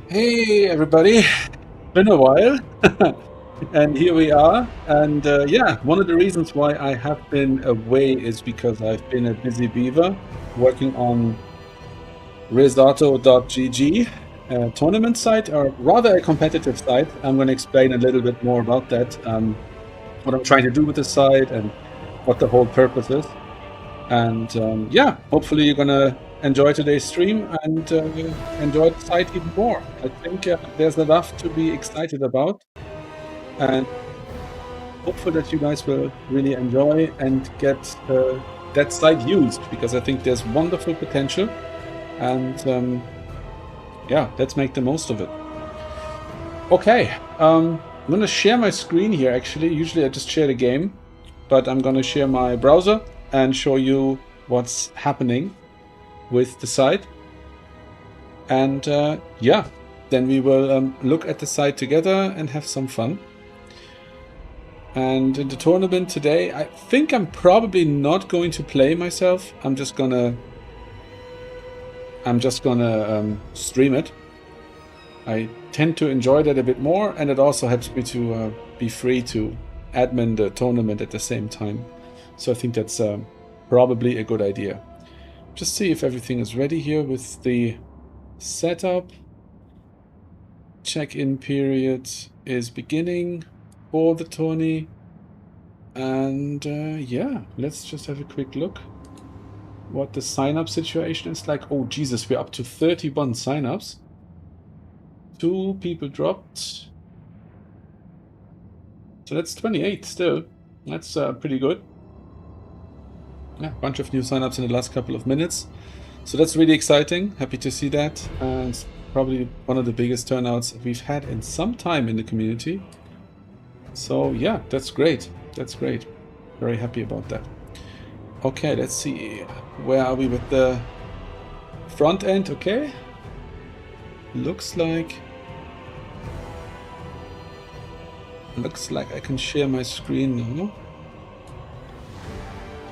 Hey everybody, been a while, and here we are. And yeah, one of the reasons why I have been away is because I've been a busy beaver working on RizzOtto.gg tournament site, or rather a competitive site. I'm going to explain a little bit more about that, what I'm trying to do with the site, and what the whole purpose is. And yeah, hopefully you're gonna enjoy today's stream and enjoy the site even more. I think there's enough to be excited about, and hopeful that you guys will really enjoy and get that site used, because I think there's wonderful potential. And yeah, let's make the most of it. Okay, I'm gonna share my screen here. Actually, usually I just share the game, but I'm gonna share my browser and show you what's happening with the site. And yeah, then we will look at the site together and have some fun. And in the tournament today, I think I'm probably not going to play myself. I'm just gonna stream it. I tend to enjoy that a bit more, and it also helps me to be free to admin the tournament at the same time. So I think that's probably a good idea. Just see if everything is ready here with the setup. Check-in period is beginning for the tourney. And yeah, let's just have a quick look what the sign-up situation is like. Oh, Jesus, we're up to 31 sign-ups. 2 people dropped. So that's 28 still. That's pretty good. Yeah, a bunch of new sign-ups in the last couple of minutes. So that's really exciting. Happy to see that. And it's probably one of the biggest turnouts we've had in some time in the community. So yeah, that's great. That's great. Very happy about that. Okay, let's see. Where are we with the front end? Okay. Looks like I can share my screen now.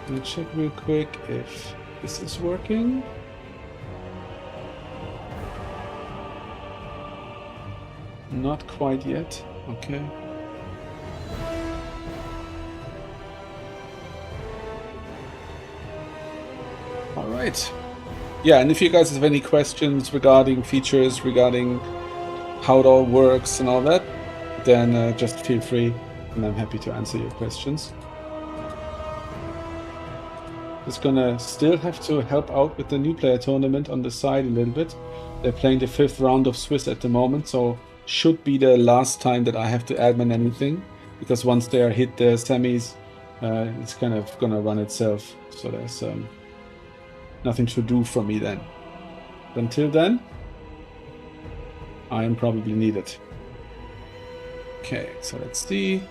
Let me check real quick if this is working. Not quite yet. Okay. All right. Yeah, and if you guys have any questions regarding features, regarding how it all works and all that, then just feel free, and I'm happy to answer your questions. Just gonna still have to help out with the new player tournament on the side a little bit. They're playing the 5th round of Swiss at the moment, so should be the last time that I have to admin anything, because once they are hit the semis, it's kind of gonna run itself. So there's nothing to do for me then. But until then, I am probably needed. Okay, so let's see.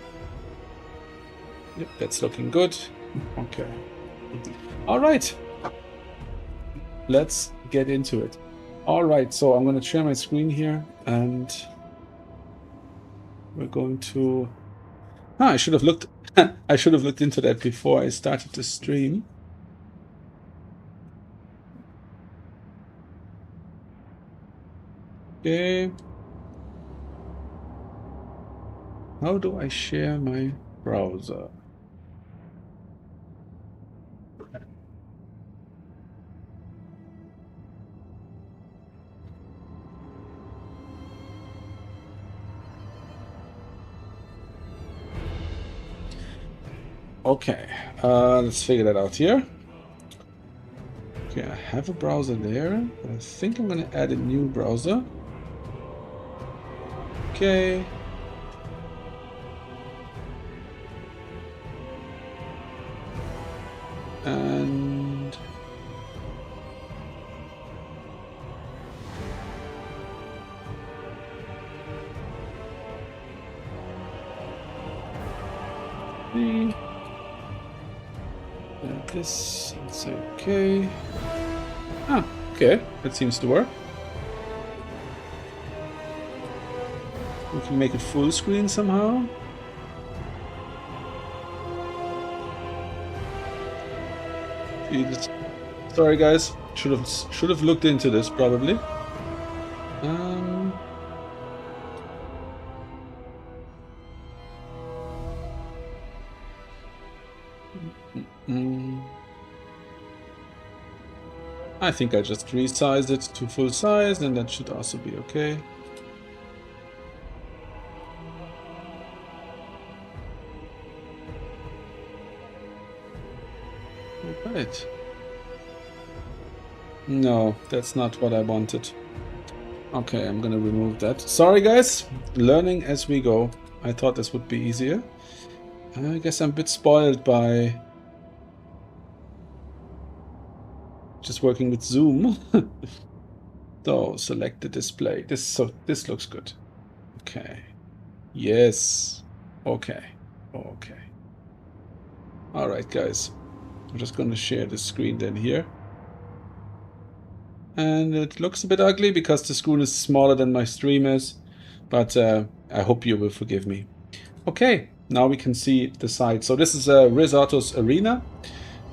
Yep, that's looking good. Okay. All right. Let's get into it. All right, so I'm going to share my screen here, and we're going to... I should have looked I should have looked into that before I started to stream. Okay. How do I share my browser? Okay, let's figure that out here. Okay, I have a browser there, but I think I'm going to add a new browser. Okay. And this, let's say okay. Okay, that seems to work. We can make it full screen somehow. Sorry guys, should have looked into this probably. I think I just resized it to full size, and that should also be okay. Right. No, that's not what I wanted. Okay, I'm gonna remove that. Sorry guys, learning as we go. I thought this would be easier. I guess I'm a bit spoiled by just working with Zoom. So select the display. This looks good. Okay. Yes. Okay. Okay. All right, guys. I'm just going to share the screen then here. And it looks a bit ugly because the screen is smaller than my stream is, but I hope you will forgive me. Okay, now we can see the site. So this is RizzOtto's Arena,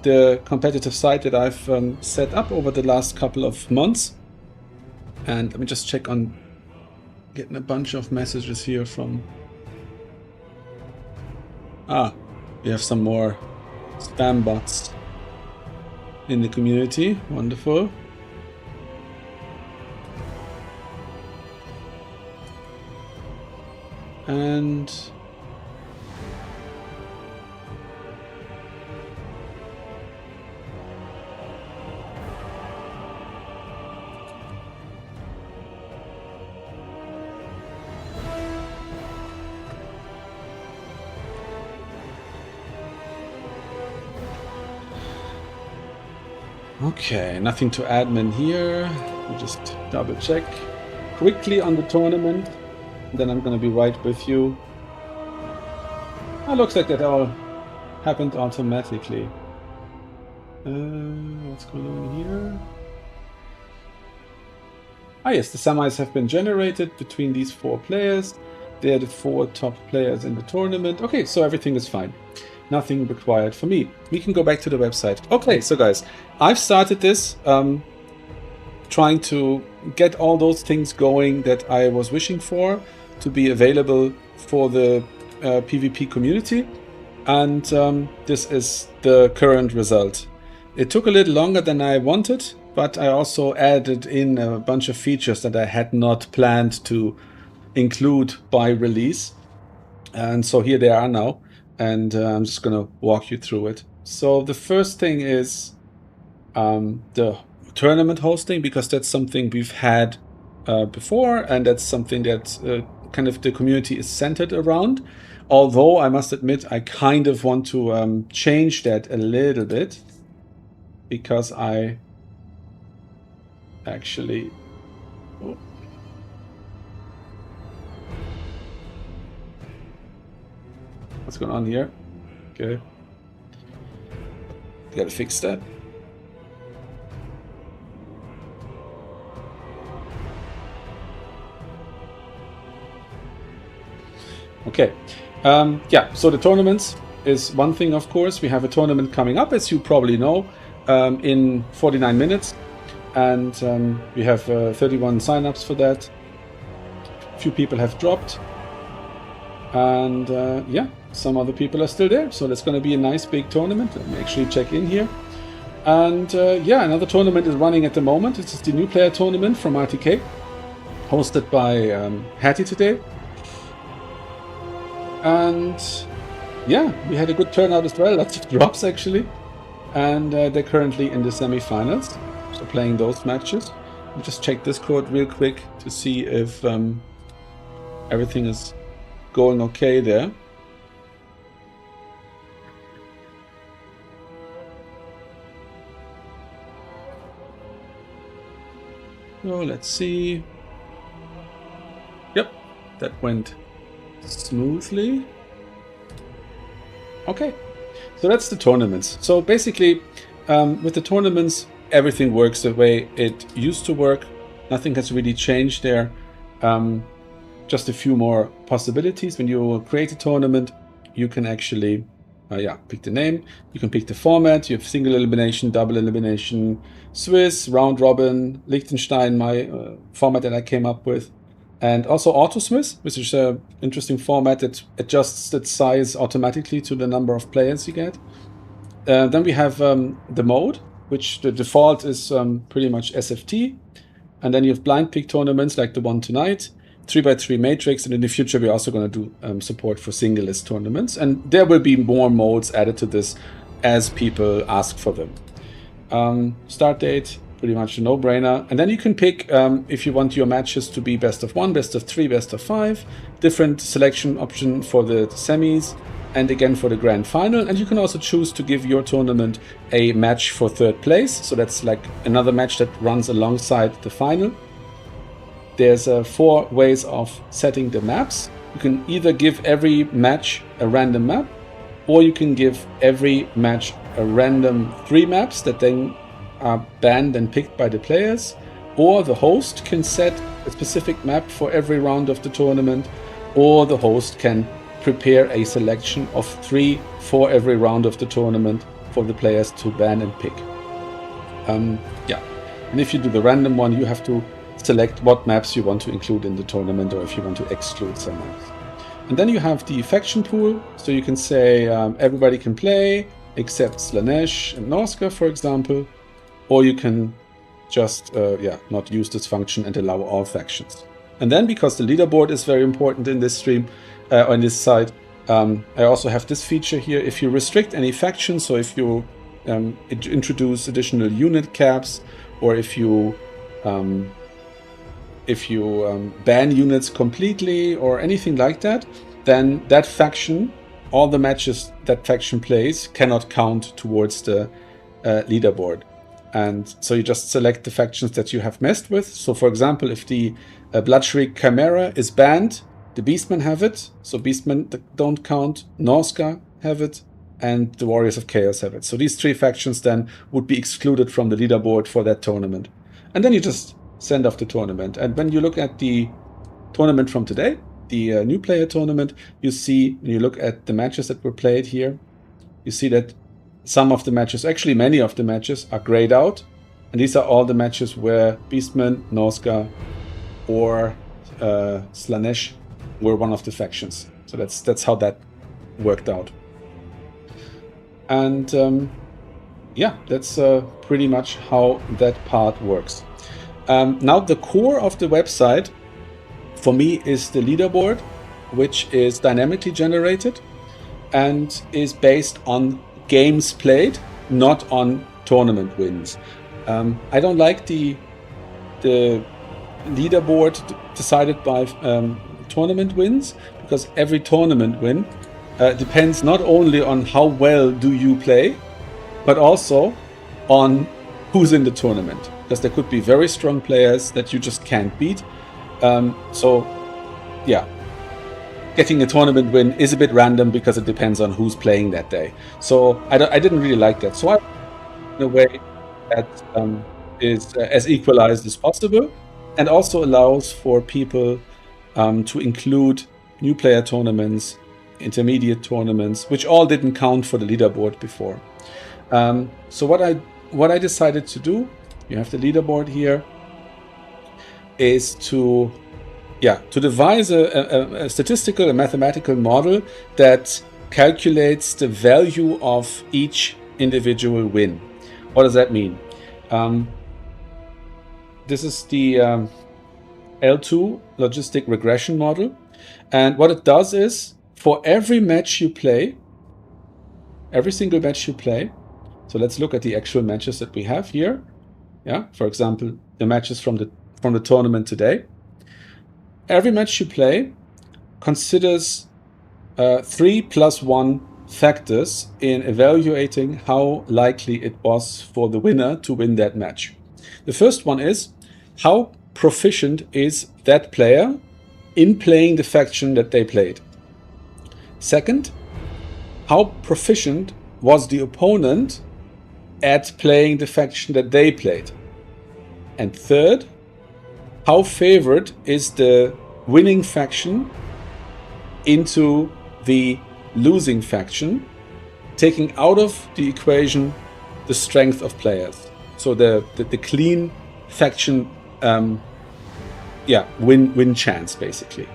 the competitive site that I've set up over the last couple of months. And let me just check on getting a bunch of messages here from... we have some more spam bots in the community. Wonderful. And okay, nothing to admin here. We'll just double check quickly on the tournament. Then I'm going to be right with you. Looks like that all happened automatically. What's going on here? Yes, the semis have been generated between these 4 players. They're the 4 top players in the tournament. Okay, so everything is fine. Nothing required for me. We can go back to the website. Okay, so guys, I've started this trying to get all those things going that I was wishing for to be available for the PvP community. And this is the current result. It took a little longer than I wanted, but I also added in a bunch of features that I had not planned to include by release. And so here they are now. And I'm just going to walk you through it. So the first thing is the tournament hosting, because that's something we've had before, and that's something that kind of the community is centered around. Although I must admit, I kind of want to change that a little bit, because I actually... Oh. What's going on here? Okay. Gotta fix that. Okay. Yeah, so the tournaments is one thing, of course. We have a tournament coming up, as you probably know, in 49 minutes. And we have 31 signups for that. A few people have dropped. And yeah, some other people are still there. So that's going to be a nice big tournament. Let me actually check in here. And yeah, another tournament is running at the moment. This is the new player tournament from RTK, hosted by Hattie today. And yeah, we had a good turnout as well. Lots of drops actually. And they're currently in the semi-finals, so playing those matches. I'll just check Discord real quick to see if everything is going okay there. So let's see. Yep, that went smoothly. Okay, so that's the tournaments. So basically, with the tournaments, everything works the way it used to work. Nothing has really changed there. Just a few more possibilities. When you create a tournament, you can actually pick the name. You can pick the format. You have single elimination, double elimination, Swiss, round robin, Liechtenstein, my format that I came up with. And also Auto Swiss, which is an interesting format that adjusts its size automatically to the number of players you get. Then we have the mode, which the default is pretty much SFT. And then you have blind pick tournaments like the one tonight, 3x3 matrix, and in the future we're also going to do support for single list tournaments. And there will be more modes added to this as people ask for them. Start date, pretty much a no-brainer. And then you can pick if you want your matches to be best of 1, best of 3, best of 5, different selection option for the semis, and again for the grand final. And you can also choose to give your tournament a match for 3rd place. So that's like another match that runs alongside the final. There's 4 ways of setting the maps. You can either give every match a random map, or you can give every match a random 3 maps that then are banned and picked by the players, or the host can set a specific map for every round of the tournament, or the host can prepare a selection of 3 for every round of the tournament for the players to ban and pick. Yeah, and if you do the random one, you have to select what maps you want to include in the tournament, or if you want to exclude some maps. And then you have the faction pool, so you can say everybody can play except Slanesh and Norska, for example, or you can just not use this function and allow all factions. And then, because the leaderboard is very important in this stream, on this side, I also have this feature here. If you restrict any faction, so if you introduce additional unit caps, or if you ban units completely or anything like that, then that faction, all the matches that faction plays, cannot count towards the leaderboard. And so you just select the factions that you have messed with. So for example, if the Bloodshriek Chimera is banned, the Beastmen have it, so Beastmen don't count, Norska have it, and the Warriors of Chaos have it. So these 3 factions then would be excluded from the leaderboard for that tournament. And then you just send off the tournament. And when you look at the tournament from today, the new player tournament, you see, when you look at the matches that were played here, you see that some of the matches, actually many of the matches, are grayed out. And these are all the matches where Beastmen, Norska, or Slanesh were one of the factions. So that's how that worked out. And yeah, that's pretty much how that part works. Now the core of the website for me is the leaderboard, which is dynamically generated and is based on games played, not on tournament wins. I don't like the leaderboard decided by tournament wins, because every tournament win depends not only on how well do you play, but also on who's in the tournament, because there could be very strong players that you just can't beat. So yeah, getting a tournament win is a bit random because it depends on who's playing that day. So I didn't really like that. So I, in a way that is as equalized as possible, and also allows for people to include new player tournaments, intermediate tournaments, which all didn't count for the leaderboard before. So what I decided to do, you have the leaderboard here, is to devise a statistical and mathematical model that calculates the value of each individual win. What does that mean? This is the L2 logistic regression model. And what it does is, for every match you play, every single match you play, so let's look at the actual matches that we have here. Yeah, for example, the matches from the tournament today. Every match you play considers 3 + 1 factors in evaluating how likely it was for the winner to win that match. The first one is, how proficient is that player in playing the faction that they played? Second, how proficient was the opponent at playing the faction that they played? And third, how favored is the winning faction into the losing faction, taking out of the equation the strength of players? So the clean faction win chance, basically.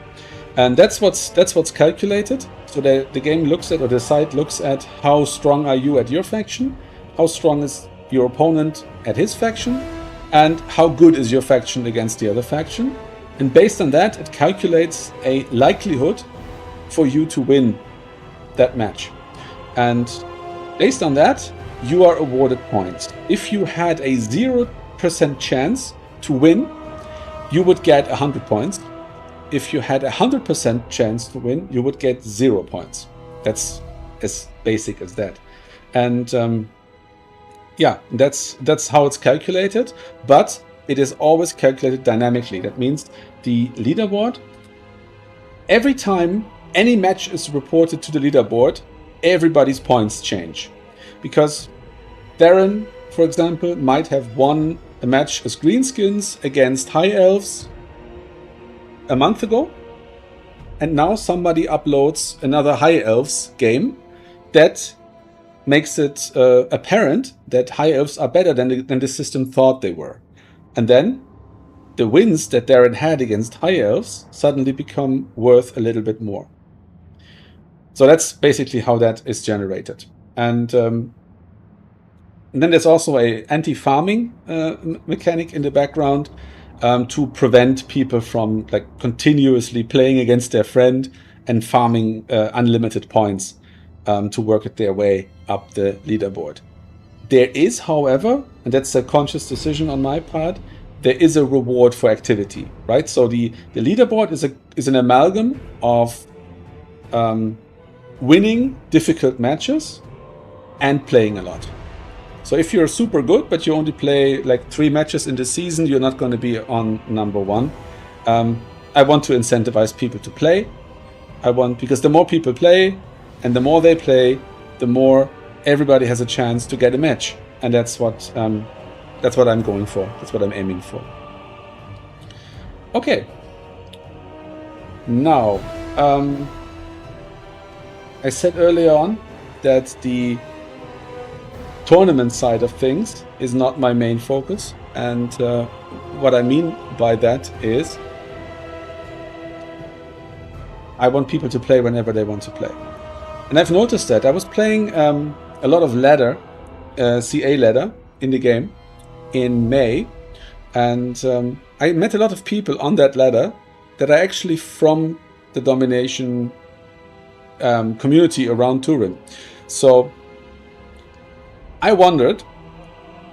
And that's what's calculated. So the game looks at, or the site looks at, how strong are you at your faction, how strong is your opponent at his faction, and how good is your faction against the other faction. And based on that, it calculates a likelihood for you to win that match. And based on that, you are awarded points. If you had a 0% chance to win, you would get 100 points. If you had a 100% chance to win, you would get 0 points. That's as basic as that. And yeah, that's how it's calculated, but it is always calculated dynamically. That means the leaderboard, every time any match is reported to the leaderboard, everybody's points change. Because Darren, for example, might have won a match as greenskins against high elves a month ago, and now somebody uploads another high elves game that makes it apparent that high elves are better than the system thought they were. And then the wins that Darren had against high elves suddenly become worth a little bit more. So that's basically how that is generated. And then there's also a anti-farming mechanic in the background to prevent people from like continuously playing against their friend and farming unlimited points to work it their way up the leaderboard. There is, however, and that's a conscious decision on my part, there is a reward for activity, right? So the leaderboard is an amalgam of winning difficult matches and playing a lot. So if you're super good, but you only play like 3 matches in the season, you're not going to be on number 1. I want to incentivize people to play. Because the more people play and the more they play, the more everybody has a chance to get a match. And that's what I'm going for. That's what I'm aiming for. Okay. Now, I said earlier on that the tournament side of things is not my main focus, and what I mean by that is I want people to play whenever they want to play. And I've noticed that I was playing a lot of ladder, CA ladder in the game in May, and I met a lot of people on that ladder that are actually from the domination community around Turin. So I wondered,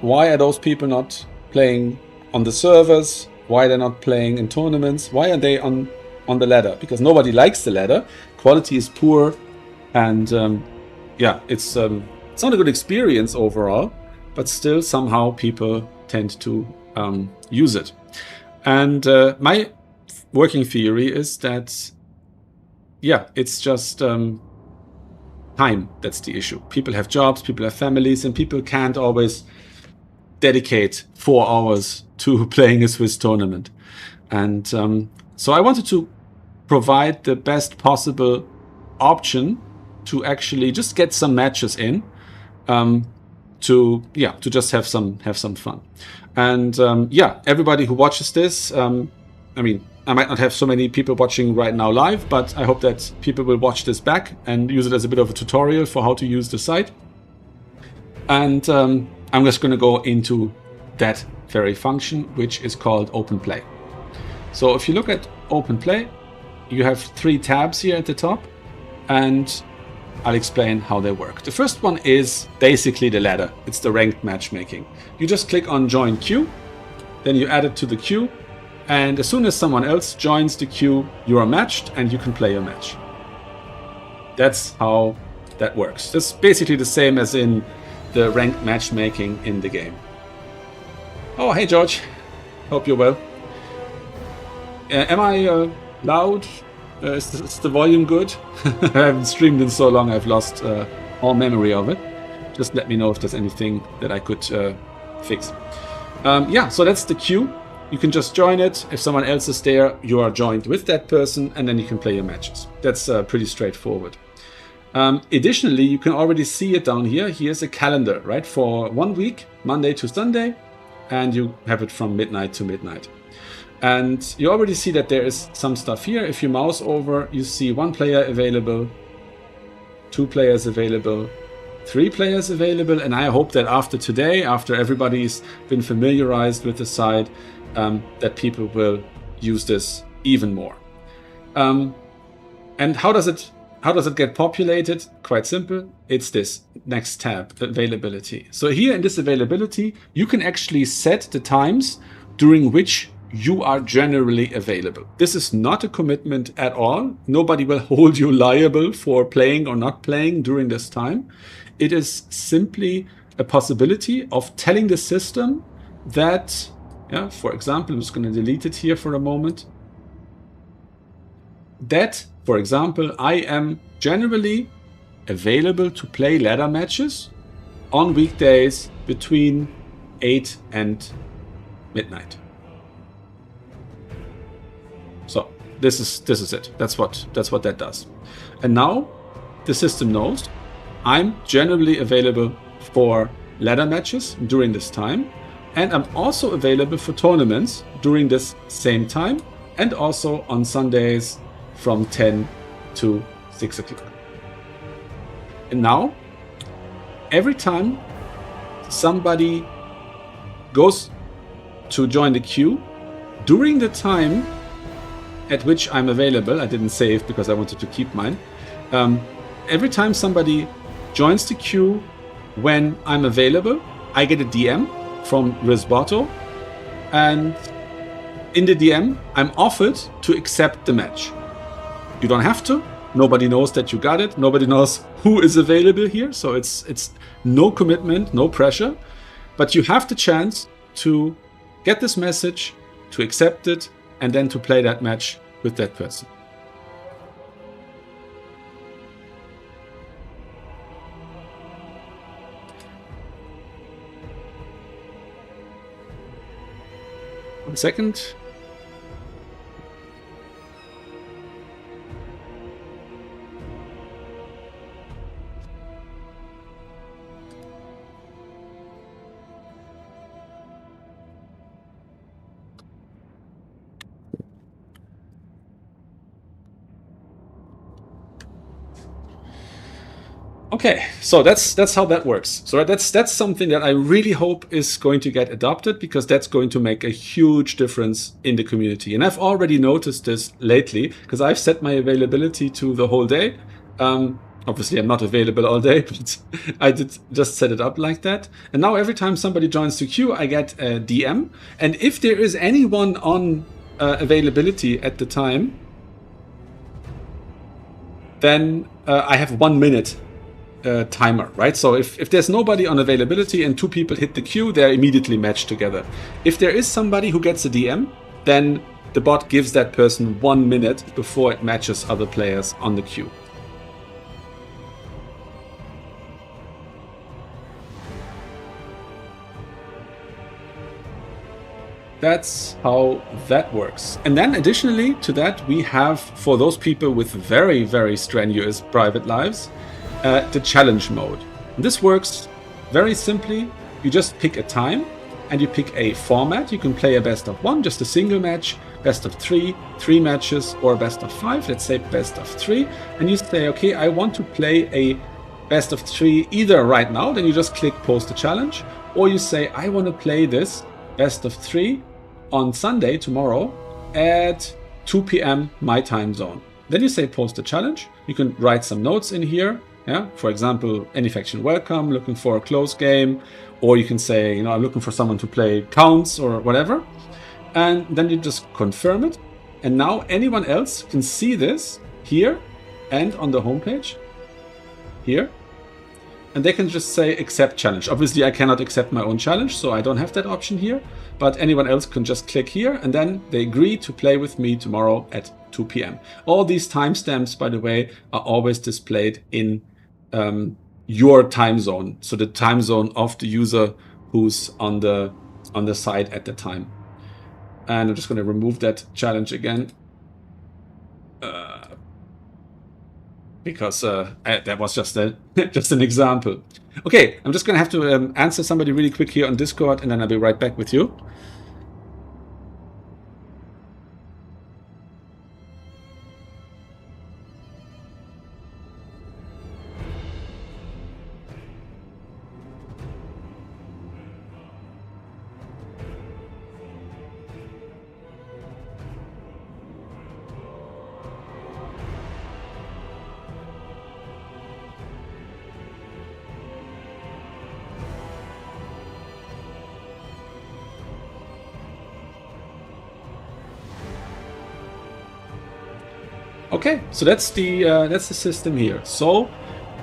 why are those people not playing on the servers? Why they're not playing in tournaments? Why are they on the ladder? Because nobody likes the ladder. Quality is poor, and yeah, it's not a good experience overall. But still, somehow people tend to use it. And my working theory is that, yeah, it's just time that's the issue. People have jobs, people have families, and people can't always dedicate 4 hours to playing a Swiss tournament. And so I wanted to provide the best possible option to actually just get some matches in, to just have some fun. And yeah, everybody who watches this, I mean, I might not have so many people watching right now live, but I hope that people will watch this back and use it as a bit of a tutorial for how to use the site. And I'm just going to go into that very function, which is called Open Play. So if you look at Open Play, you have 3 tabs here at the top, and I'll explain how they work. The first one is basically the ladder. It's the ranked matchmaking. You just click on Join Queue, then you add it to the queue, and as soon as someone else joins the queue, you are matched and you can play a match. That's how that works. It's basically the same as in the ranked matchmaking in the game. Oh, hey George. Hope you're well. Am I loud? Is the volume good? I haven't streamed in so long, I've lost all memory of it. Just let me know if there's anything that I could fix. Yeah, so that's the queue. You can just join it. If someone else is there, you are joined with that person, and then you can play your matches. That's pretty straightforward. Additionally, you can already see it down here. Here's a calendar, right, for 1 week, Monday to Sunday, and you have it from midnight to midnight. And you already see that there is some stuff here. If you mouse over, you see 1 player available, 2 players available, 3 players available, and I hope that after today, after everybody's been familiarized with the site, that people will use this even more. And how does it get populated? Quite simple. It's this next tab, availability. So here in this availability, you can actually set the times during which you are generally available. This is not a commitment at all. Nobody will hold you liable for playing or not playing during this time. It is simply a possibility of telling the system that, for example, I'm just going to delete it here for a moment, that, for example, I am generally available to play ladder matches on weekdays between 8 and midnight. So this is it. That's what that does. And now the system knows I'm generally available for ladder matches during this time, and I'm also available for tournaments during this same time, and also on Sundays from 10 to 6 o'clock. And now, every time somebody goes to join the queue, during the time at which I'm available, I didn't save because I wanted to keep mine, every time somebody joins the queue when I'm available, I get a DM from RizzOtto, and in the DM, I'm offered to accept the match. You don't have to. Nobody knows that you got it. Nobody knows who is available here. So it's no commitment, no pressure. But you have the chance to get this message, to accept it, and then to play that match with that person. One second. Okay, so that's how that works. So that's something that I really hope is going to get adopted, because that's going to make a huge difference in the community. And I've already noticed this lately, because I've set my availability to the whole day. Obviously, I'm not available all day, but I did just set it up like that. And now every time somebody joins the queue, I get a DM. And if there is anyone on availability at the time, then I have 1 minute timer, right? So if there's nobody on availability and 2 people hit the queue, they're immediately matched together. If there is somebody who gets a DM, then the bot gives that person 1 minute before it matches other players on the queue. That's how that works. And then additionally to that, we have, for those people with very, very strenuous private lives, the challenge mode. And this works very simply. You just pick a time and you pick a format. You can play a best of 1, just a single match, best of 3, 3 matches, or best of 5. Let's say best of 3. And you say, okay, I want to play a best of 3 either right now, then you just click post a challenge, or you say, I want to play this best of 3 on Sunday, tomorrow, at 2 p.m. my time zone. Then you say post a challenge. You can write some notes in here. Yeah, for example, any faction welcome, looking for a close game, or you can say, I'm looking for someone to play counts or whatever. And then you just confirm it. And now anyone else can see this here and on the homepage here. And they can just say accept challenge. Obviously, I cannot accept my own challenge, so I don't have that option here. But anyone else can just click here, and then they agree to play with me tomorrow at 2 p.m. All these timestamps, by the way, are always displayed in your time zone. So the time zone of the user who's on the site at the time. And I'm just going to remove that challenge again. Because that was just an example. Okay, I'm just going to have to answer somebody really quick here on Discord, and then I'll be right back with you. Okay, so that's the system here. So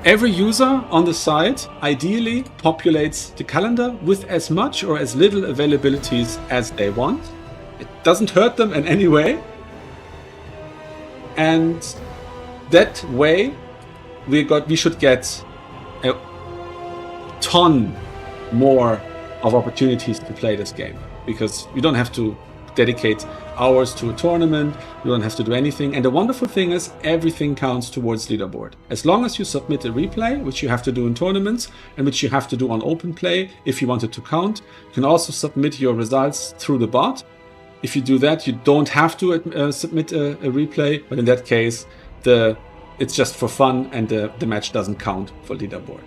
every user on the site ideally populates the calendar with as much or as little availabilities as they want. It doesn't hurt them in any way. And that way we should get a ton more of opportunities to play this game, because you don't have to dedicate hours to a tournament, you don't have to do anything. And the wonderful thing is everything counts towards leaderboard. As long as you submit a replay, which you have to do in tournaments and which you have to do on open play if you want it to count. You can also submit your results through the bot. If you do that, you don't have to submit a replay, but in that case, it's just for fun and the match doesn't count for leaderboard.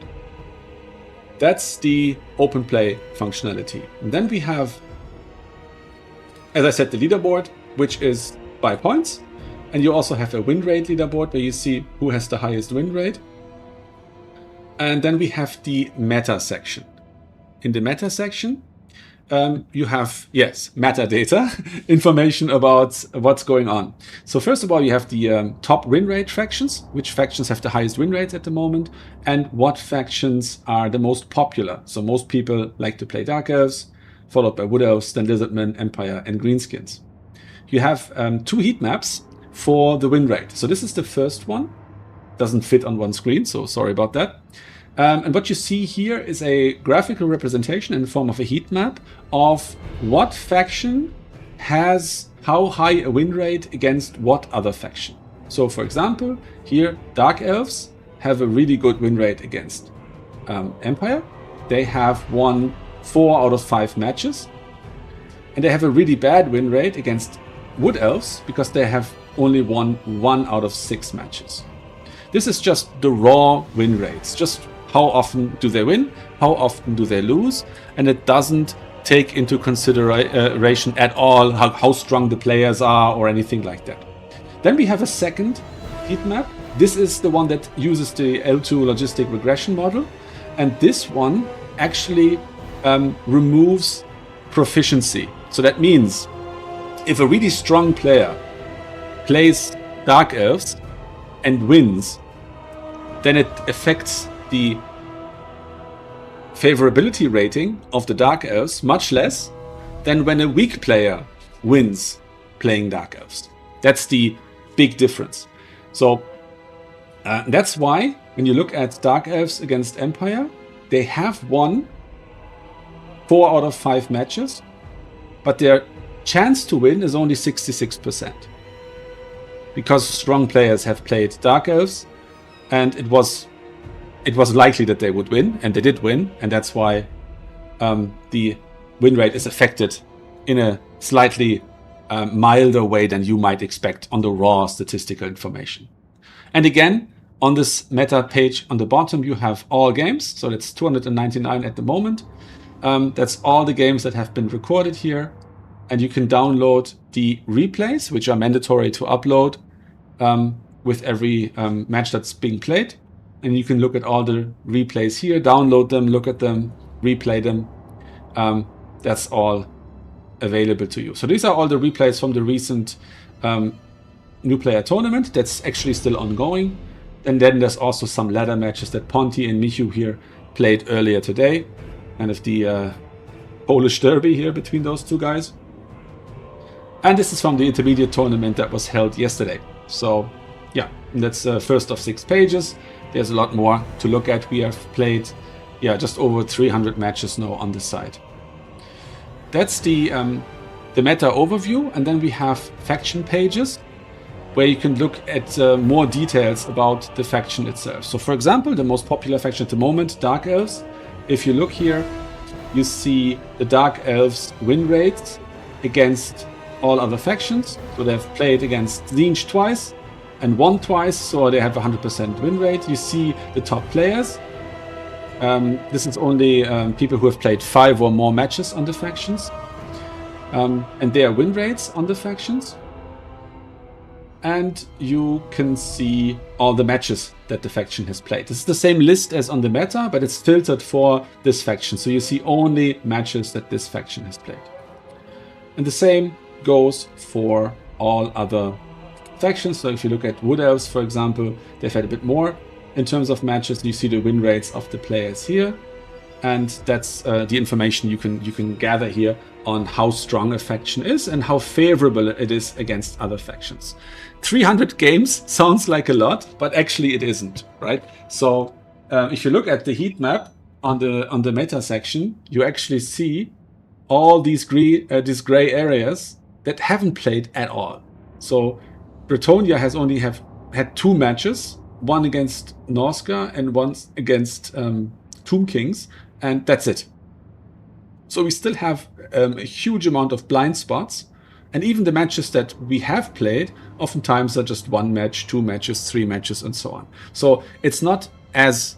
That's the open play functionality. And then we have, as I said, the leaderboard, which is by points. And you also have a win rate leaderboard where you see who has the highest win rate. And then we have the meta section. In the meta section, you have, metadata, information about what's going on. So first of all, you have the top win rate factions, which factions have the highest win rates at the moment, and what factions are the most popular. So most people like to play Dark Elves, followed by Wood Elves, then Lizardmen, Empire, and Greenskins. You have 2 heat maps for the win rate. So this is the first one. Doesn't fit on one screen, so sorry about that. And what you see here is a graphical representation in the form of a heat map of what faction has how high a win rate against what other faction. So for example, here Dark Elves have a really good win rate against Empire. They have won 4 out of 5 matches. And they have a really bad win rate against Wood Elves because they have only won 1 out of 6 matches. This is just the raw win rates, just how often do they win, how often do they lose, and it doesn't take into consideration at all how strong the players are or anything like that. Then we have a second heat map. This is the one that uses the L2 logistic regression model, and this one actually removes proficiency. So that means if a really strong player plays Dark Elves and wins, then it affects the favorability rating of the Dark Elves much less than when a weak player wins playing Dark Elves. That's the big difference. So that's why when you look at Dark Elves against Empire, they have won 4 out of 5 matches, but their chance to win is only 66%. Because strong players have played Dark Elves, and it was likely that they would win, and they did win, and that's why the win rate is affected in a slightly milder way than you might expect on the raw statistical information. And again, on this meta page on the bottom, you have all games, so that's 299 at the moment. That's all the games that have been recorded here, and you can download the replays, which are mandatory to upload with every match that's being played. And you can look at all the replays here, download them, look at them, replay them. That's all available to you. So these are all the replays from the recent new player tournament that's actually still ongoing. And then there's also some ladder matches that Ponti and Michu here played earlier today. And of the Polish derby here between those two guys. And this is from the intermediate tournament that was held yesterday. So yeah, that's the first of 6 pages. There's a lot more to look at. We have played, just over 300 matches now on the site. That's the meta overview, and then we have faction pages where you can look at more details about the faction itself. So for example, the most popular faction at the moment, Dark Elves. If you look here, you see the Dark Elves win rates against all other factions. So they've played against Tzeentch twice and won twice, so they have a 100% win rate. You see the top players. This is only people who have played 5 or more matches on the factions. And their win rates on the factions. And you can see all the matches that the faction has played. This is the same list as on the meta, but it's filtered for this faction. So you see only matches that this faction has played. And the same goes for all other factions. So if you look at Wood Elves, for example, they've had a bit more in terms of matches. You see the win rates of the players here, and that's the information you can gather here on how strong a faction is and how favorable it is against other factions. 300 games sounds like a lot, but actually it isn't, right? So if you look at the heat map on the meta section, you actually see all these gray areas that haven't played at all. So Bretonia has only had 2 matches, one against Norska and one against Tomb Kings, and that's it. So we still have a huge amount of blind spots, and even the matches that we have played oftentimes are just 1 match, 2 matches, 3 matches, and so on. So it's not as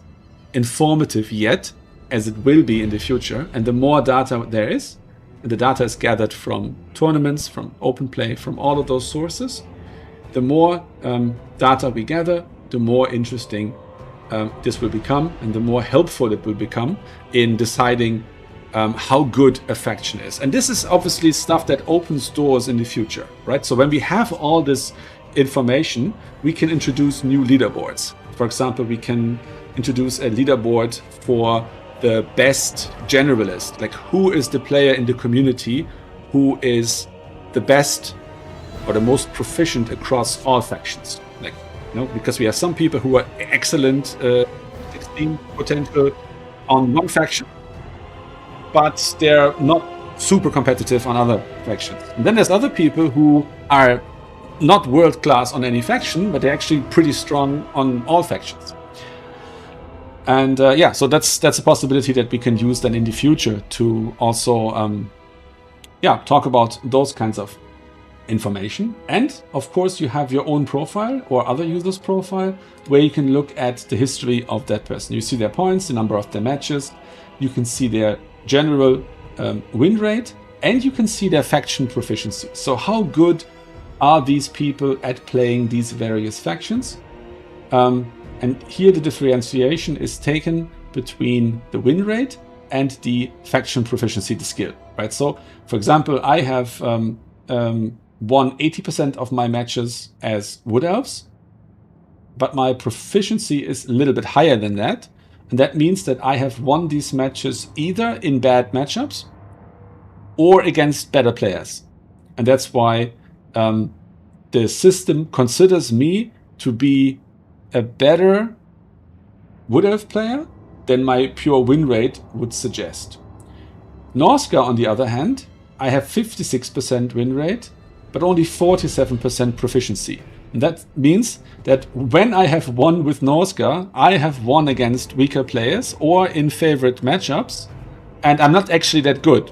informative yet as it will be in the future, and the more data there is, and the data is gathered from tournaments, from open play, from all of those sources, the more data we gather, the more interesting this will become, and the more helpful it will become in deciding how good a faction is. And this is obviously stuff that opens doors in the future, right? So when we have all this information, we can introduce new leaderboards. For example, we can introduce a leaderboard for the best generalist, like who is the player in the community who is the best or the most proficient across all factions. Like, you know, because we have some people who are excellent 16 potential on one faction, but they're not super competitive on other factions. And then there's other people who are not world class on any faction, but they're actually pretty strong on all factions. And yeah, so that's a possibility that we can use then in the future to also talk about those kinds of information. And of course, you have your own profile or other users' profile where you can look at the history of that person. You see their points, the number of their matches, you can see their general win rate, and you can see their faction proficiency. So how good are these people at playing these various factions? And here the differentiation is taken between the win rate and the faction proficiency, the skill, right? So, for example, I have won 80% of my matches as Wood Elves, but my proficiency is a little bit higher than that. And that means that I have won these matches either in bad matchups or against better players. And that's why the system considers me to be a better Wood Elf player than my pure win rate would suggest. Norska, on the other hand, I have 56% win rate, but only 47% proficiency. And that means that when I have won with Norska, I have won against weaker players or in favorite matchups, and I'm not actually that good.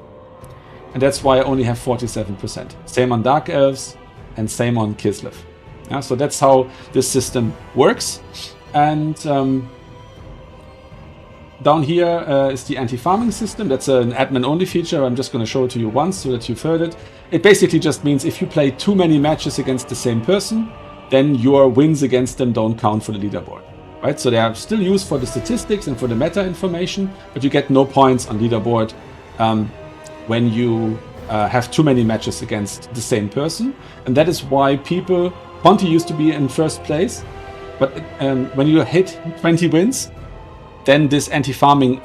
And that's why I only have 47%. Same on Dark Elves and same on Kislev. Yeah, so that's how this system works. And down here is the anti-farming system. That's an admin-only feature. I'm just going to show it to you once so that you've heard it. It basically just means if you play too many matches against the same person, then your wins against them don't count for the leaderboard, right? So they are still used for the statistics and for the meta information, but you get no points on leaderboard when you have too many matches against the same person. And that is why Ponti used to be in first place, but when you hit 20 wins, then this anti-farming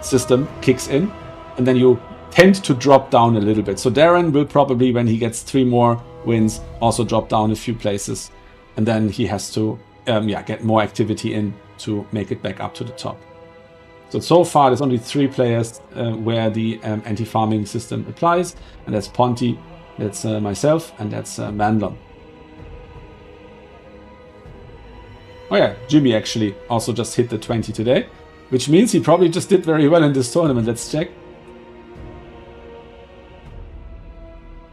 system kicks in, and then you tend to drop down a little bit. So Darren will probably, when he gets 3 more wins, also drop down a few places, and then he has to get more activity in to make it back up to the top. So far there's only 3 players where the anti-farming system applies, and that's Ponti, that's myself, and that's Manlon. Oh yeah, Jimmy actually also just hit the 20 today, which means he probably just did very well in this tournament. Let's check.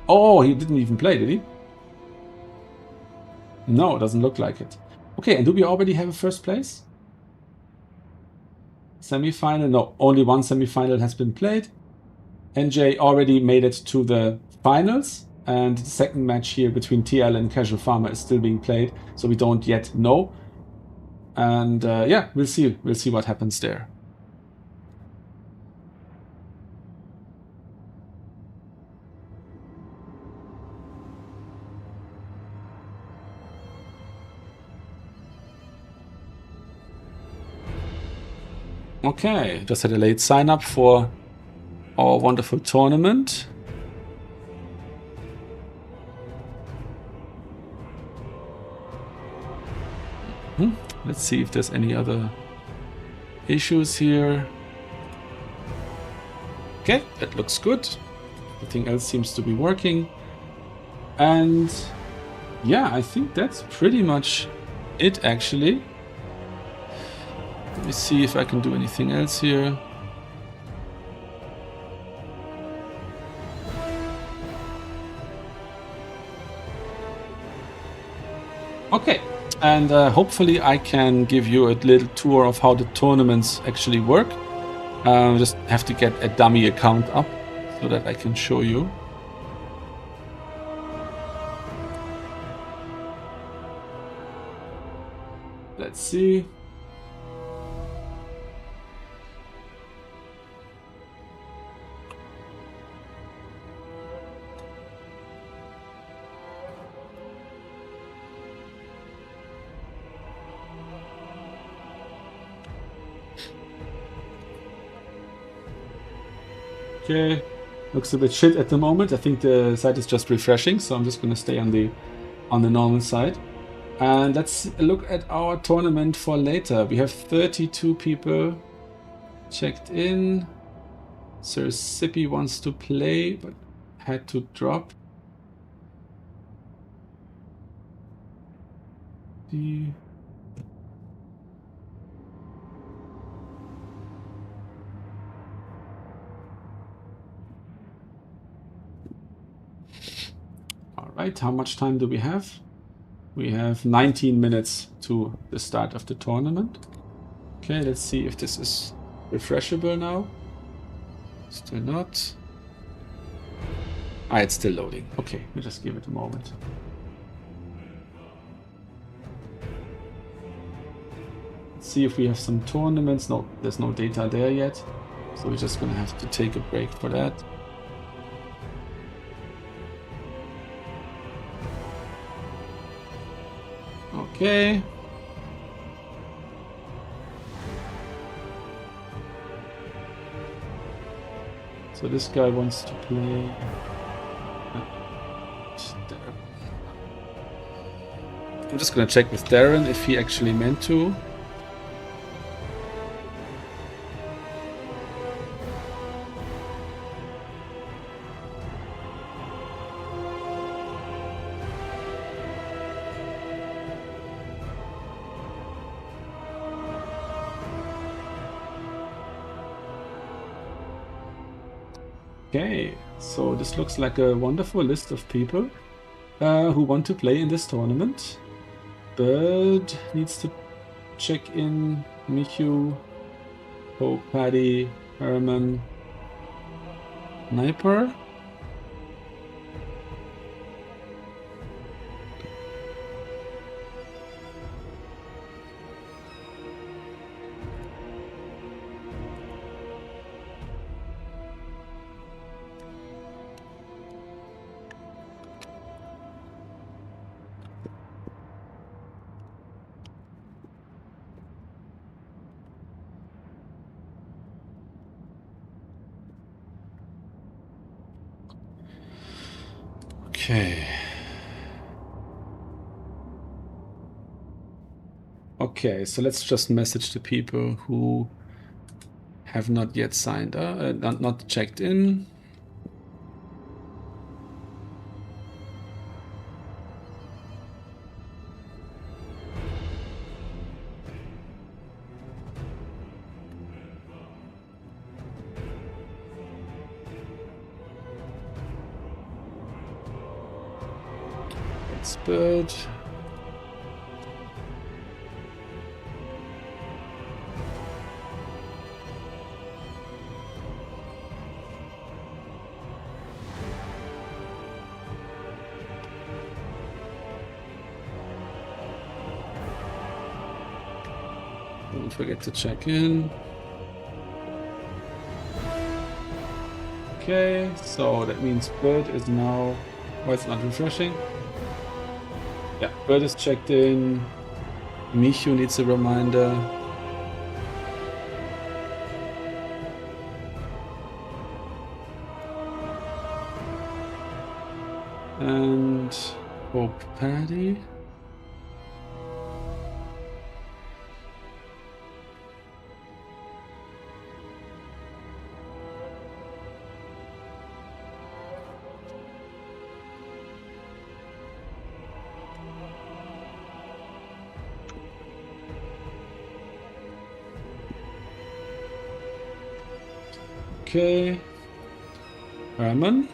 Oh, he didn't even play, did he? No, it doesn't look like it. Okay, and do we already have a first place? Semi-final? No, only one semi-final has been played. NJ already made it to the finals, and the second match here between TL and Casual Farmer is still being played, so we don't yet know. And yeah, we'll see what happens there. Okay, just had a late sign up for our wonderful tournament. Let's see if there's any other issues here. Okay, that looks good. Everything else seems to be working. And yeah, I think that's pretty much it, actually. Let me see if I can do anything else here. Okay, and hopefully I can give you a little tour of how the tournaments actually work. Just have to get a dummy account up so that I can show you. Let's see. Okay, looks a bit shit at the moment. I think the site is just refreshing, so I'm just going to stay on the normal side. And let's look at our tournament for later. We have 32 people checked in. Sir Sippy wants to play, but had to drop. All right, how much time do we have? We have 19 minutes to the start of the tournament. Okay, let's see if this is refreshable now. Still not. Ah, it's still loading. Okay, we'll just give it a moment. Let's see if we have some tournaments. No, there's no data there yet. So we're just gonna have to take a break for that. Okay. So this guy wants to play. I'm just gonna check with Darren if he actually meant to. Okay, so this looks like a wonderful list of people who want to play in this tournament. Bird needs to check in. Michu, Pope, Paddy, Herman, Sniper. Okay. Okay, so let's just message the people who have not yet signed up, not checked in. It's Bird. Don't forget to check in. Okay, so that means Bird is now... Oh, it's not refreshing. Yeah, Bird is checked in. Michu needs a reminder. And Pope Paddy. Okay. Herman.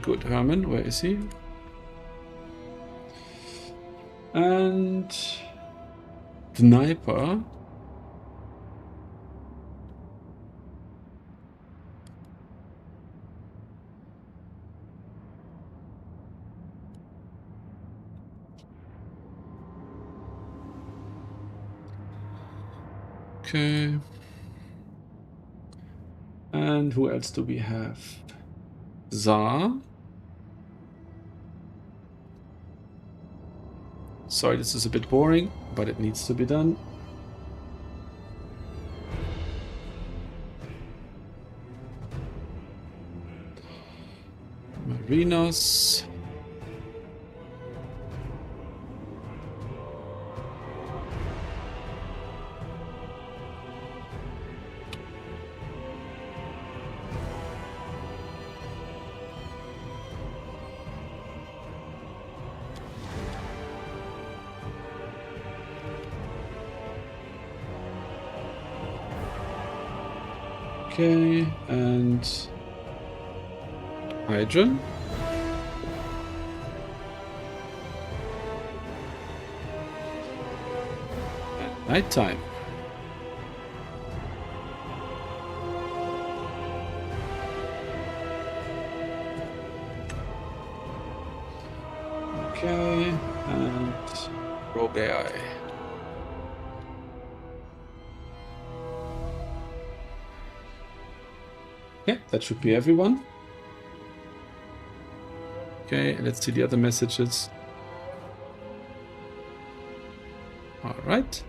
Good, Herman. Where is he? And Sniper. Okay. And who else do we have? Tsar. Sorry, this is a bit boring, but it needs to be done. Marinos. Okay, and Hydron. And nighttime. Okay, and Robert. Okay, that should be everyone. Okay, let's see the other messages. All right.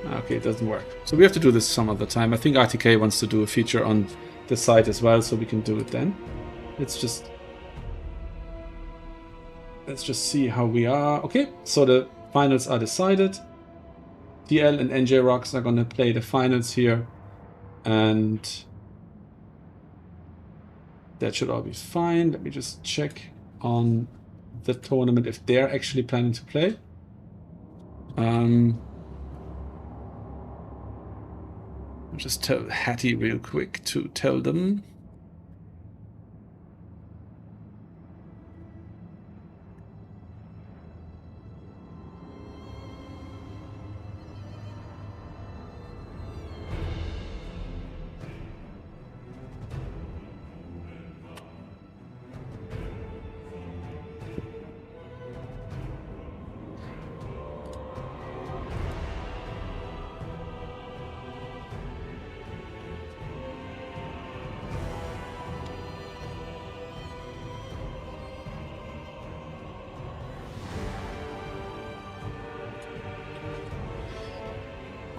Okay, it doesn't work. So we have to do this some other time. I think RTK wants to do a feature on the site as well, so we can do it then. Let's just see how we are. Okay, so the finals are decided. DL and NJ Rocks are going to play the finals here. And that should all be fine. Let me just check on the tournament if they're actually planning to play. I'll just tell Hattie real quick to tell them.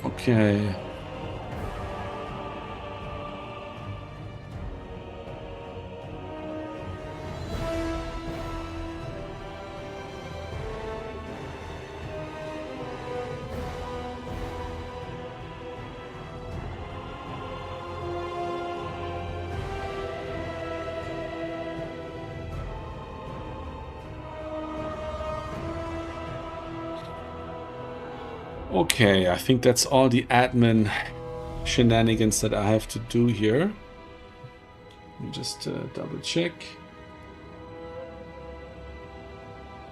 Okay. Okay, I think that's all the admin shenanigans that I have to do here. Let me just double check.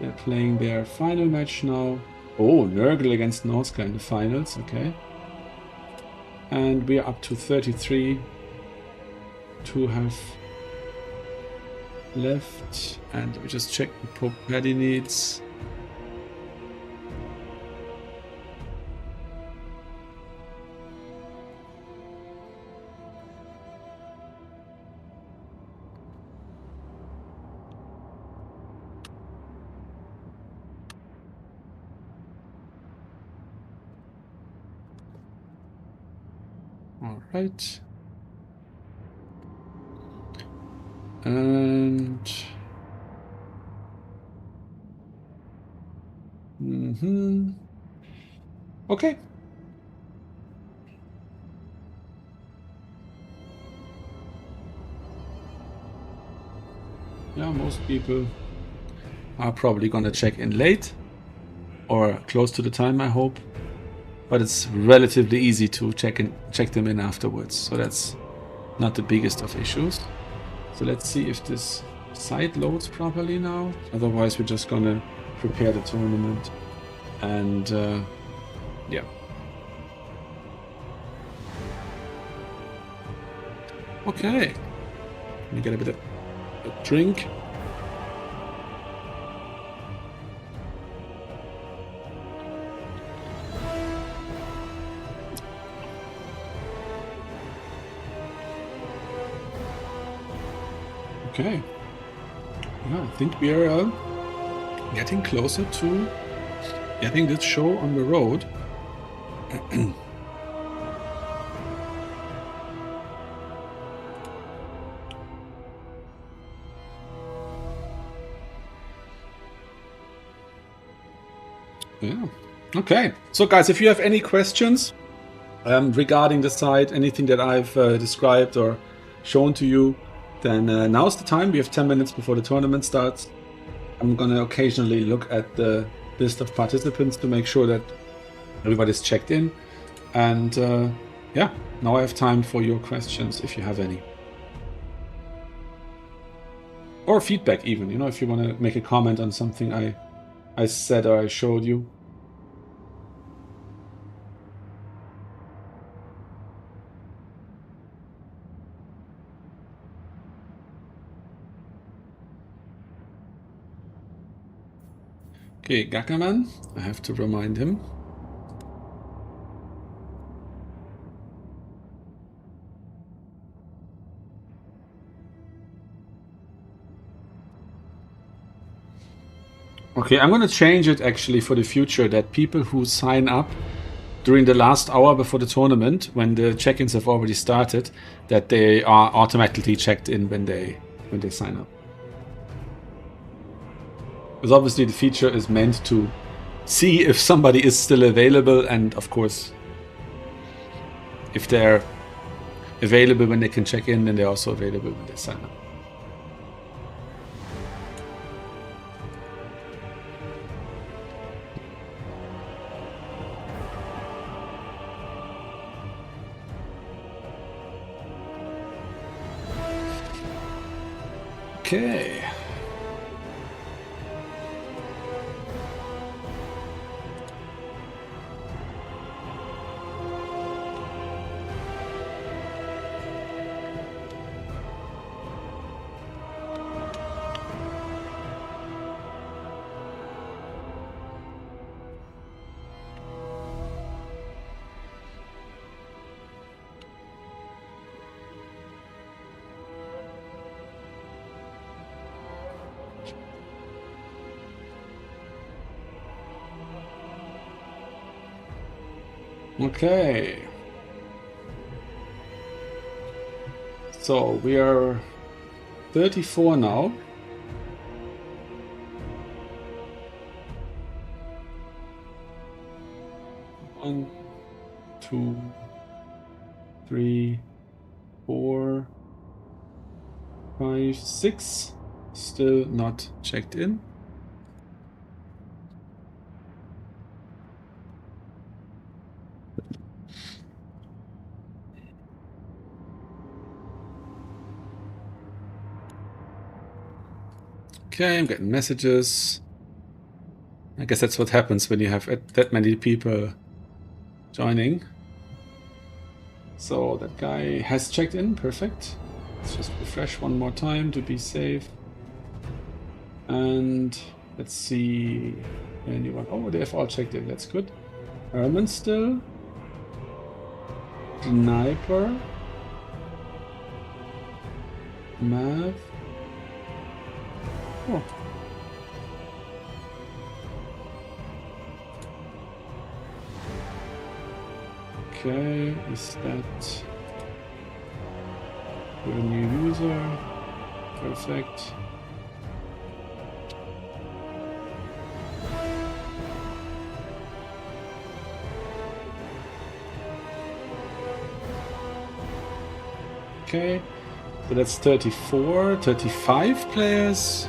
They're playing their final match now. Oh, Nurgle against Norska in the finals, okay. And we're up to 33 to have left. And we just check what Pope Paddy needs. All right. And okay. Yeah, most people are probably gonna check in late or close to the time, I hope. But it's relatively easy to check them in afterwards, so that's not the biggest of issues. So let's see if this site loads properly now. Otherwise, we're just gonna prepare the tournament. And yeah. Okay. Let me get a bit of a drink. Okay. Yeah, I think we are getting closer to getting this show on the road. Yeah. Okay. So, guys, if you have any questions regarding the site, anything that I've described or shown to you, then now's the time. We have 10 minutes before the tournament starts. I'm going to occasionally look at the list of participants to make sure that everybody's checked in. And yeah, now I have time for your questions if you have any. Or feedback even, you know, if you want to make a comment on something I said or I showed you. Okay, Gakaman, I have to remind him. Okay, I'm going to change it actually for the future that people who sign up during the last hour before the tournament, when the check-ins have already started, that they are automatically checked in when they sign up. Because obviously the feature is meant to see if somebody is still available, and of course, if they're available when they can check in, then they're also available when they sign up. Okay. Okay. So we are 34 now. One, 2, 3, 4, 5, 6. Still not checked in. Okay, I'm getting messages. I guess that's what happens when you have that many people joining. So that guy has checked in, perfect. Let's just refresh one more time to be safe. And let's see anyone. Oh, they have all checked in, that's good. Herman still. Sniper. Mav. Oh. Okay, is that We're a new user. Perfect. Okay, so that's 34, 35 players.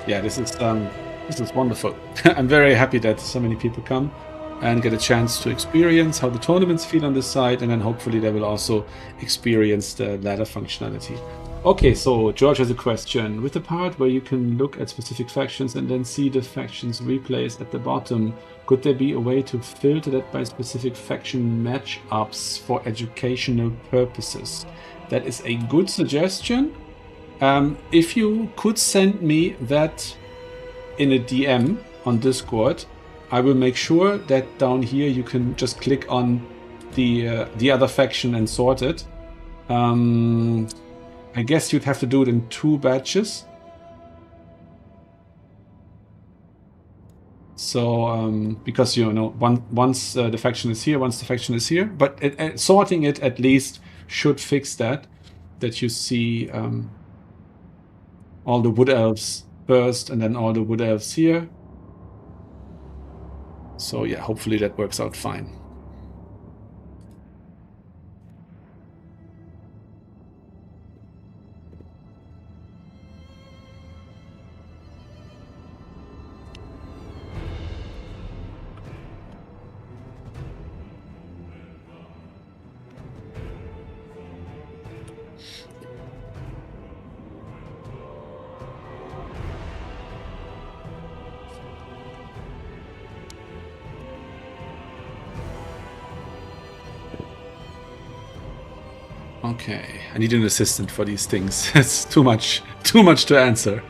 Yeah, this is wonderful. I'm very happy that so many people come and get a chance to experience how the tournaments feel on this site, and then hopefully they will also experience the ladder functionality. Okay, so George has a question. With the part where you can look at specific factions and then see the factions replays at the bottom, could there be a way to filter that by specific faction matchups for educational purposes? That is a good suggestion. If you could send me that in a DM on Discord, I will make sure that down here you can just click on the other faction and sort it. I guess you'd have to do it in 2 batches. So because once the faction is here, once the faction is here, but sorting it at least should fix that you see all the wood elves first and then all the wood elves here. So yeah, hopefully that works out fine. Okay, I need an assistant for these things. It's too much to answer.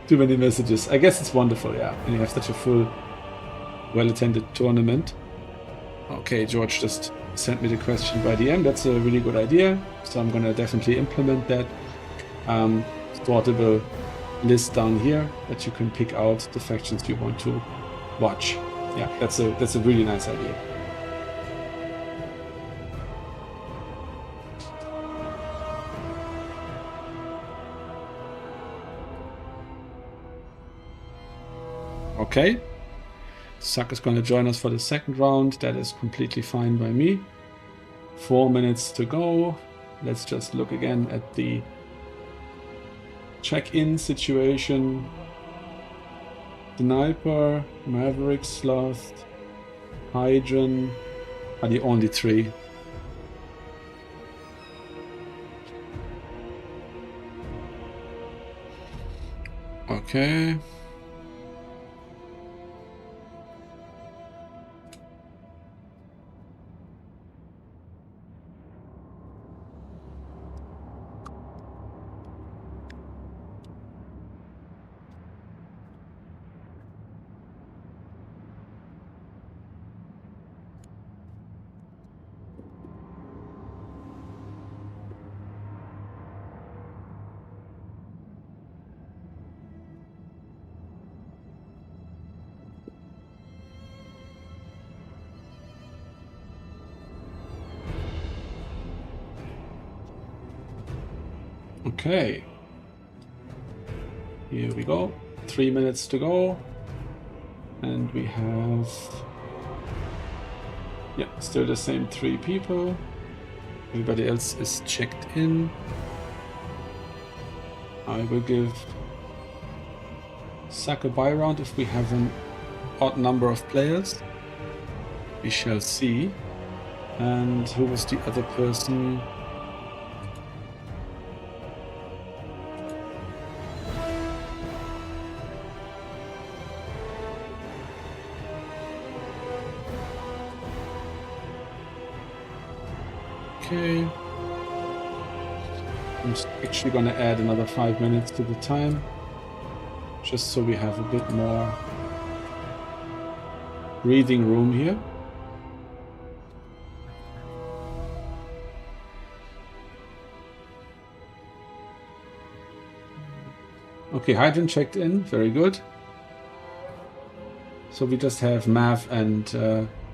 Too many messages. I guess it's wonderful, yeah. And you have such a full, well-attended tournament. Okay, George just sent me the question by DM. That's a really good idea. So I'm gonna definitely implement that. Sortable list down here that you can pick out the factions you want to watch. Yeah, that's a really nice idea. Okay, Suck is going to join us for the second round. That is completely fine by me. 4 minutes to go. Let's just look again at the check-in situation. Sniper, Maverick, Sloth, Hydran are the only 3. Okay. Okay, here we go. 3 minutes to go, and we have, yeah, still the same 3 people. Everybody else is checked in. I will give Sack a buy round if we have an odd number of players. We shall see. And who was the other person? Okay. I'm actually going to add another 5 minutes to the time, just so we have a bit more breathing room here. Okay, Hydran checked in, very good. So we just have Mav and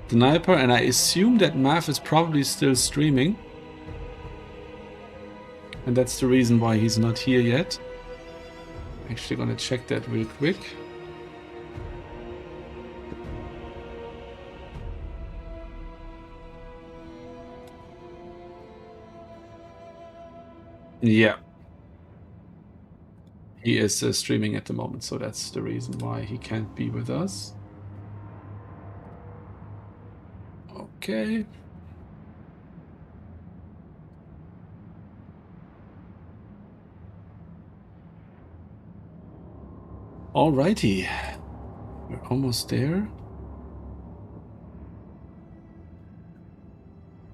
Sniper, and I assume that Mav is probably still streaming. and that's the reason why he's not here yet. Actually gonna check that real quick. Yeah. He is streaming at the moment, so that's the reason why he can't be with us. Okay. Alrighty. We're almost there.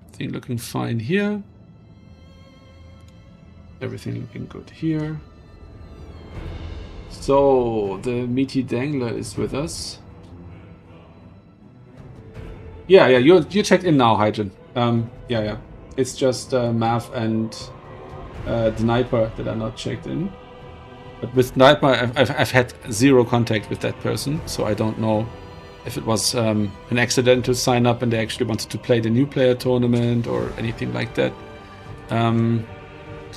Everything looking fine here. Everything looking good here. So, the meaty dangler is with us. Yeah, you checked in now, Hygiene. Yeah. It's just Mav and Sniper that are not checked in. But with Sniper, I've had zero contact with that person, so I don't know if it was an accidental sign up and they actually wanted to play the new player tournament or anything like that. I'm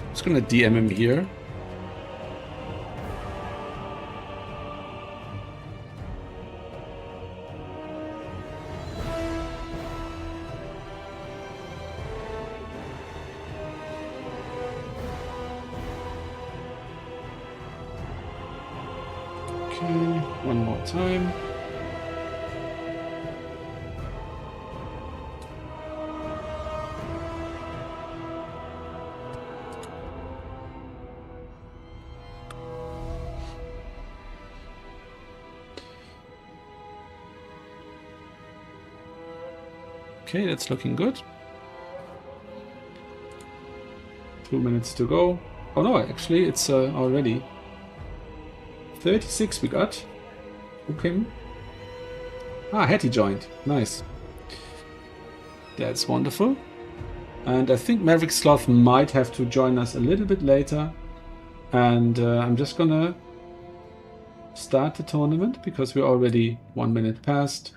just gonna DM him here. Okay, one more time. Okay, that's looking good. 2 minutes to go. Oh no, actually it's already 36 we got. Okay. Ah, Hattie joined. Nice. That's wonderful. And I think Maverick Sloth might have to join us a little bit later. And I'm just gonna start the tournament because we're already 1 minute past.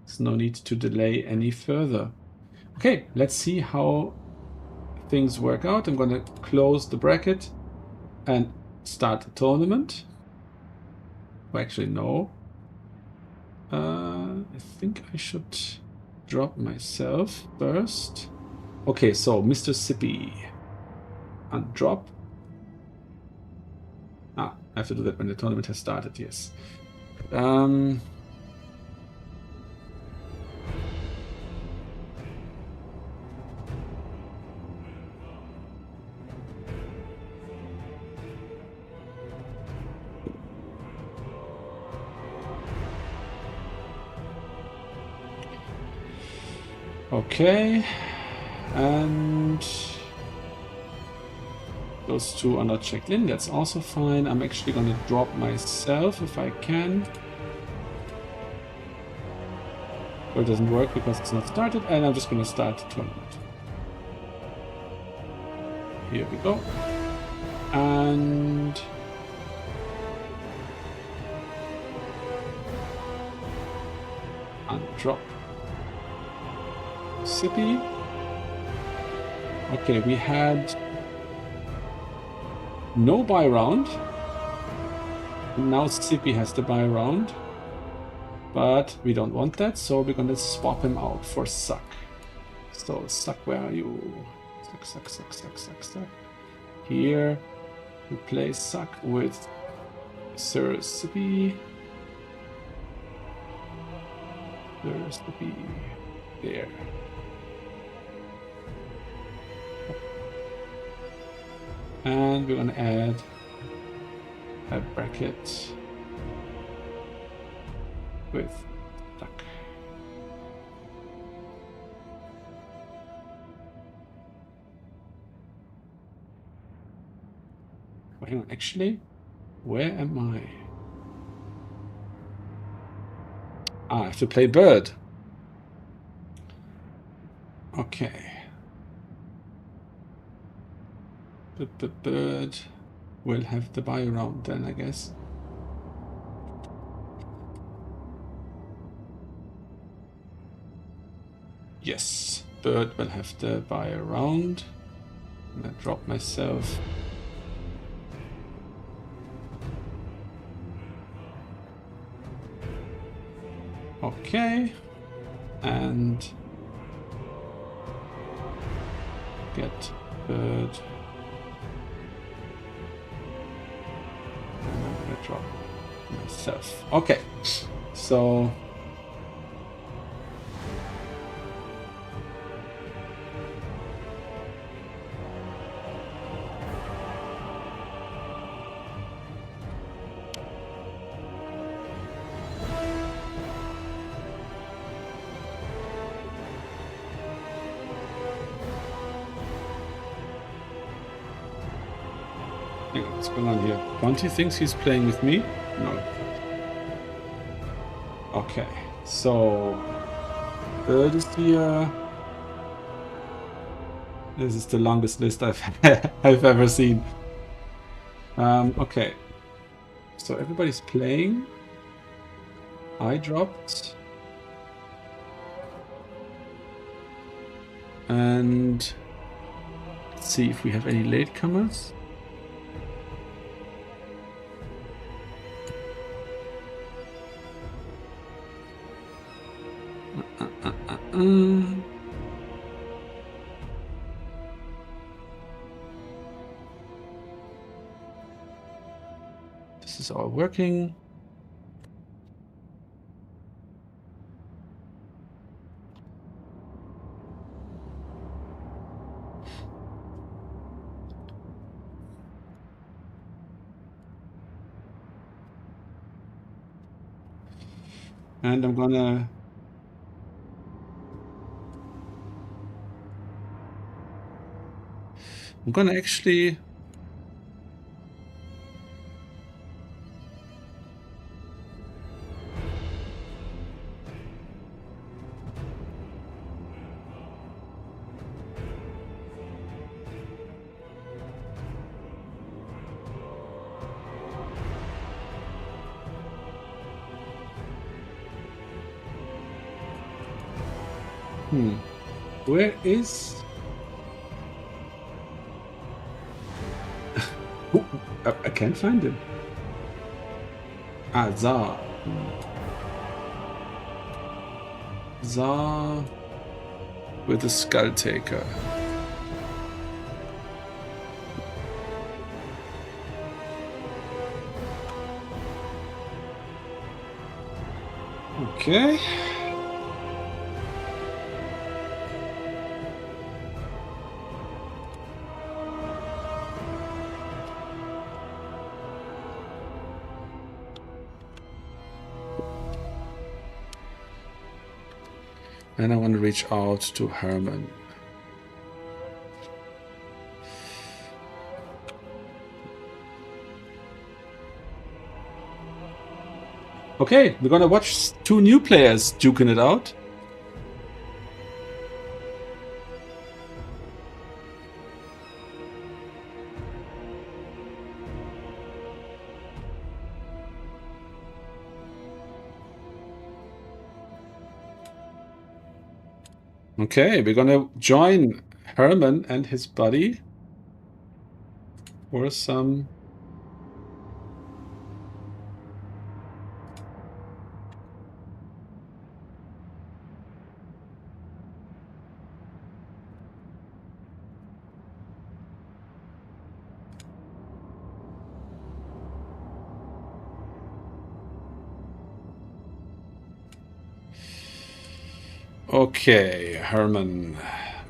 There's no need to delay any further. Okay, let's see how things work out. I'm gonna close the bracket and start the tournament. Well, actually, no. I think I should drop myself first. Okay, so Mr. Sippy. Undrop. Ah, I have to do that when the tournament has started, yes. Okay, and those two are not checked in. That's also fine. I'm actually going to drop myself if I can. Or it doesn't work because it's not started, and I'm just going to start the tournament. Here we go. And undrop. Sippy. Okay, we had no buy round. Now Sippy has the buy round. But we don't want that, so we're gonna swap him out for Suck. So Suck, where are you? Suck. Here, replace Suck with Sir Sippy. Sir Sippy. There. And we're gonna add a bracket with Duck. Oh, hang on, actually, where am I? Ah, I have to play Bird. Okay. The Bird will have the buy round then, I guess. Yes, Bird will have the buy round. I'm gonna drop myself. Okay. And get bird. And I'm gonna drop myself. Okay. So hang on, what's going on here? Conti thinks he's playing with me? No. Okay, so bird is here. This is the longest list I've I've ever seen. Okay, so everybody's playing. I dropped. And let's see if we have any latecomers. This is all working. And I'm gonna actually where is oh, I can't find him. Ah, Zar. Zar with the Skull Taker. Okay. And I want to reach out to Herman. Okay, we're gonna watch two new players duking it out. Okay, we're gonna join Herman and his buddy for some okay, Herman.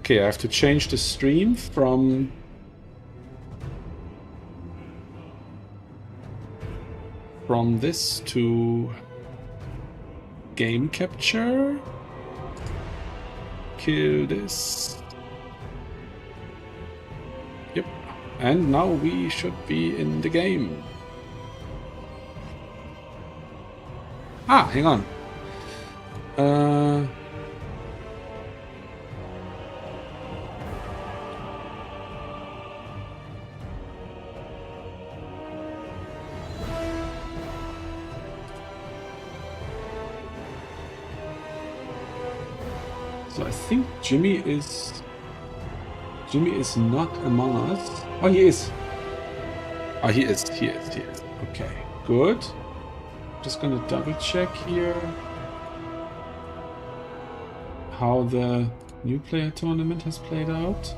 Okay, I have to change the stream from this to game capture. Kill this. Yep. And now we should be in the game. Ah, hang on. So I think Jimmy is Jimmy is not among us. Oh, he is. Oh, he is. Okay, good. Just gonna double check here how the new player tournament has played out.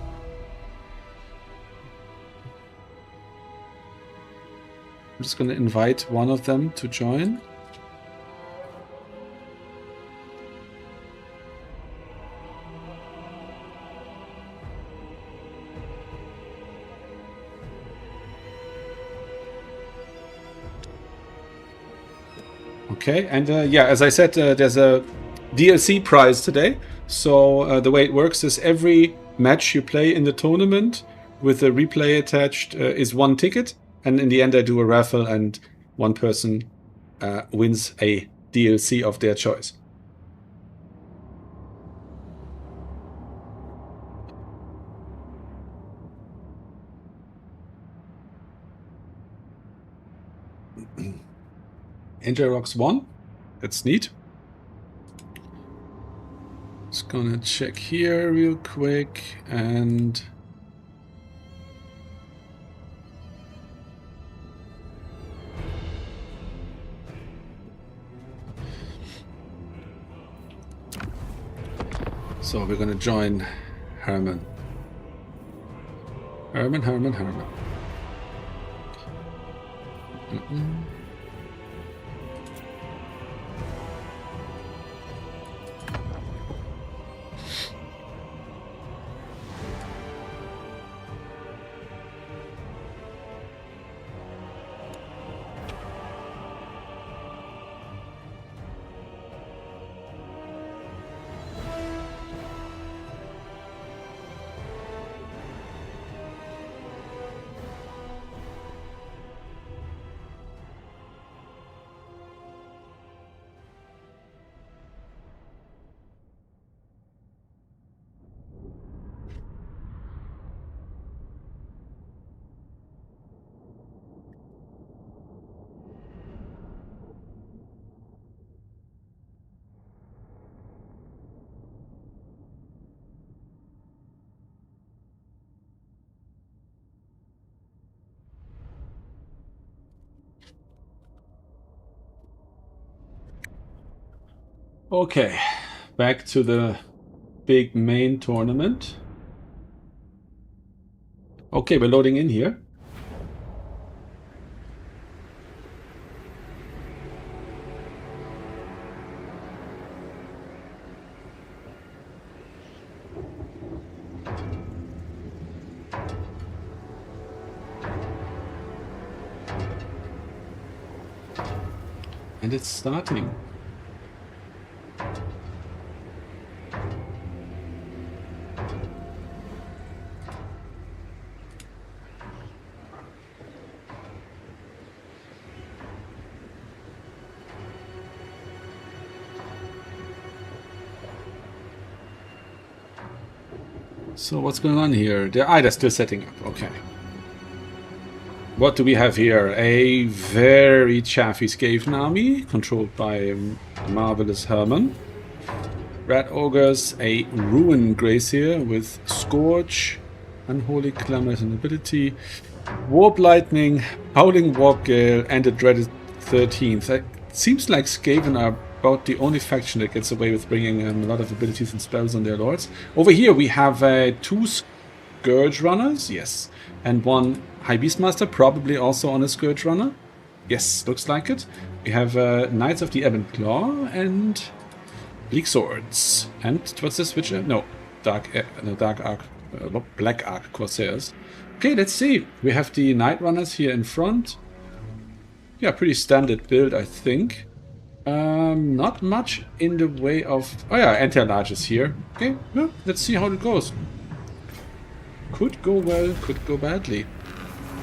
I'm just gonna invite one of them to join. Okay, and yeah, as I said, there's a DLC prize today. So the way it works is every match you play in the tournament with a replay attached is one ticket. And in the end, I do a raffle and one person wins a DLC of their choice. Angel Rocks 1. That's neat. Just gonna check here real quick and... So we're gonna join Herman. Herman. Okay, back to the big main tournament. Okay, we're loading in here. And it's starting. So what's going on here? They're still setting up. Okay. What do we have here? A very chaffy Skaven army, controlled by marvelous Herman. Red Ogres, a Ruin Gracier with Scourge, Unholy Clamor as an ability, Warp Lightning, Howling Warp Gale, and a Dreaded 13th. It seems like Skaven are about the only faction that gets away with bringing a lot of abilities and spells on their lords. Over here we have 2 Scourge Runners, yes, and 1 High Beastmaster, probably also on a Scourge Runner. Yes, looks like it. We have Knights of the Ebon Claw and Bleak Swords. And what's this? Which? No, Black Ark Corsairs. Okay, let's see. We have the Night Runners here in front. Yeah, pretty standard build, I think. Not much in the way of... Oh yeah, anti-large is here. Okay, well, let's see how it goes. Could go well, could go badly.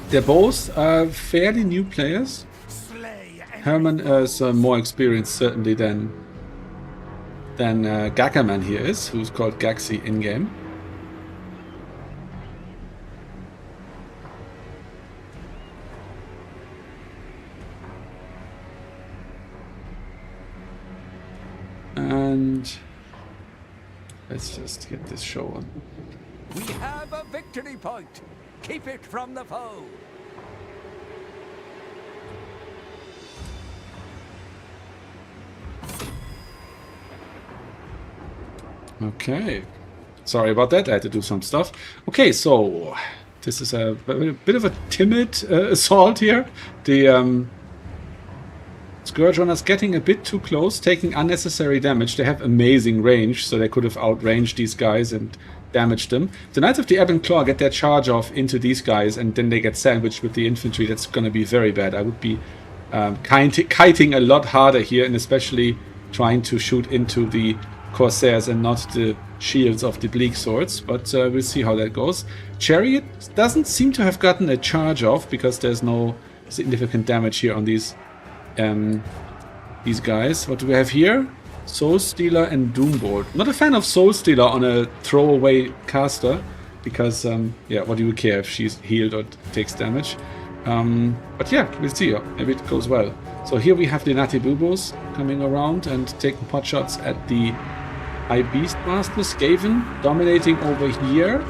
They're both fairly new players. Herman is more experienced, certainly, than Gackerman here is, who's called Gaxi in-game. And let's just get this show on. We have a victory point. Keep it from the foe. Okay. Sorry about that. I had to do some stuff. Okay, so this is a bit of a timid assault here. The Scourge Runners getting a bit too close, taking unnecessary damage. They have amazing range, so they could have outranged these guys and damaged them. The Knights of the Ebon Claw get their charge off into these guys, and then they get sandwiched with the infantry. That's going to be very bad. I would be kiting a lot harder here, and especially trying to shoot into the Corsairs and not the shields of the Bleak Swords, but we'll see how that goes. Chariot doesn't seem to have gotten a charge off because there's no significant damage here on these guys. What do we have here? Soul Stealer and Doombolt. Not a fan of Soul Stealer on a throwaway caster because, yeah, what do you care if she's healed or takes damage? But yeah, we'll see. Maybe it goes well. So here we have the Natibubos coming around and taking pot shots at the High Beastmaster. Skaven dominating over here.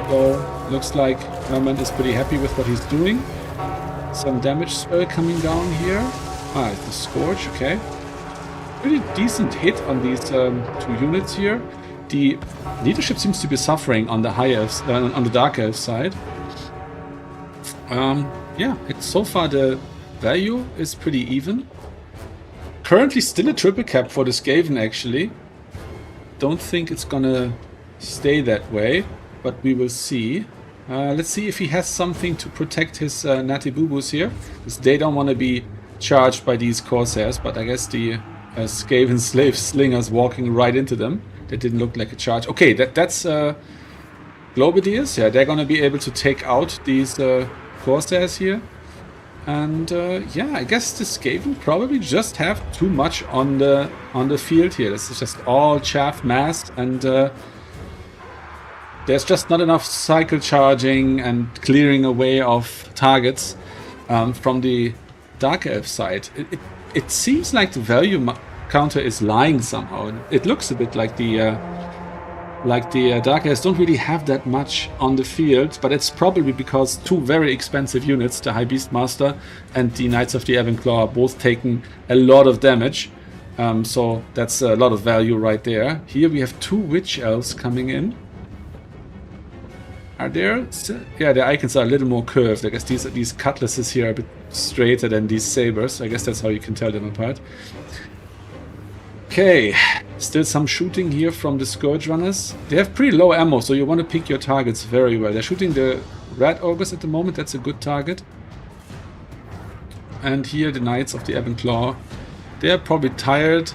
So looks like Herman is pretty happy with what he's doing. Some damage spell coming down here. Ah, it's the Scourge, okay. Pretty decent hit on these two units here. The leadership seems to be suffering on the High Elves, on the Dark Elf side. Yeah, so far the value is pretty even. Currently still a triple cap for the Skaven actually. Don't think it's gonna stay that way, but we will see. Let's see if he has something to protect his Natibubus here, because they don't want to be charged by these Corsairs, but I guess the Skaven slave slingers walking right into them. That didn't look like a charge. Okay, that's Globadiers. Yeah, they're gonna be able to take out these Corsairs here. And yeah, I guess the Skaven probably just have too much on the field here. This is just all chaff mass, and there's just not enough cycle charging and clearing away of targets from the Dark Elf side. It seems like the value counter is lying somehow. It looks a bit like the Dark Elves don't really have that much on the field, but it's probably because two very expensive units, the High Beastmaster and the Knights of the Ebon Claw, are both taking a lot of damage. So that's a lot of value right there. Here we have two Witch Elves coming in. Are there? Yeah, their icons are a little more curved. I guess these cutlasses here are a bit straighter than these sabers. I guess that's how you can tell them apart. Okay, still some shooting here from the Scourge Runners. They have pretty low ammo, so you want to pick your targets very well. They're shooting the Rat Ogres at the moment. That's a good target. And here the Knights of the Ebon Claw. They're probably tired,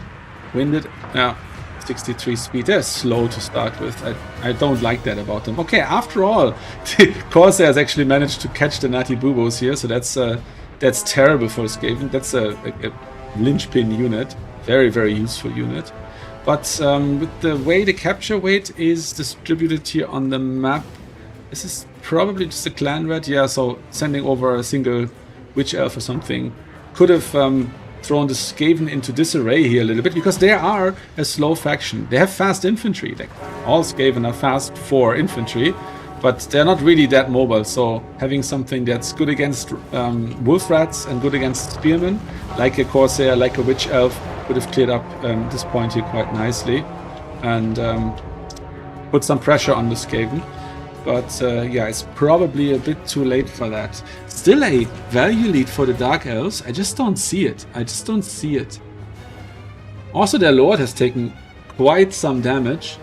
winded. Yeah. 63 speed. They're slow to start with. I don't like that about them. Okay, after all, the Corsairs actually managed to catch the Natibubos here, so that's terrible for Skaven. That's a linchpin unit. Very, very useful unit. But with the way the capture weight is distributed here on the map, this is probably just a clan rat. Yeah, so sending over a single Witch Elf or something could have thrown the Skaven into disarray here a little bit, because they are a slow faction. They have fast infantry. All Skaven are fast for infantry, but they're not really that mobile. So having something that's good against wolf rats and good against spearmen, like a Corsair, like a Witch Elf, would have cleared up this point here quite nicely and put some pressure on the Skaven. But yeah, it's probably a bit too late for that. Still a value lead for the Dark Elves. I just don't see it. I just don't see it. Also, their Lord has taken quite some damage.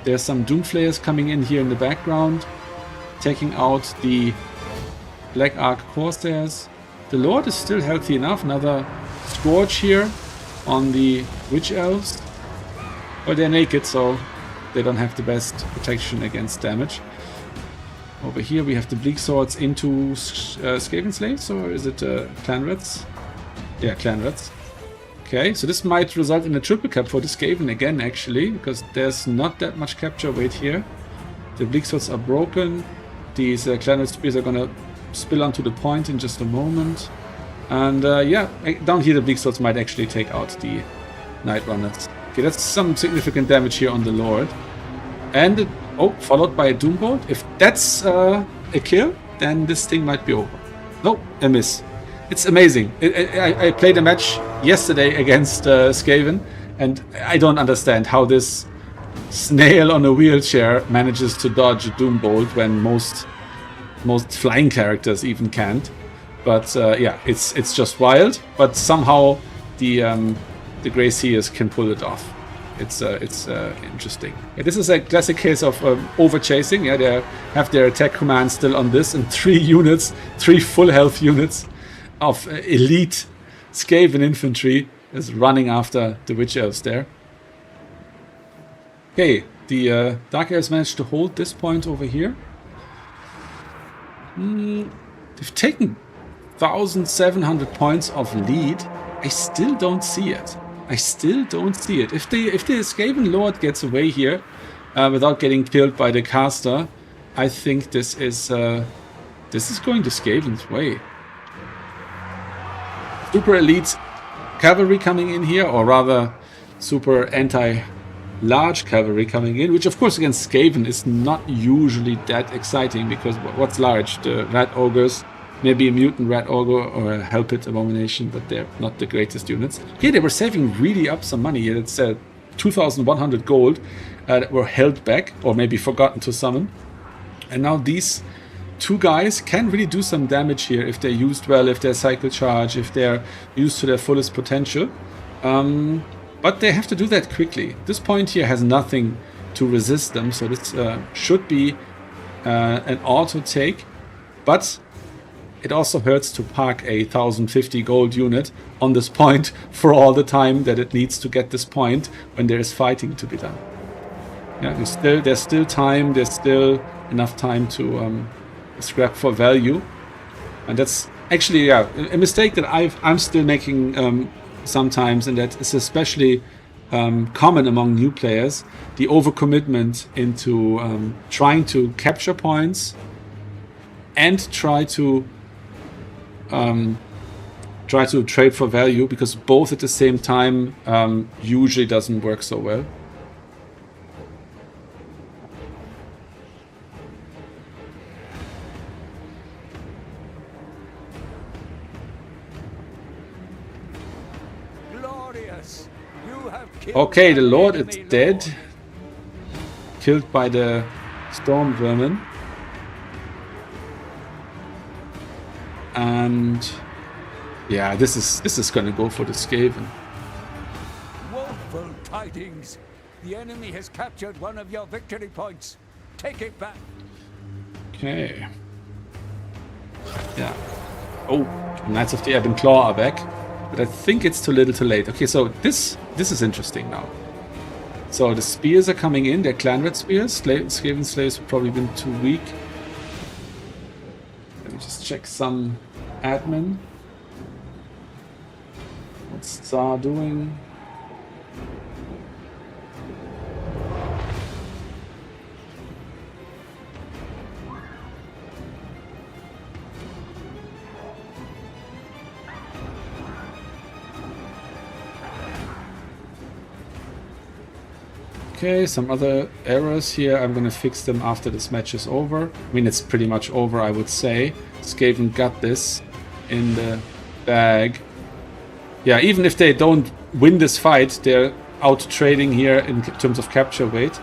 There's some Doomflayers coming in here in the background, taking out the Black Ark Corsairs. The Lord is still healthy enough. Another Scourge here on the Witch Elves. Well, they're naked, so they don't have the best protection against damage. Over here we have the Bleak Swords into Skaven Slaves, or is it Clan Rats? Yeah, Clan Rats. Okay, so this might result in a triple cap for the Skaven again, actually, because there's not that much capture weight here. The Bleak Swords are broken. These Clan Rat Spears are gonna spill onto the point in just a moment. And yeah, down here the Bleak Swords might actually take out the Night Runners. Okay, that's some significant damage here on the Lord. And the Oh, followed by a Doombolt. If that's a kill, then this thing might be over. No, a miss. It's amazing. I played a match yesterday against Skaven, and I don't understand how this snail on a wheelchair manages to dodge a Doombolt when most flying characters even can't. But yeah, it's just wild. But somehow the Grey Seers can pull it off. It's interesting. Yeah, this is a classic case of over-chasing. Yeah, they have their attack command still on this, and 3 full health units of elite Skaven infantry is running after the Witch Elves there. Okay, the Dark Elves managed to hold this point over here. They've taken 1,700 points of lead. I still don't see it. If the Skaven Lord gets away here without getting killed by the caster, I think this is going to Skaven's way. Super elite cavalry coming in here, or rather super anti-large cavalry coming in, which of course against Skaven is not usually that exciting, because what's large? The Rat Ogres, maybe a Mutant Rat Ogre or a Hellpit Abomination, but they're not the greatest units. Okay, they were saving really up some money here. It's 2,100 gold that were held back, or maybe forgotten to summon. And now these 2 guys can really do some damage here if they're used well, if they're cycle charge, if they're used to their fullest potential. But they have to do that quickly. This point here has nothing to resist them, so this should be an auto take. But it also hurts to park a 1,050 gold unit on this point for all the time that it needs to get this point when there is fighting to be done. Yeah, there's still time, there's still enough time to scrap for value. And that's actually a mistake that I'm still making sometimes, and that is especially common among new players. The overcommitment into trying to capture points and try to trade for value, because both at the same time usually doesn't work so well. Glorious! You have killed Okay, the an Lord enemy is dead. lord. Killed by the Storm Vermin. And yeah, this is gonna go for the Skaven. Woeful tidings! The enemy has captured one of your victory points. Take it back. Okay. Yeah. Oh, Knights of the Ebon Claw are back. But I think it's too little too late. Okay, so this is interesting now. So the spears are coming in. They're Clan Red spears. Skaven slaves have probably been too weak. Let me just check some admin. What's Tsar doing? Okay, some other errors here. I'm gonna fix them after this match is over. I mean, it's pretty much over, I would say. Skaven got this in the bag. Yeah, even if they don't win this fight, they're out trading here in terms of capture weight.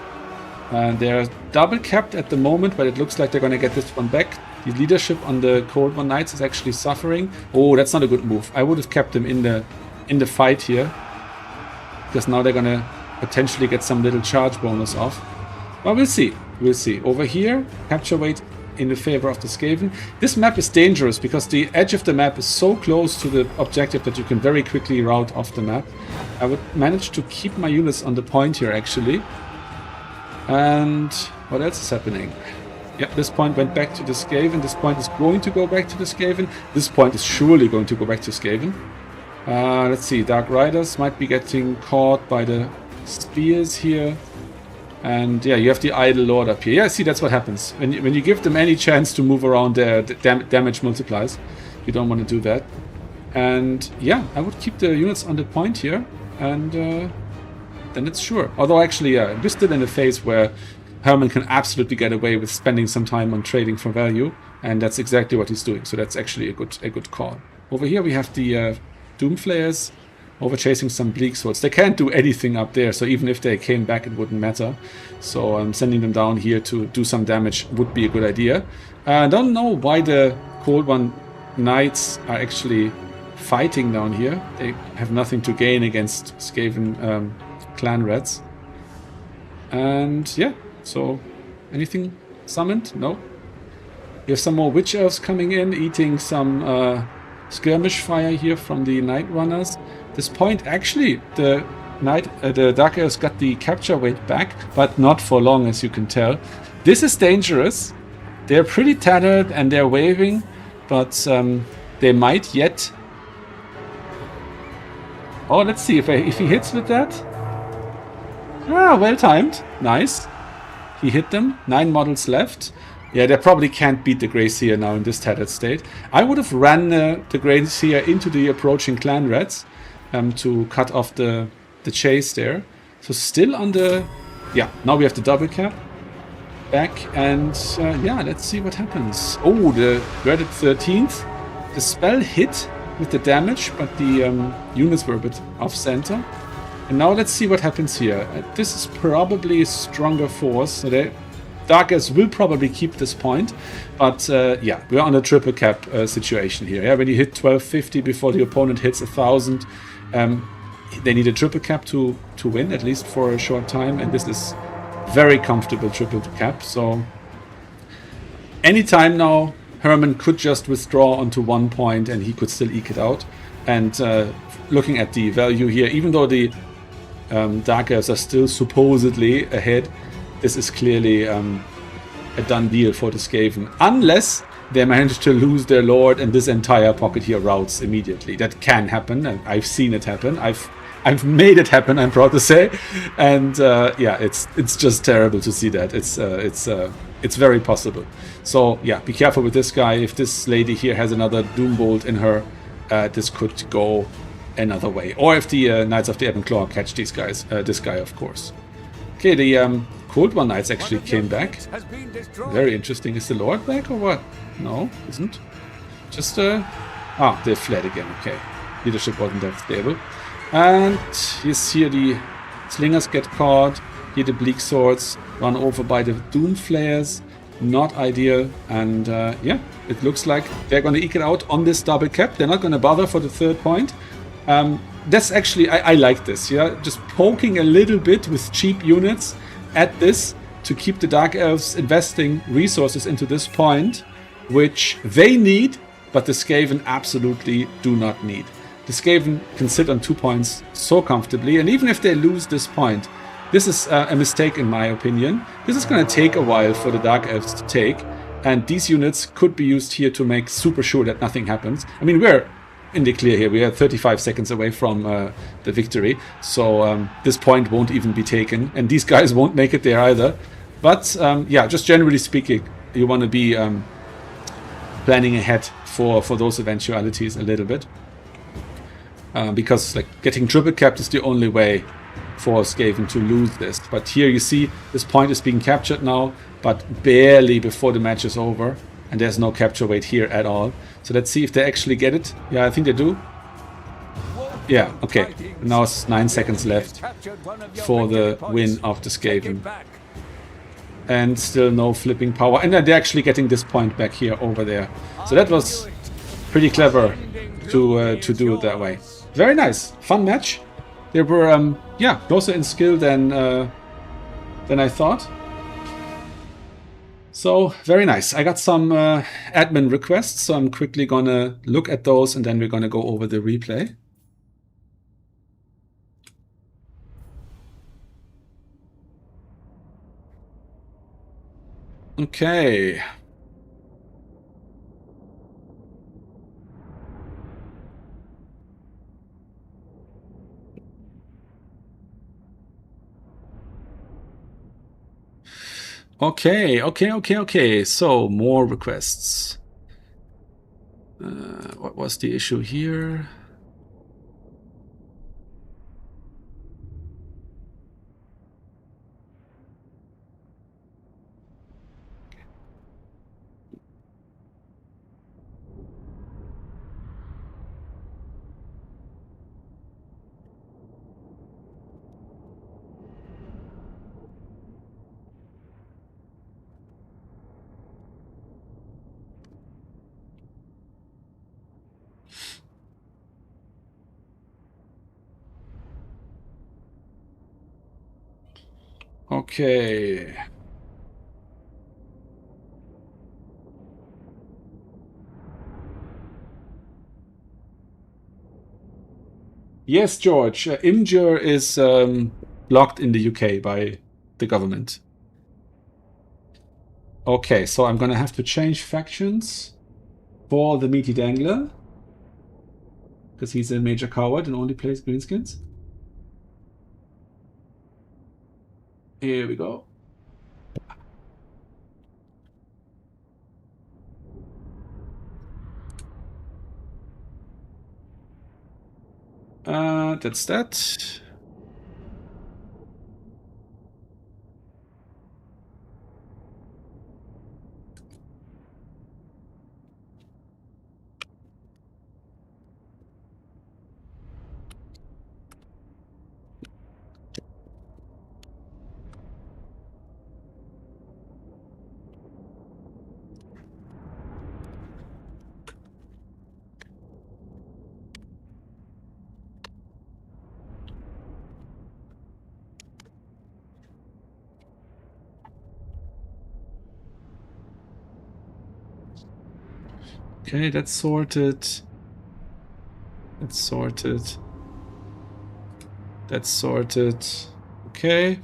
They're double capped at the moment, but it looks like they're gonna get this one back. The leadership on the Cold One Knights is actually suffering. Oh, that's not a good move. I would have kept them in the fight here, because now they're gonna potentially get some little charge bonus off. But we'll see. We'll see. Over here, capture weight in the favor of the Skaven. This map is dangerous because the edge of the map is so close to the objective that you can very quickly route off the map. I would manage to keep my units on the point here, actually. And what else is happening? Yep, this point went back to the Skaven. This point is going to go back to the Skaven. This point is surely going to go back to Skaven. Let's see. Dark Riders might be getting caught by the spears here. And yeah, you have the Idle Lord up here. Yeah, see, that's what happens. When you give them any chance to move around, their damage multiplies. You don't want to do that. And yeah, I would keep the units on the point here. And then it's sure. Although actually, yeah, we're still in a phase where Herman can absolutely get away with spending some time on trading for value, and that's exactly what he's doing. So that's actually a good call. Over here we have the Doom Flayers over chasing some Bleak Swords. They can't do anything up there, so even if they came back, it wouldn't matter. So sending them down here to do some damage would be a good idea. I don't know why the Cold One Knights are actually fighting down here. They have nothing to gain against Skaven clan rats. And yeah, so anything summoned? No. We have some more Witch Elves coming in, eating some skirmish fire here from the Night Runners. This point, actually, the Dark Elves got the capture weight back, but not for long, as you can tell. This is dangerous. They're pretty tattered and they're waving, but they might yet. Oh, let's see if he hits with that. Ah, well timed. Nice. He hit them. 9 models left. Yeah, they probably can't beat the Greyseer now in this tattered state. I would have ran the Greyseer into the approaching clan rats to cut off the chase there. So still on the... Yeah, now we have the double cap back. And yeah, let's see what happens. Oh, the dreaded 13th. The spell hit with the damage, but the units were a bit off-center. And now let's see what happens here. This is probably a stronger force, so the Dark Elves will probably keep this point. But yeah, we're on a triple cap situation here. Yeah, when you hit 1250 before the opponent hits 1000, they need a triple cap to win, at least for a short time. And this is very comfortable triple cap. So anytime now, Herman could just withdraw onto 1 point and he could still eke it out. And looking at the value here, even though the Dark Elves are still supposedly ahead, this is clearly a done deal for the Skaven. Unless they manage to lose their lord and this entire pocket here routes immediately. That can happen, and I've seen it happen. I've made it happen, I'm proud to say. And yeah, it's just terrible to see that. It's very possible. So yeah, be careful with this guy. If this lady here has another Doombolt in her, this could go another way. Or if the Knights of the Ebon Claw catch these guys, this guy, of course. Okay, the Cold One Knights actually came back. Very interesting. Is the Lord back or what? No, isn't. Just they fled again. Okay, leadership wasn't that stable. And you see here the Slingers get caught. Here the Bleak Swords run over by the Doom Flayers. Not ideal. And yeah, it looks like they're going to eke it out on this double cap. They're not going to bother for the 3rd point. That's actually, I like this, yeah? Just poking a little bit with cheap units at this to keep the Dark Elves investing resources into this point, which they need, but the Skaven absolutely do not need. The Skaven can sit on 2 points so comfortably, and even if they lose this point, this is a mistake in my opinion. This is going to take a while for the Dark Elves to take, and these units could be used here to make super sure that nothing happens. I mean, we're in the clear here. We are 35 seconds away from the victory, so this point won't even be taken, and these guys won't make it there either. But yeah, just generally speaking, you want to be planning ahead for those eventualities a little bit, because like getting triple capped is the only way for Skaven to lose this. But here you see this point is being captured now, but barely before the match is over. And there's no capture weight here at all. So let's see if they actually get it. Yeah, I think they do. Yeah, okay. Now it's 9 seconds left for the win of the Skaven. And still no flipping power. And then they're actually getting this point back here over there. So that was pretty clever to do it that way. Very nice. Fun match. They were, yeah, closer in skill than I thought. So, very nice. I got some admin requests, so I'm quickly gonna look at those and then we're gonna go over the replay. Okay. Okay. So, more requests. What was the issue here? Okay. Yes, George. Imgur is blocked in the UK by the government. Okay, so I'm gonna have to change factions for the Meaty Dangler because he's a major coward and only plays greenskins. Here we go. That's that. Okay, that's sorted. That's sorted. That's sorted. Okay.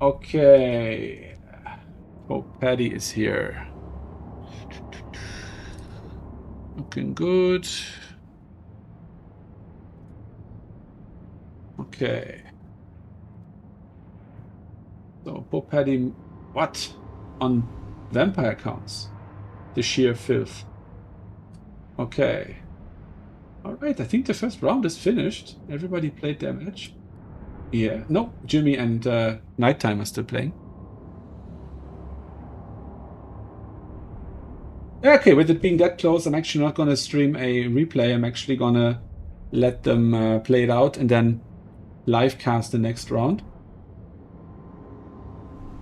Okay. Oh, Paddy is here. Looking good. Okay. So poor Paddy, what? On vampire counts. The sheer filth. Okay. Alright, I think the first round is finished. Everybody played their match. Yeah. No, Jimmy and Nighttime are still playing. Okay, with it being that close, I'm actually not going to stream a replay. I'm actually going to let them play it out and then live cast the next round.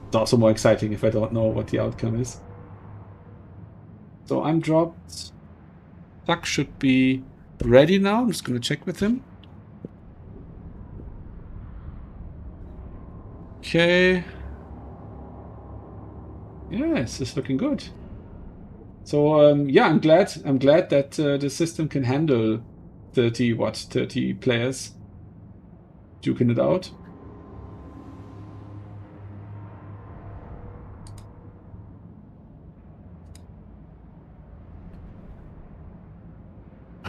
It's also more exciting if I don't know what the outcome is. So I'm dropped. Tuck should be ready now. I'm just going to check with him. Okay. Yes, it's looking good. So yeah, I'm glad that the system can handle 30 players duking it out.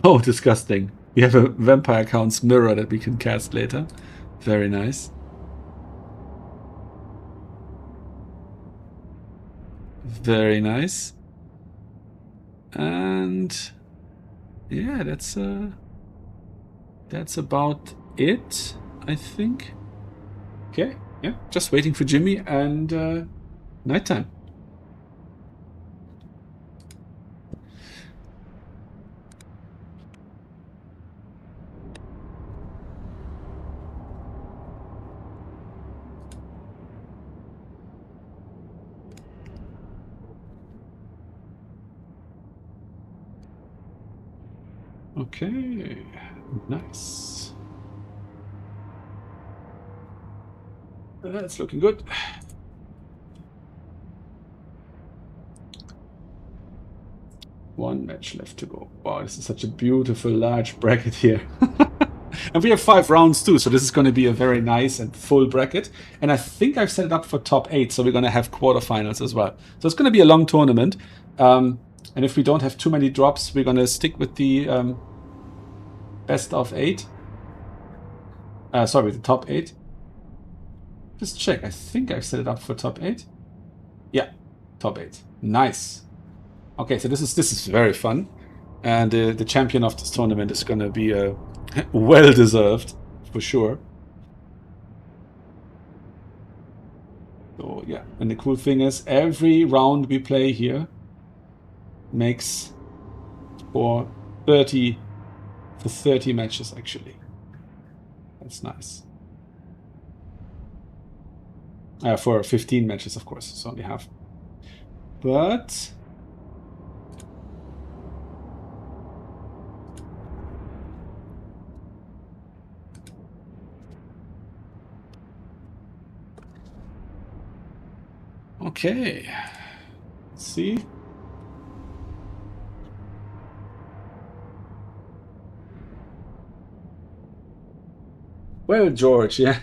Oh, disgusting. We have a vampire counts mirror that we can cast later. Very nice. Very nice. And yeah, that's about it, I think. Okay, yeah, just waiting for Jimmy and nighttime. Okay, nice. That's looking good. One match left to go. Wow, this is such a beautiful large bracket here. And we have 5 rounds too, so this is going to be a very nice and full bracket. And I think I've set it up for top 8, so we're going to have quarterfinals as well. So it's going to be a long tournament. And if we don't have too many drops, we're going to stick with the best of 8. Sorry, the top 8. Just check. I think I've set it up for top 8. Yeah, top 8. Nice. Okay, so this is very fun. And the champion of this tournament is going to be well deserved, for sure. So yeah, and the cool thing is every round we play here makes for 30 matches actually. That's nice. For 15 matches, of course, it's only half. But Okay. Let's see. Well, George, yeah.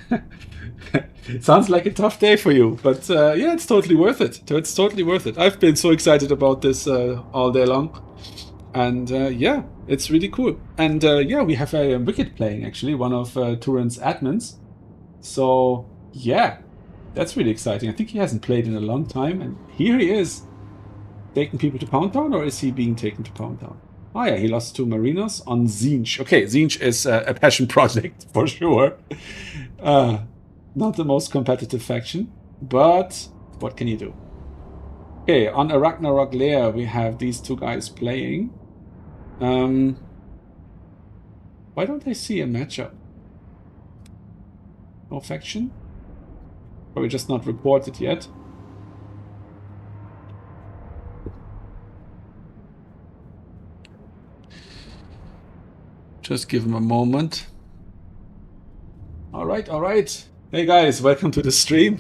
Sounds like a tough day for you, but yeah, it's totally worth it. It's totally worth it. I've been so excited about this all day long. And yeah, it's really cool. And yeah, we have a Wicked playing, actually, one of Turin's admins. So yeah, that's really exciting. I think he hasn't played in a long time. And here he is, taking people to Pound Town, or is he being taken to Pound Town? Oh yeah, he lost to Marinos on Zinj. Okay, Zinj is a passion project for sure. Not the most competitive faction, but what can you do? Okay, on a Ragnarok Lair, we have these two guys playing. Why don't I see a matchup? No faction? Probably just not reported yet. Just give him a moment. All right, all right. Hey guys, welcome to the stream.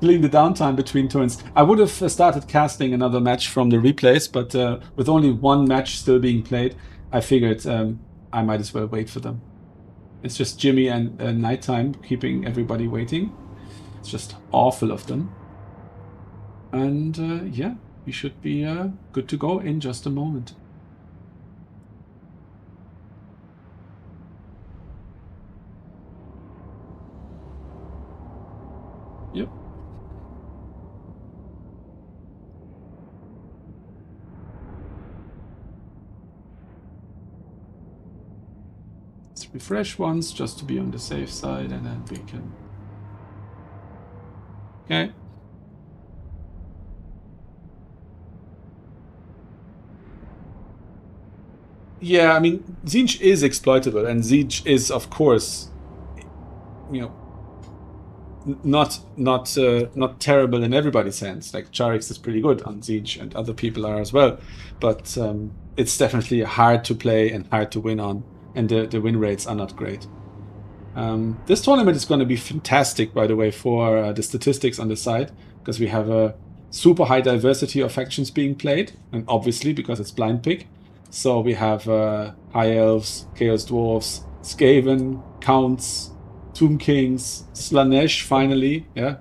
Filling the downtime between turns. I would have started casting another match from the replays, but with only one match still being played, I figured I might as well wait for them. It's just Jimmy and Nighttime keeping everybody waiting. It's just awful of them. And yeah, we should be good to go in just a moment. Yep. Let's refresh once just to be on the safe side, and then we can... Okay. Yeah, I mean, Zinj is exploitable, and Zinj is, of course, you know, not terrible in everybody's hands. Like Charix is pretty good on Zinj, and other people are as well. But it's definitely hard to play and hard to win on, and the win rates are not great. This tournament is going to be fantastic, by the way, for the statistics on the side, because we have a super high diversity of factions being played, and obviously because it's blind pick. So we have High Elves, Chaos Dwarves, Skaven, Counts, Tomb Kings, Slanesh, finally. Yeah,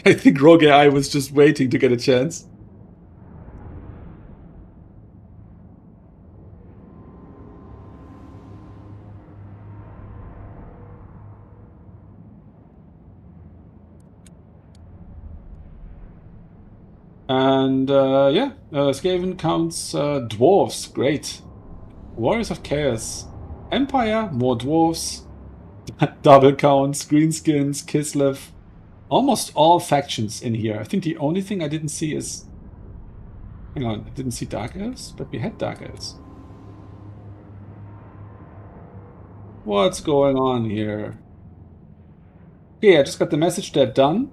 I think Rogue AI was just waiting to get a chance. And yeah, Skaven, Counts, Dwarves, great. Warriors of Chaos, Empire, more Dwarves, double counts, greenskins, Kislev, almost all factions in here. I think the only thing I didn't see is... Hang on, I didn't see Dark Elves, but we had Dark Elves. What's going on here? Okay, I just got the message they're done.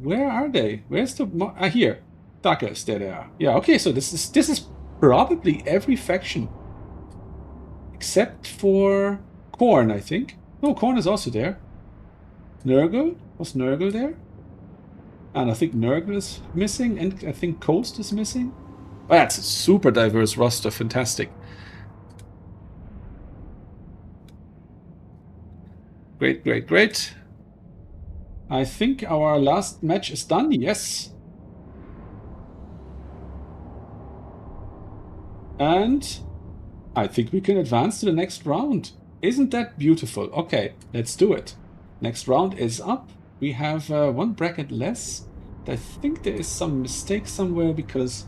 Where are they? Where's the... here. Dark Elves, there they are. Yeah, okay, so this is probably every faction. Except for Khorne, I think. No, Khorne is also there. Nurgle? Was Nurgle there? And I think Nurgle is missing, and I think Coast is missing. Oh, that's a super diverse roster. Fantastic. Great, great, great. I think our last match is done. Yes. And I think we can advance to the next round. Isn't that beautiful? Okay, let's do it. Next round is up. We have one bracket less. I think there is some mistake somewhere, because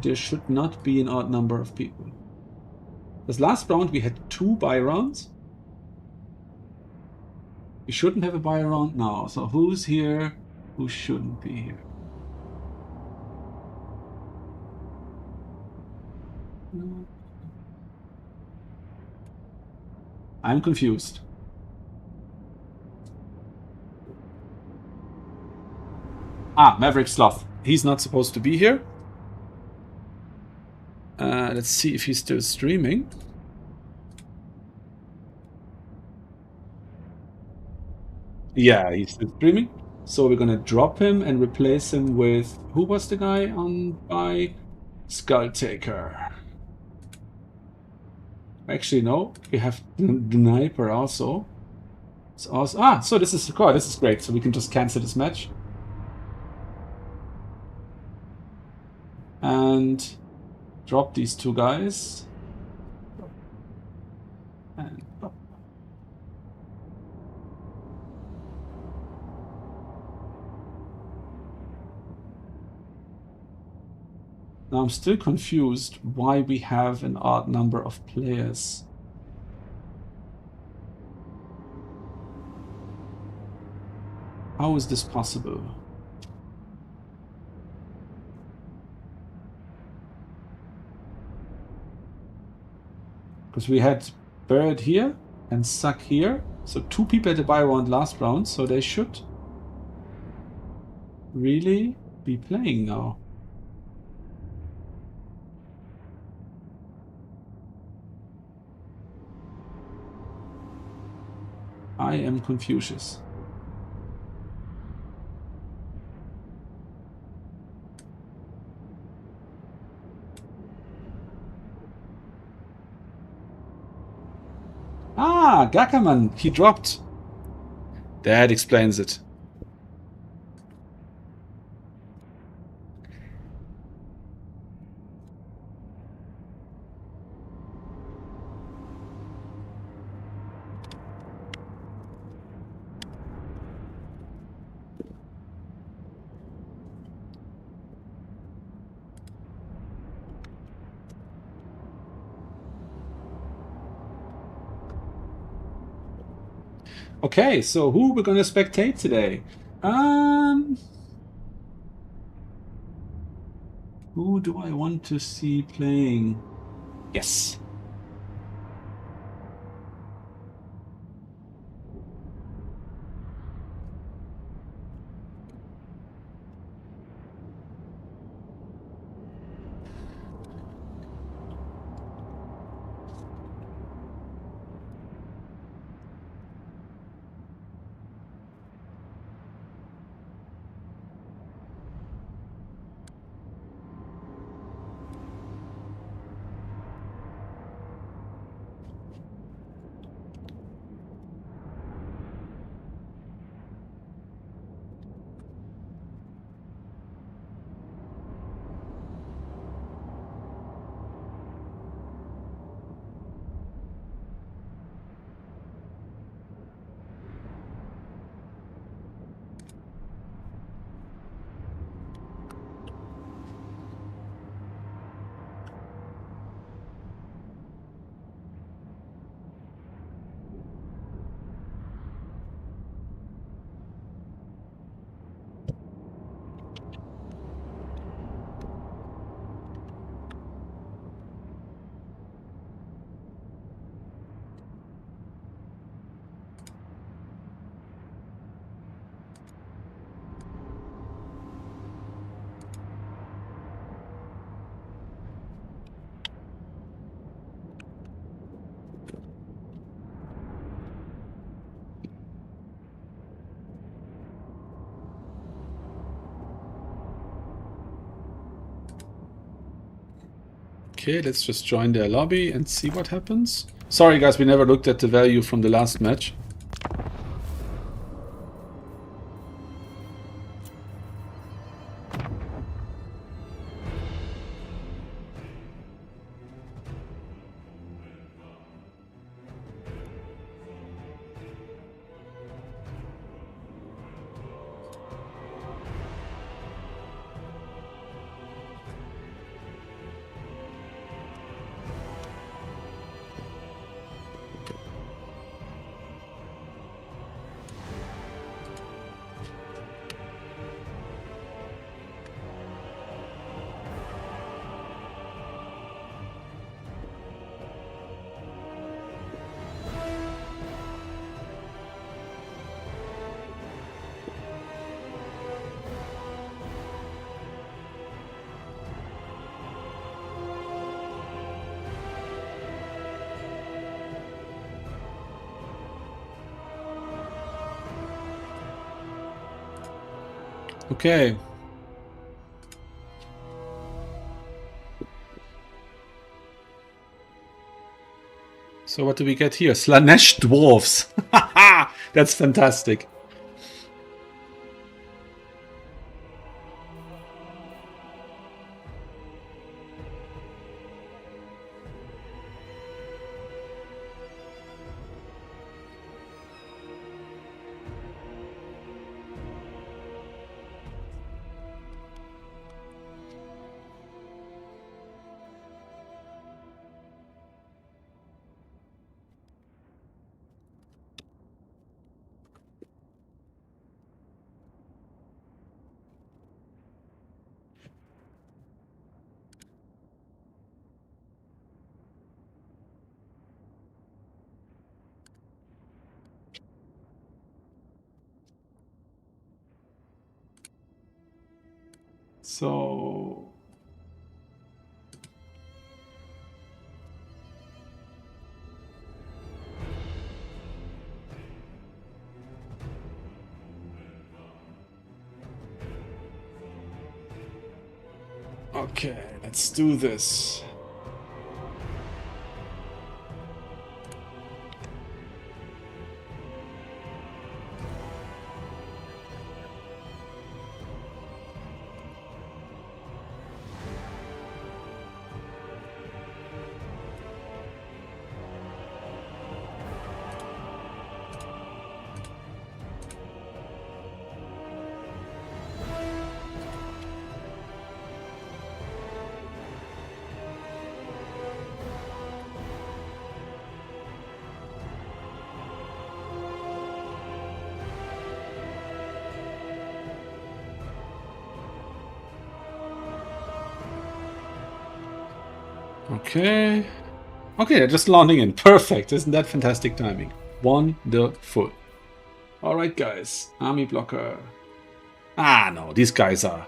there should not be an odd number of people. This last round we had 2 buy rounds. We shouldn't have a buy round now. So who's here? Who shouldn't be here? I'm confused. Maverick Sloth. He's not supposed to be here. Let's see if he's still streaming. Yeah, he's still streaming. So we're gonna drop him and replace him with, who was the guy on by? Skull Taker. Actually, no, we have Sniper also. It's also, so this is this is great. So we can just cancel this match. And drop these two guys. And now I'm still confused why we have an odd number of players. How is this possible? Because we had Bird here and Suck here. So 2 people at the buy round last round, so they should really be playing now. I am Confucius. Ah, Gackerman, he dropped. That explains it. Okay, so who we're gonna spectate today? Who do I want to see playing? Yes. Okay, let's just join their lobby and see what happens. Sorry guys, we never looked at the value from the last match. Okay. So what do we get here? Slanesh dwarves. That's fantastic. So okay, let's do this. Okay. Okay, they're just landing in. Perfect. Isn't that fantastic timing? Wonderful. All right, guys. Army blocker. Ah, no. These guys are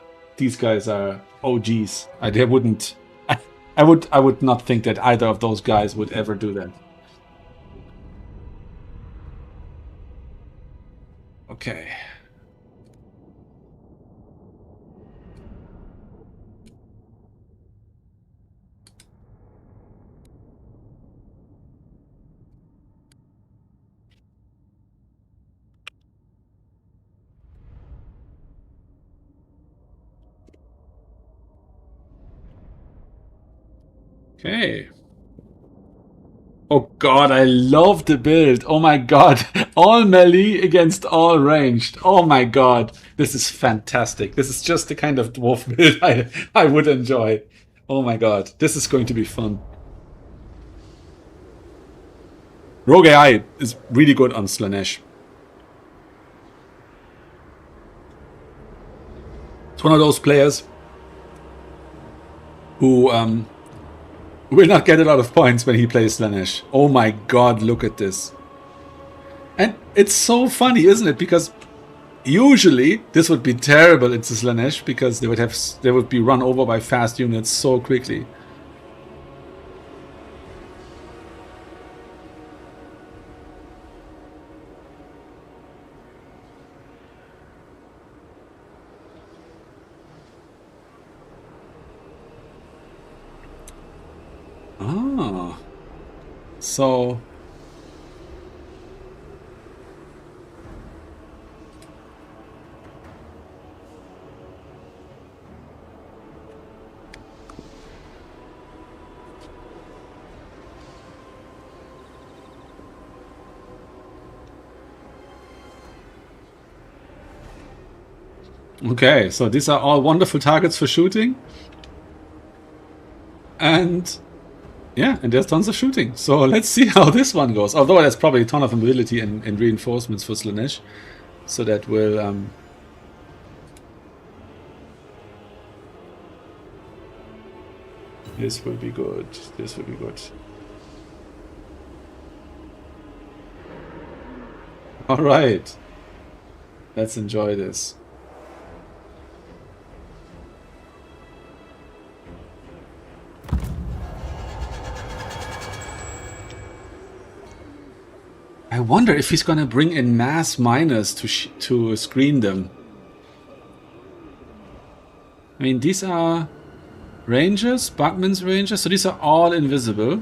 OGs. They wouldn't. I would not think that either of those guys would ever do that. Okay. Okay. Oh god, I love the build. Oh my god. All melee against all ranged. Oh my god. This is fantastic. This is just the kind of dwarf build I would enjoy. Oh my god. This is going to be fun. Rogue AI is really good on Slanesh. It's one of those players who will not get a lot of points when he plays Slanesh. Oh my god, look at this. And it's so funny, isn't it? Because usually this would be terrible into Slanesh because they would be run over by fast units so quickly. Ah. So okay, so these are all wonderful targets for shooting. And yeah, and there's tons of shooting. So let's see how this one goes. Although there's probably a ton of mobility and reinforcements for Slanesh. So that will this will be good. This will be good. All right. Let's enjoy this. I wonder if he's gonna bring in mass miners to screen them. I mean, these are rangers, Bugman's rangers, so these are all invisible.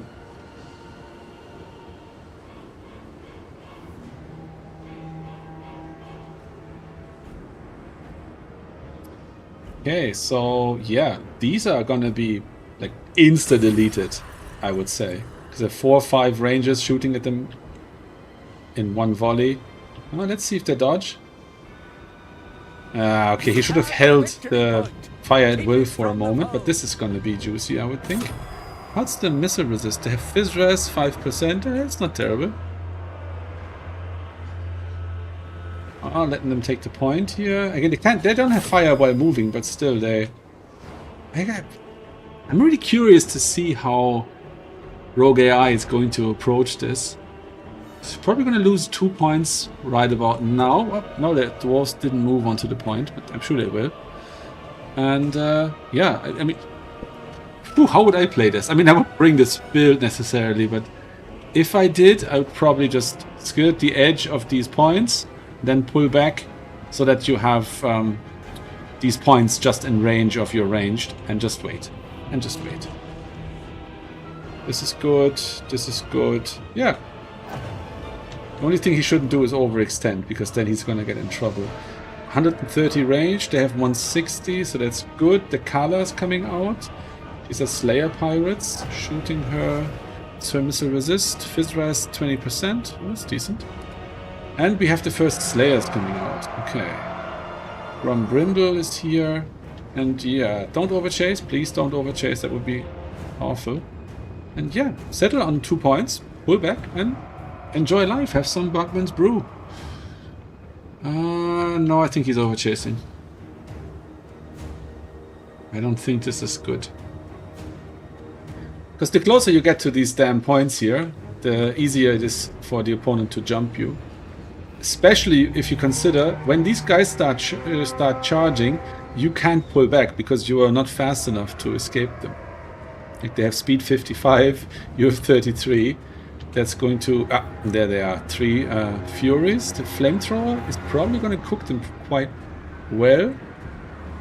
Okay, so yeah, these are gonna be like insta-deleted, I would say. Because there are 4 or 5 rangers shooting at them in one volley. Oh, let's see if they dodge. Okay, he should have held the fire at will for a moment, but this is gonna be juicy, I would think. What's the missile resist? They have Fizz Res, 5%. It's not terrible. Letting them take the point here. Again, they don't have fire while moving, but still I'm really curious to see how Rogue AI is going to approach this. He's probably going to lose 2 points right about now. Oh, no, the dwarves didn't move onto the point, but I'm sure they will. And yeah, I mean, how would I play this? I mean, I wouldn't bring this build necessarily, but if I did, I would probably just skirt the edge of these points, then pull back so that you have these points just in range of your ranged, and just wait. And just wait. This is good. This is good. Yeah. The only thing he shouldn't do is overextend, because then he's going to get in trouble. 130 range. They have 160, so that's good. The Kala's coming out. These are Slayer pirates shooting her. It's her missile resist. Fizz Res 20%. Oh, that's decent. And we have the first Slayers coming out. Okay. Rum Brindle is here. And yeah, don't overchase. Please don't overchase. That would be awful. And yeah, settle on 2 points. Pull back and enjoy life. Have some Bugman's brew. No, I think he's overchasing. I don't think this is good. Because the closer you get to these damn points here, the easier it is for the opponent to jump you. Especially if you consider when these guys start charging, you can't pull back because you are not fast enough to escape them. Like they have speed 55, you have 33. That's going to... there they are. 3 Furies. The Flamethrower is probably going to cook them quite well.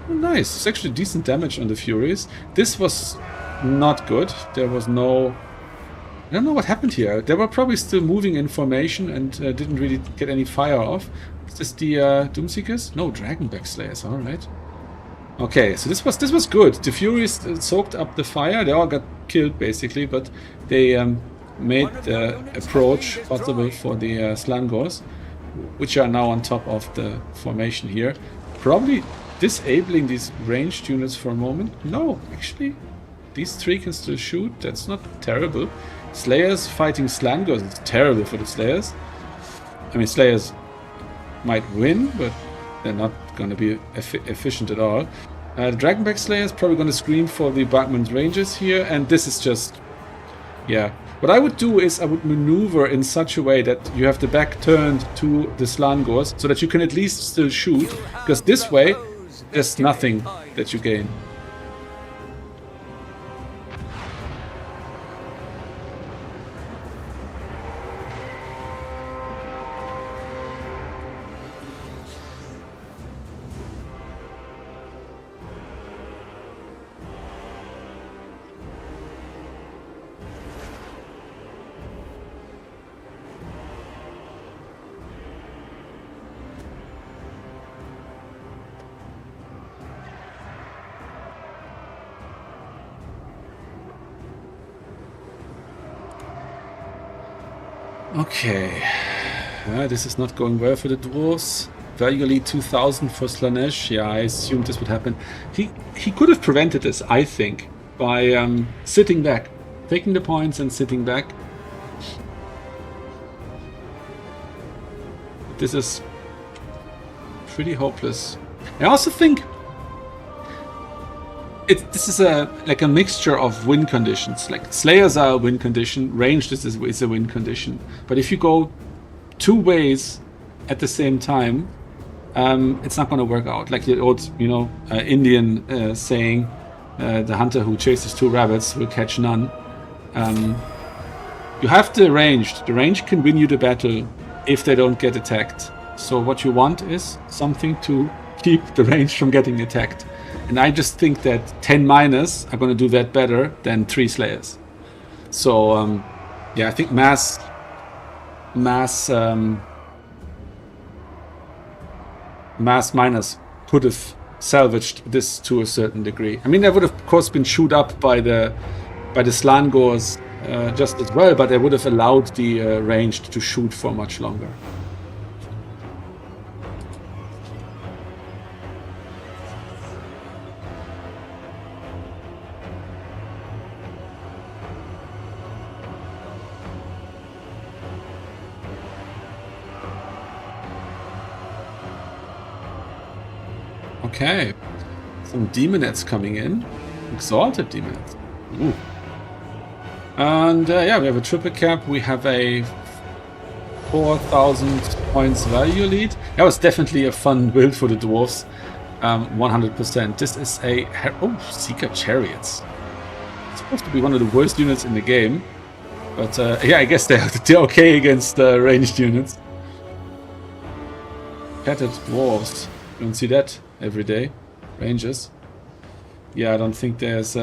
Oh, nice. It's actually decent damage on the Furies. This was not good. There was no... I don't know what happened here. They were probably still moving in formation and didn't really get any fire off. Is this the Doomseekers? No, Dragonback Slayers. All right. Okay, so this was good. The Furies soaked up the fire. They all got killed basically, but they made the approach possible for the Slangors, which are now on top of the formation here. Probably disabling these ranged units for a moment. No, actually, these 3 can still shoot. That's not terrible. Slayers fighting Slangors is terrible for the Slayers. I mean, Slayers might win, but they're not going to be efficient at all. The Dragonback Slayer is probably going to scream for the Bugman's Rangers here, and this is just... yeah. What I would do is I would maneuver in such a way that you have the back turned to the Slangors, so that you can at least still shoot, because this way there's nothing that you gain. Okay, this is not going well for the dwarves. Value lead 2000 for Slanesh. Yeah, I assumed this would happen. He could have prevented this, I think, by sitting back, taking the points and sitting back. This is pretty hopeless. I also think this is like a mixture of win conditions. Like Slayers are a win condition, ranged is a win condition. But if you go 2 ways at the same time, it's not going to work out. Like the old, Indian saying, the hunter who chases 2 rabbits will catch none. You have the ranged. The range can win you the battle if they don't get attacked. So what you want is something to keep the range from getting attacked. And I just think that 10 miners are going to do that better than 3 Slayers. So, yeah, I think mass miners could have salvaged this to a certain degree. I mean, they would have, of course, been chewed up by the Slangors just as well, but they would have allowed the ranged to shoot for much longer. Okay, some demonettes coming in. Exalted demonettes. Ooh. And yeah, we have a triple cap. We have a 4,000 points value lead. That was definitely a fun build for the dwarves. 100%. This is a Seeker Chariots. It's supposed to be one of the worst units in the game, but yeah, I guess they're okay against ranged units. Petted dwarves. You don't see that every day. Rangers. Yeah, I don't think there's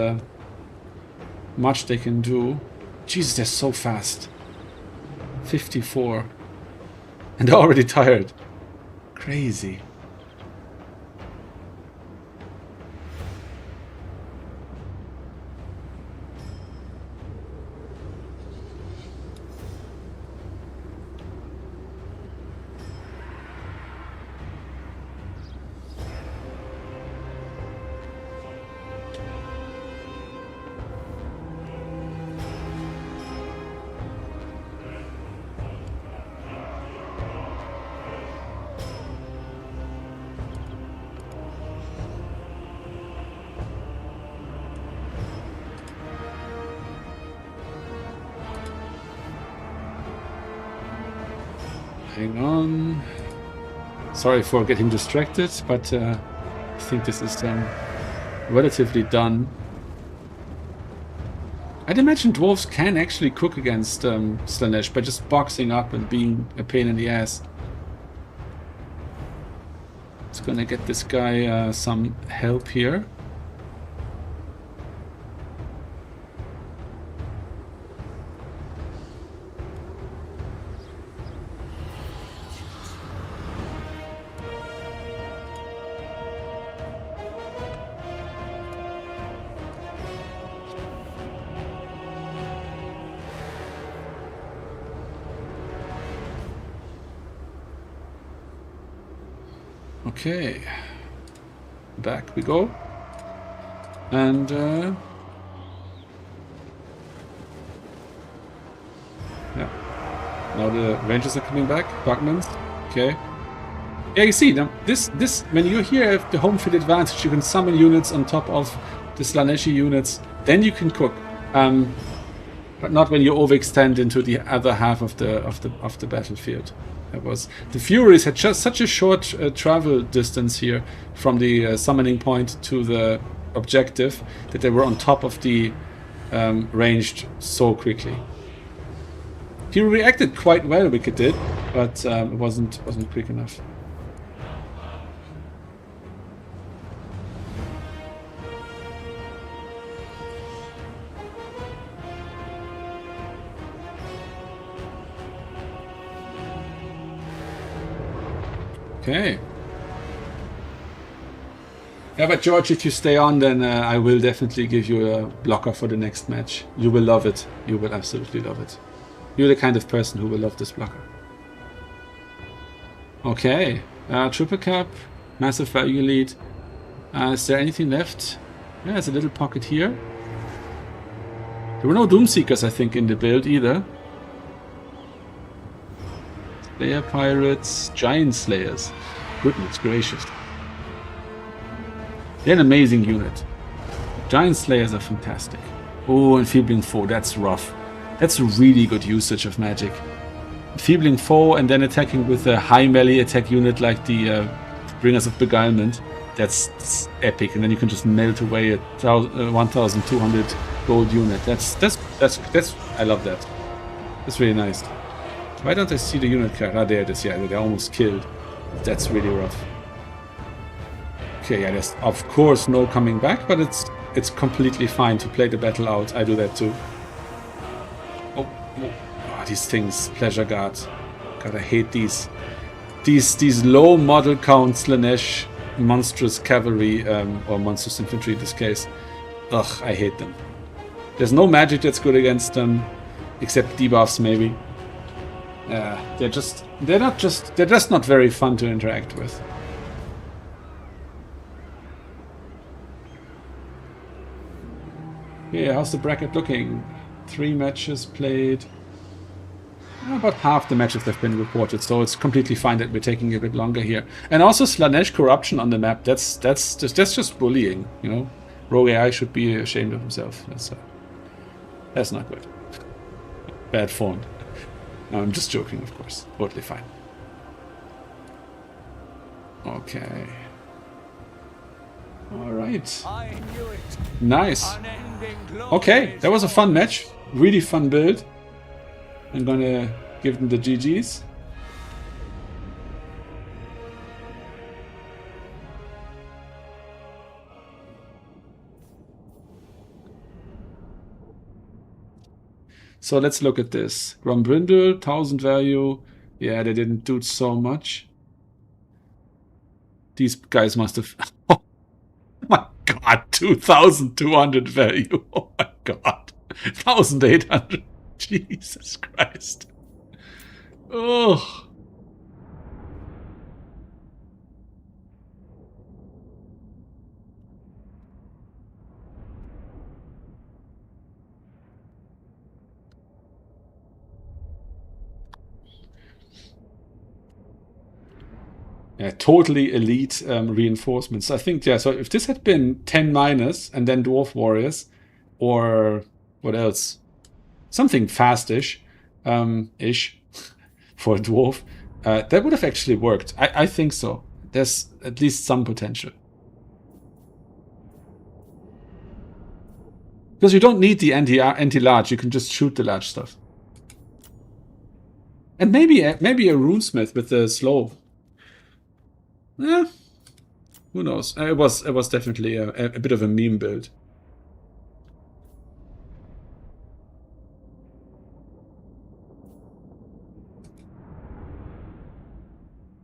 much they can do. Jesus, they're so fast. 54. And they're already tired. Crazy. Hang on. Sorry for getting distracted, but I think this is relatively done. I'd imagine dwarves can actually cook against Slaanesh by just boxing up and being a pain in the ass. It's gonna get this guy some help here. Okay, back we go, and yeah, now the Rangers are coming back, Bugmans. Okay, yeah, you see now this when you here have the home field advantage, you can summon units on top of the Slaaneshi units, then you can cook, but not when you overextend into the other half of the battlefield. That was the Furies had just such a short travel distance here from the summoning point to the objective that they were on top of the ranged so quickly. He reacted quite well, Wicked did, but it wasn't quick enough. Okay. Yeah, but George, if you stay on, then I will definitely give you a blocker for the next match. You will love it. You will absolutely love it. You're the kind of person who will love this blocker. Okay. Triple cap. Massive value lead. Is there anything left? Yeah, there's a little pocket here. There were no Doomseekers, I think, in the build either. Slayer Pirates, Giant Slayers. Goodness gracious. They're an amazing unit. Giant Slayers are fantastic. Oh, Enfeebling Foe, that's rough. That's a really good usage of magic. Enfeebling Foe and then attacking with a high melee attack unit like the Bringers of Beguilement. That's epic, and then you can just melt away a 1,200 gold unit. That's I love that. That's really nice. Why don't I see the unit card? Ah, there it is. Yeah, they're almost killed. That's really rough. Okay, yeah, there's of course no coming back, but it's completely fine to play the battle out. I do that too. Oh, these things, pleasure guard. God, I hate these low model count Slanesh monstrous cavalry or monstrous infantry in this case. Ugh, I hate them. There's no magic that's good against them, except debuffs maybe. They're just not very fun to interact with. Yeah, how's the bracket looking? 3 matches played. About half the matches have been reported, so it's completely fine that we're taking a bit longer here. And also Slanesh corruption on the map. That's just bullying, you know. Rogue AI should be ashamed of himself. That's not good. Bad form. No, I'm just joking, of course. Totally fine. Okay. All right. I knew it. Nice. Unending glory Okay, is that was a fun ours. match. Really fun build. I'm gonna give them the GGs. So let's look at this. Grombrindle, 1000 value. Yeah, they didn't do so much. These guys must have... Oh my god, 2200 value. Oh my god. 1800. Jesus Christ. Oh. Yeah, totally elite reinforcements. I think, yeah, so if this had been 10 minus and then Dwarf Warriors, or what else? Something fastish, ish, for a dwarf, that would have actually worked. I think so. There's at least some potential. Because you don't need the anti-large, you can just shoot the large stuff. And maybe a runesmith with the slow. Eh, who knows? It was definitely a bit of a meme build.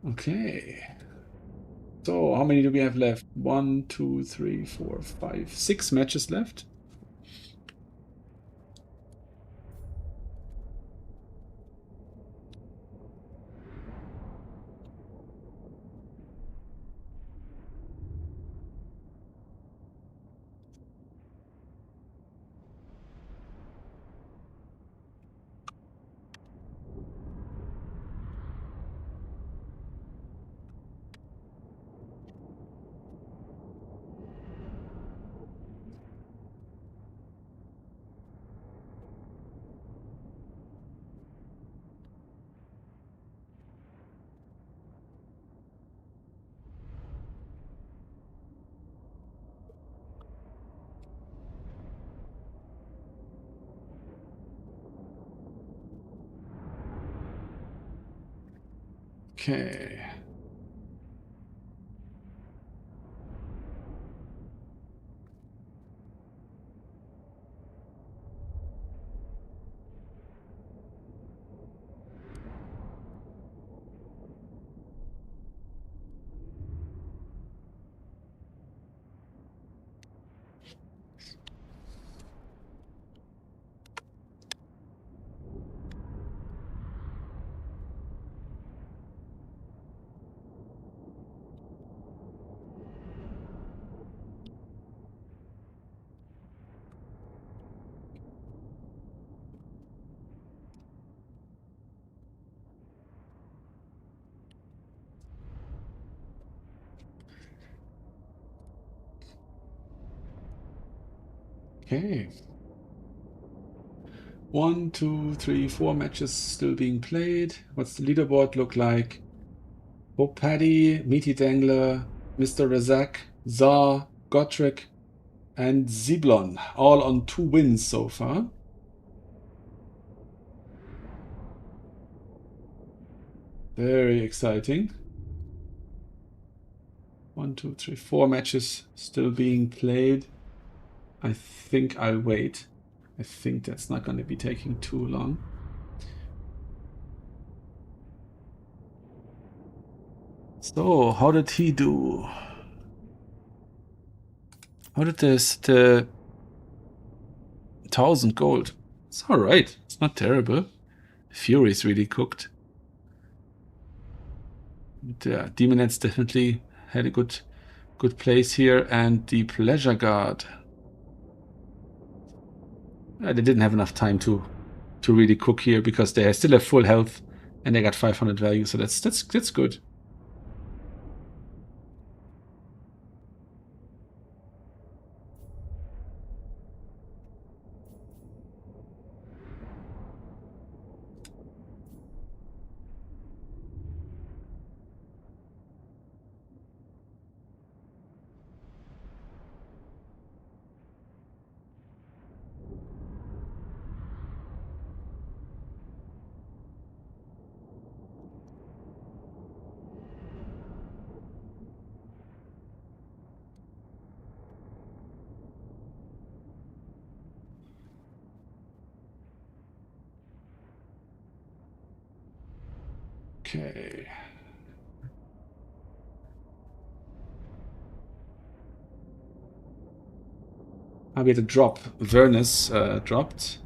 Okay. So how many do we have left? 1, 2, 3, 4, 5, 6 matches left. Okay. Okay. 1, 2, 3, 4 matches still being played. What's the leaderboard look like? Hope Paddy, Meaty Dangler, Mr. Razak, Zar, Gotrek, and Ziblon, all on 2 wins so far. Very exciting. 1, 2, 3, 4 matches still being played. I think I'll wait. I think that's not going to be taking too long. So, how did he do? How did the 1000 gold? It's all right. It's not terrible. Fury's really cooked. Yeah, Demonets definitely had a good place here, and the Pleasure Guard. They didn't have enough time to really cook here because they still have full health and they got 500 value, so that's good. Okay. We had a drop. Vernus dropped.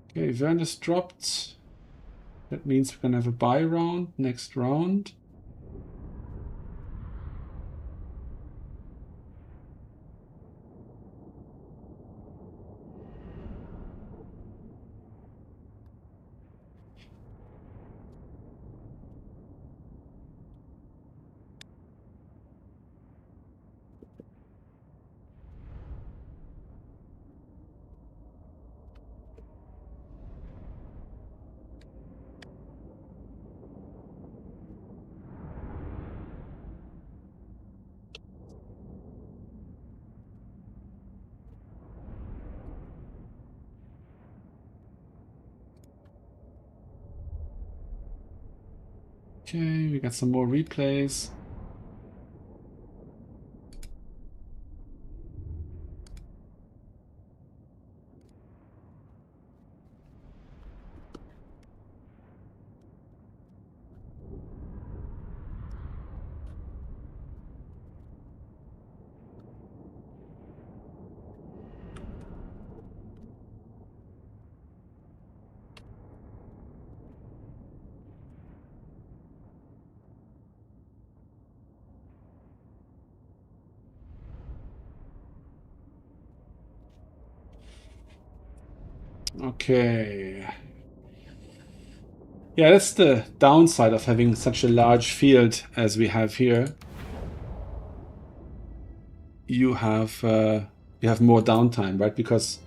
Okay, Vernus dropped. That means we're gonna have a buy round next round. Okay, we got some more replays. Okay. Yeah, that's the downside of having such a large field as we have here. You have more downtime, right? Because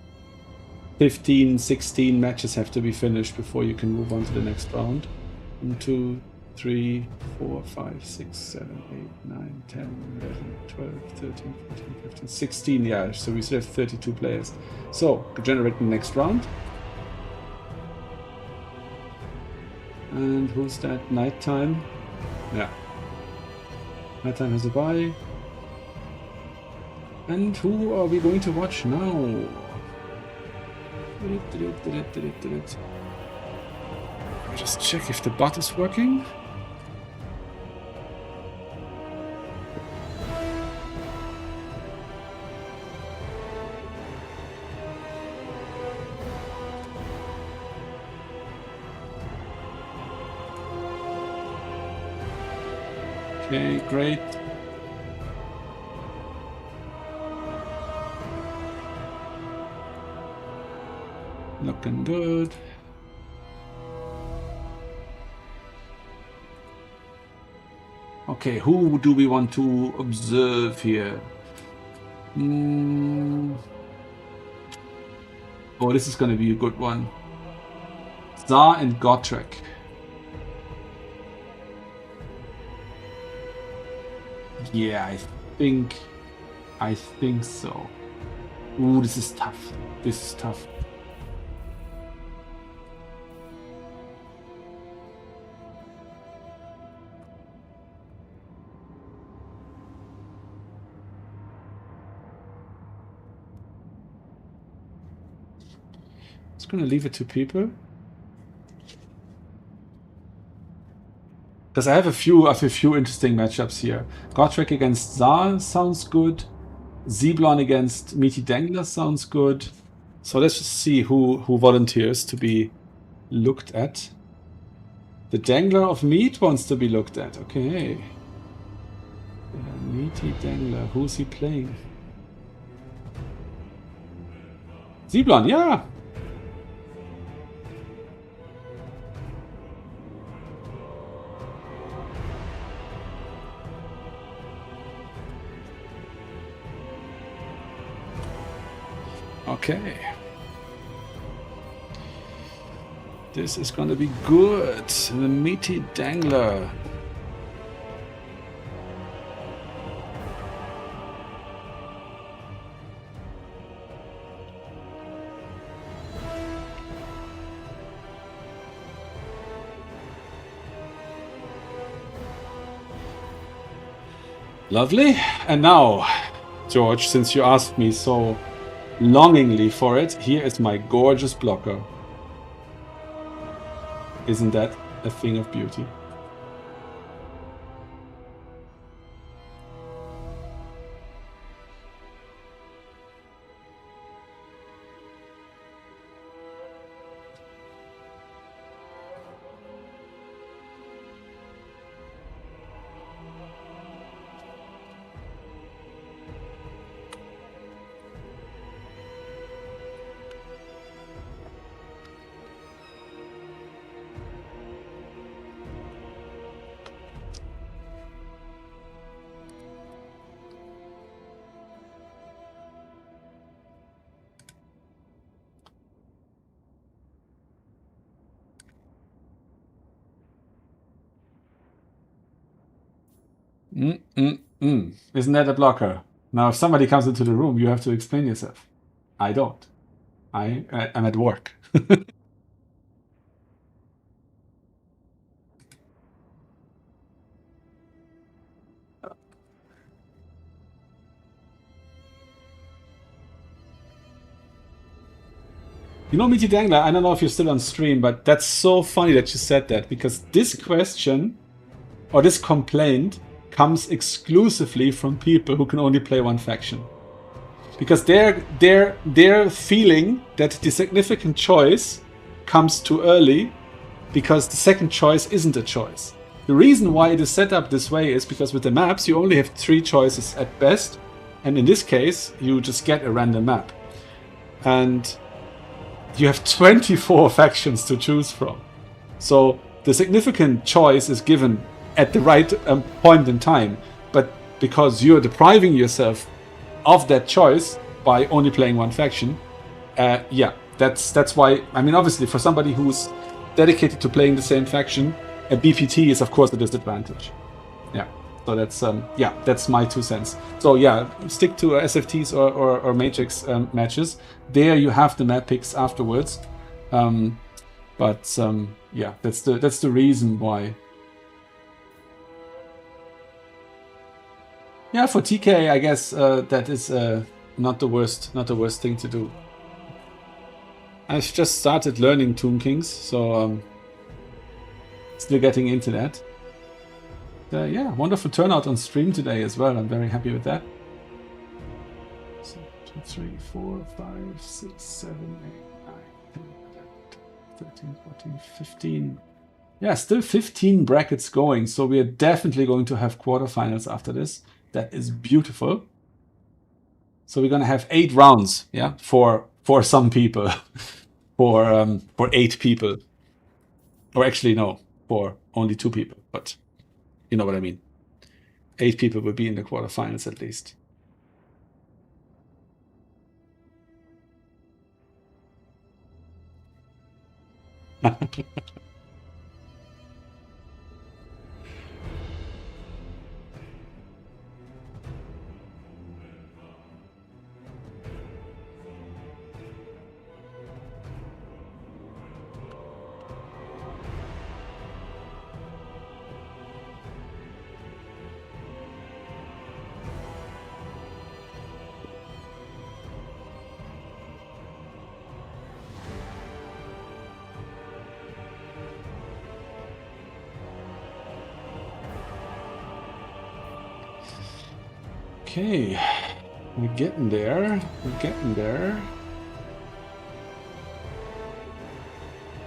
15, 16 matches have to be finished before you can move on to the next round. 1, 2, 3, 4, 5, 6, 7, 8, 9, 10, 11, 12, 13, 14, 15, 16. Yeah, so we still have 32 players. So, generate the next round. And who's that? Nighttime. Yeah. Nighttime has a buy. And who are we going to watch now? Let me just check if the bot is working. Okay, great. Looking good. Okay, who do we want to observe here? Oh, this is going to be a good one. Tsar and Gotrek. Yeah, I think so. Ooh, this is tough. This is tough. Just gonna leave it to people. Because I have a few interesting matchups here. Gotrek against Tsar sounds good. Zeblon against Meaty Dangler sounds good. So let's just see who volunteers to be looked at. The Dangler of Meat wants to be looked at. Okay. Meaty Dangler. Who's he playing? Zeblon, yeah. Okay. This is gonna be good. The Meaty Dangler. Lovely. And now, George, since you asked me so longingly for it, here is my gorgeous blocker. Isn't that a thing of beauty? Isn't that a blocker? Now, if somebody comes into the room, you have to explain yourself. I don't. I'm at work. You know, Meaty Dangler, I don't know if you're still on stream, but that's so funny that you said that, because this question, or this complaint, comes exclusively from people who can only play one faction. Because they're feeling that the significant choice comes too early, because the second choice isn't a choice. The reason why it is set up this way is because with the maps, you only have 3 choices at best, and in this case, you just get a random map. And you have 24 factions to choose from. So the significant choice is given at the right point in time, but because you're depriving yourself of that choice by only playing one faction, yeah, that's why. I mean, obviously, for somebody who's dedicated to playing the same faction, a BPT is of course a disadvantage. Yeah, so that's my 2 cents. So yeah, stick to SFTs or Matrix matches. There you have the map picks afterwards, but yeah, that's the reason why. Yeah, for TK, I guess that is not the worst thing to do. I've just started learning Tomb Kings, so still getting into that. Yeah, wonderful turnout on stream today as well. I'm very happy with that. 2, 3, 4, 5, 6, 7, 8, 9, 10, 11, 13, 14, 15. Yeah, still 15 brackets going, so we are definitely going to have quarterfinals after this. That is beautiful. So we're gonna have 8 rounds, yeah, for some people, for 8 people, or actually no, for only 2 people, but you know what I mean. 8 people will be in the quarterfinals at least. Okay, we're getting there. We're getting there.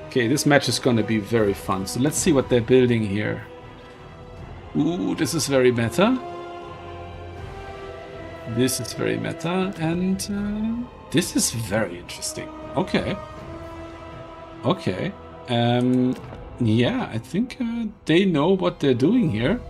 Okay, this match is gonna be very fun. So let's see what they're building here. Ooh, this is very meta. This is very meta, and this is very interesting. Okay. Okay. Yeah, I think they know what they're doing here.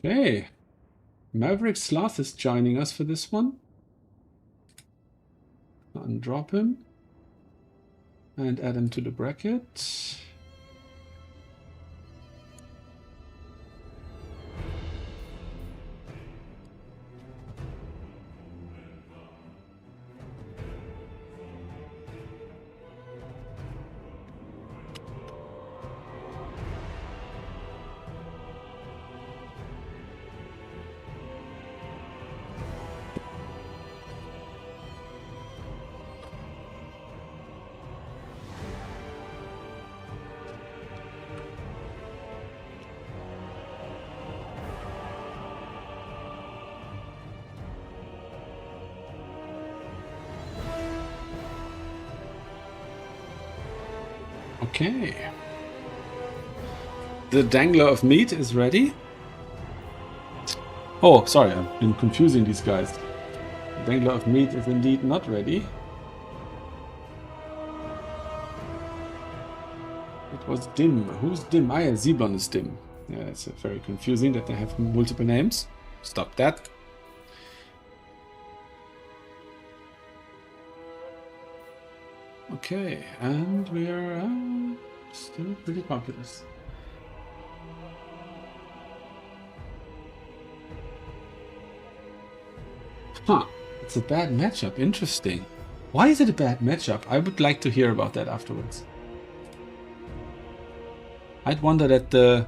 Okay. Maverick Sloth is joining us for this one. Undrop him. And add him to the bracket. Okay. The dangler of meat is ready. Oh, sorry, I've been confusing these guys. The dangler of meat is indeed not ready. It was Dim. Who's Dim? Ah, yeah, Zeblon is Dim. Yeah, it's very confusing that they have multiple names. Stop that. Okay, and we are still pretty populous. Huh, it's a bad matchup. Interesting. Why is it a bad matchup? I would like to hear about that afterwards. I'd wonder that the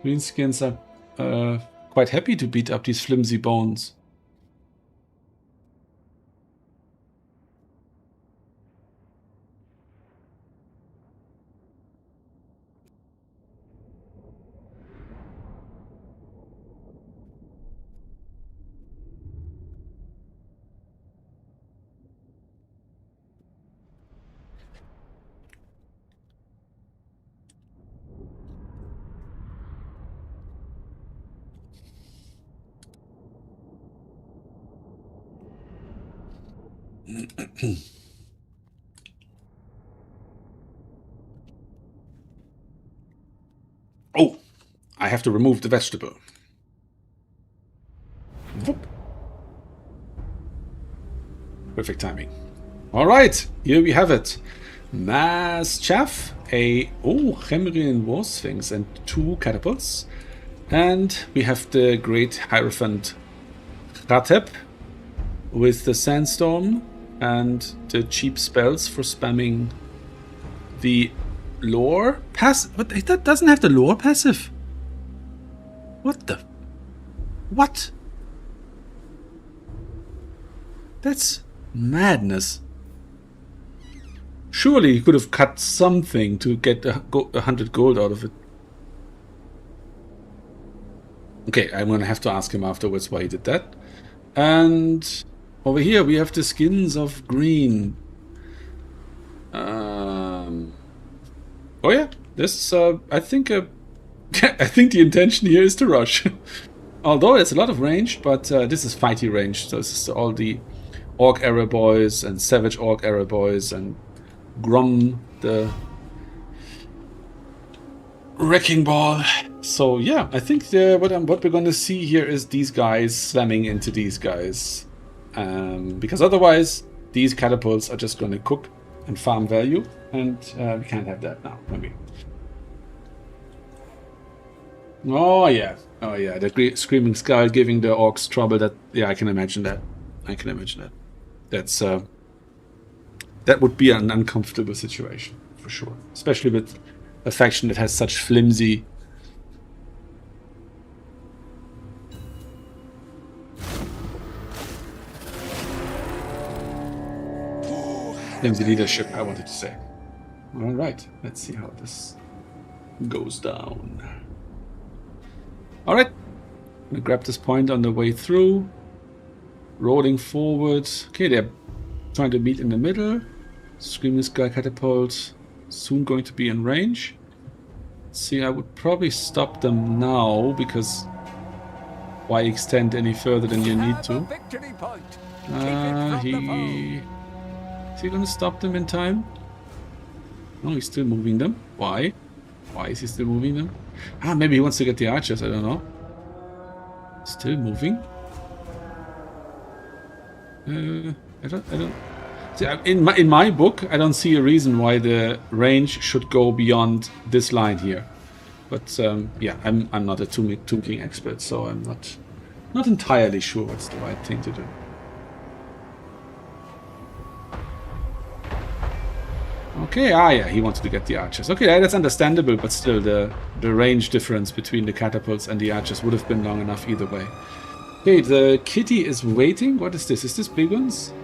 Greenskins are quite happy to beat up these flimsy bones. Oh, I have to remove the vegetable. Whoop. Perfect timing. All right, here we have it. Mass Chaff, Chemerian War Sphinx, and 2 catapults. And we have the Great Hierophant Ratep with the Sandstorm and the cheap spells for spamming the lore passive. But that doesn't have the lore passive. What the? What? That's madness. Surely he could have cut something to get 100 gold out of it. Okay, I'm gonna have to ask him afterwards why he did that. And over here we have the skins of green. Oh yeah, this I think I think the intention here is to rush. Although it's a lot of range, but this is fighty range. So this is all the Orc Era Boys and Savage Orc Era Boys and Grom the Wrecking Ball. So yeah, I think what we're going to see here is these guys slamming into these guys. Because otherwise these catapults are just going to cook and farm value, and we can't have that now, maybe. Oh yeah, the Screaming Skull giving the orcs trouble. That, yeah, I can imagine that. That's that would be an uncomfortable situation for sure, especially with a faction that has such flimsy leadership, I wanted to say. All right, let's see how this goes down. All right, I'm gonna grab this point on the way through, rolling forward. Okay, they're trying to meet in the middle. Screaming Skull catapult soon going to be in range. Let's see, I would probably stop them now, because why extend any further than you need to? Is he going to stop them in time? No, he's still moving them. Why? Why is he still moving them? Ah, maybe he wants to get the archers, I don't know. Still moving? I don't... See, in my book, I don't see a reason why the range should go beyond this line here. But yeah, I'm not a Tomb King expert, so I'm not entirely sure what's the right thing to do. Okay, yeah, he wanted to get the archers. Okay, that's understandable, but still the range difference between the catapults and the archers would have been long enough either way. Okay, the kitty is waiting. What is this? Is this big ones?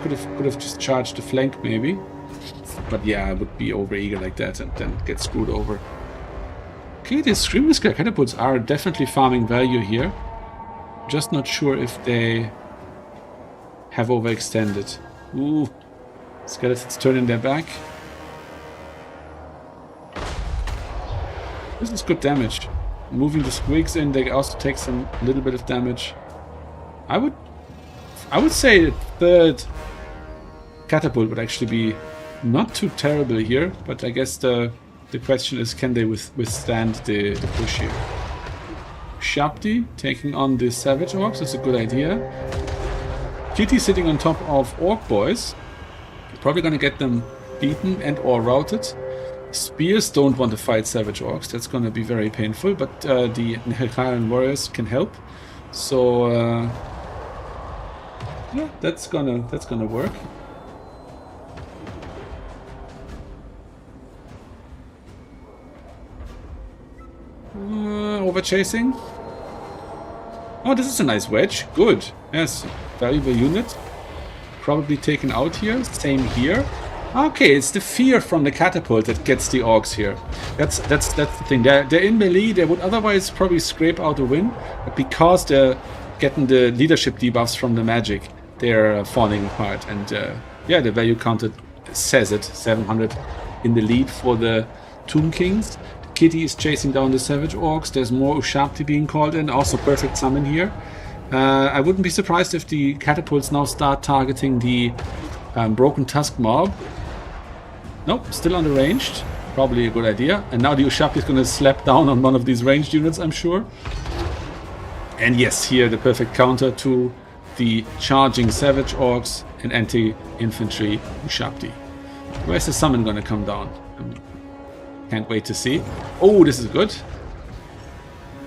Could have just charged the flank maybe. But yeah, I would be overeager like that and then get screwed over. Okay, the Screaming Skull catapults are definitely farming value here. Just not sure if they have overextended. Ooh. Skeletons turning their back. This is good damage. Moving the squigs in, they also take some little bit of damage. I would say the third catapult would actually be not too terrible here, but I guess the question is, can they withstand the push here? Shabdi taking on the Savage Orcs is a good idea. Kitty sitting on top of Orc Boys. Probably gonna get them beaten and or routed. Spears don't want to fight Savage Orcs. That's gonna be very painful, but the Nehekarian warriors can help. So yeah, that's gonna work. Over chasing. Oh, this is a nice wedge. Good. Yes, valuable unit. Probably taken out here. Same here. Okay, it's the fear from the catapult that gets the orcs here. That's the thing. They're in melee. They would otherwise probably scrape out a win, but because they're getting the leadership debuffs from the magic, they're falling apart. And yeah, the value counted says it. 700 in the lead for the Tomb Kings. Kitty is chasing down the Savage Orcs. There's more Ushabti being called in. Also perfect summon here. I wouldn't be surprised if the catapults now start targeting the Broken Tusk mob. Nope, still underranged. Probably a good idea. And now the Ushabti is going to slap down on one of these ranged units, I'm sure. And yes, here the perfect counter to the charging Savage Orcs and anti-infantry Ushabti. Where's the summon going to come down? Can't wait to see. Oh, this is good.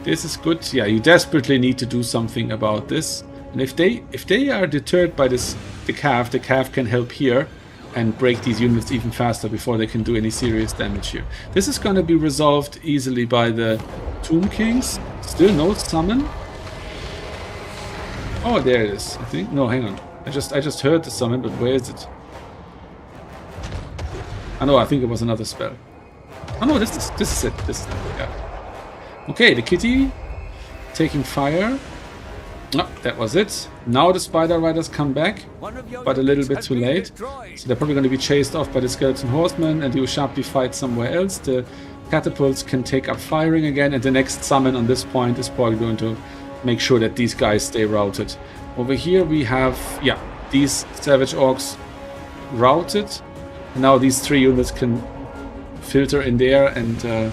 This is good. Yeah, you desperately need to do something about this. And if they are deterred by this, the calf can help here and break these units even faster before they can do any serious damage here. This is going to be resolved easily by the Tomb Kings. Still no summon. Oh, there it is. I think. No, hang on. I just heard the summon, but where is it? I know, I think it was another spell. Oh no, this is it. This is it. Yeah. Okay, the kitty taking fire. No, that was it. Now the spider riders come back, but a little bit too late. So they're probably going to be chased off by the skeleton horsemen, and the Ushabti fight somewhere else. The catapults can take up firing again, and the next summon on this point is probably going to make sure that these guys stay routed. Over here we have, yeah, these savage orcs routed. Now these 3 units can filter in there and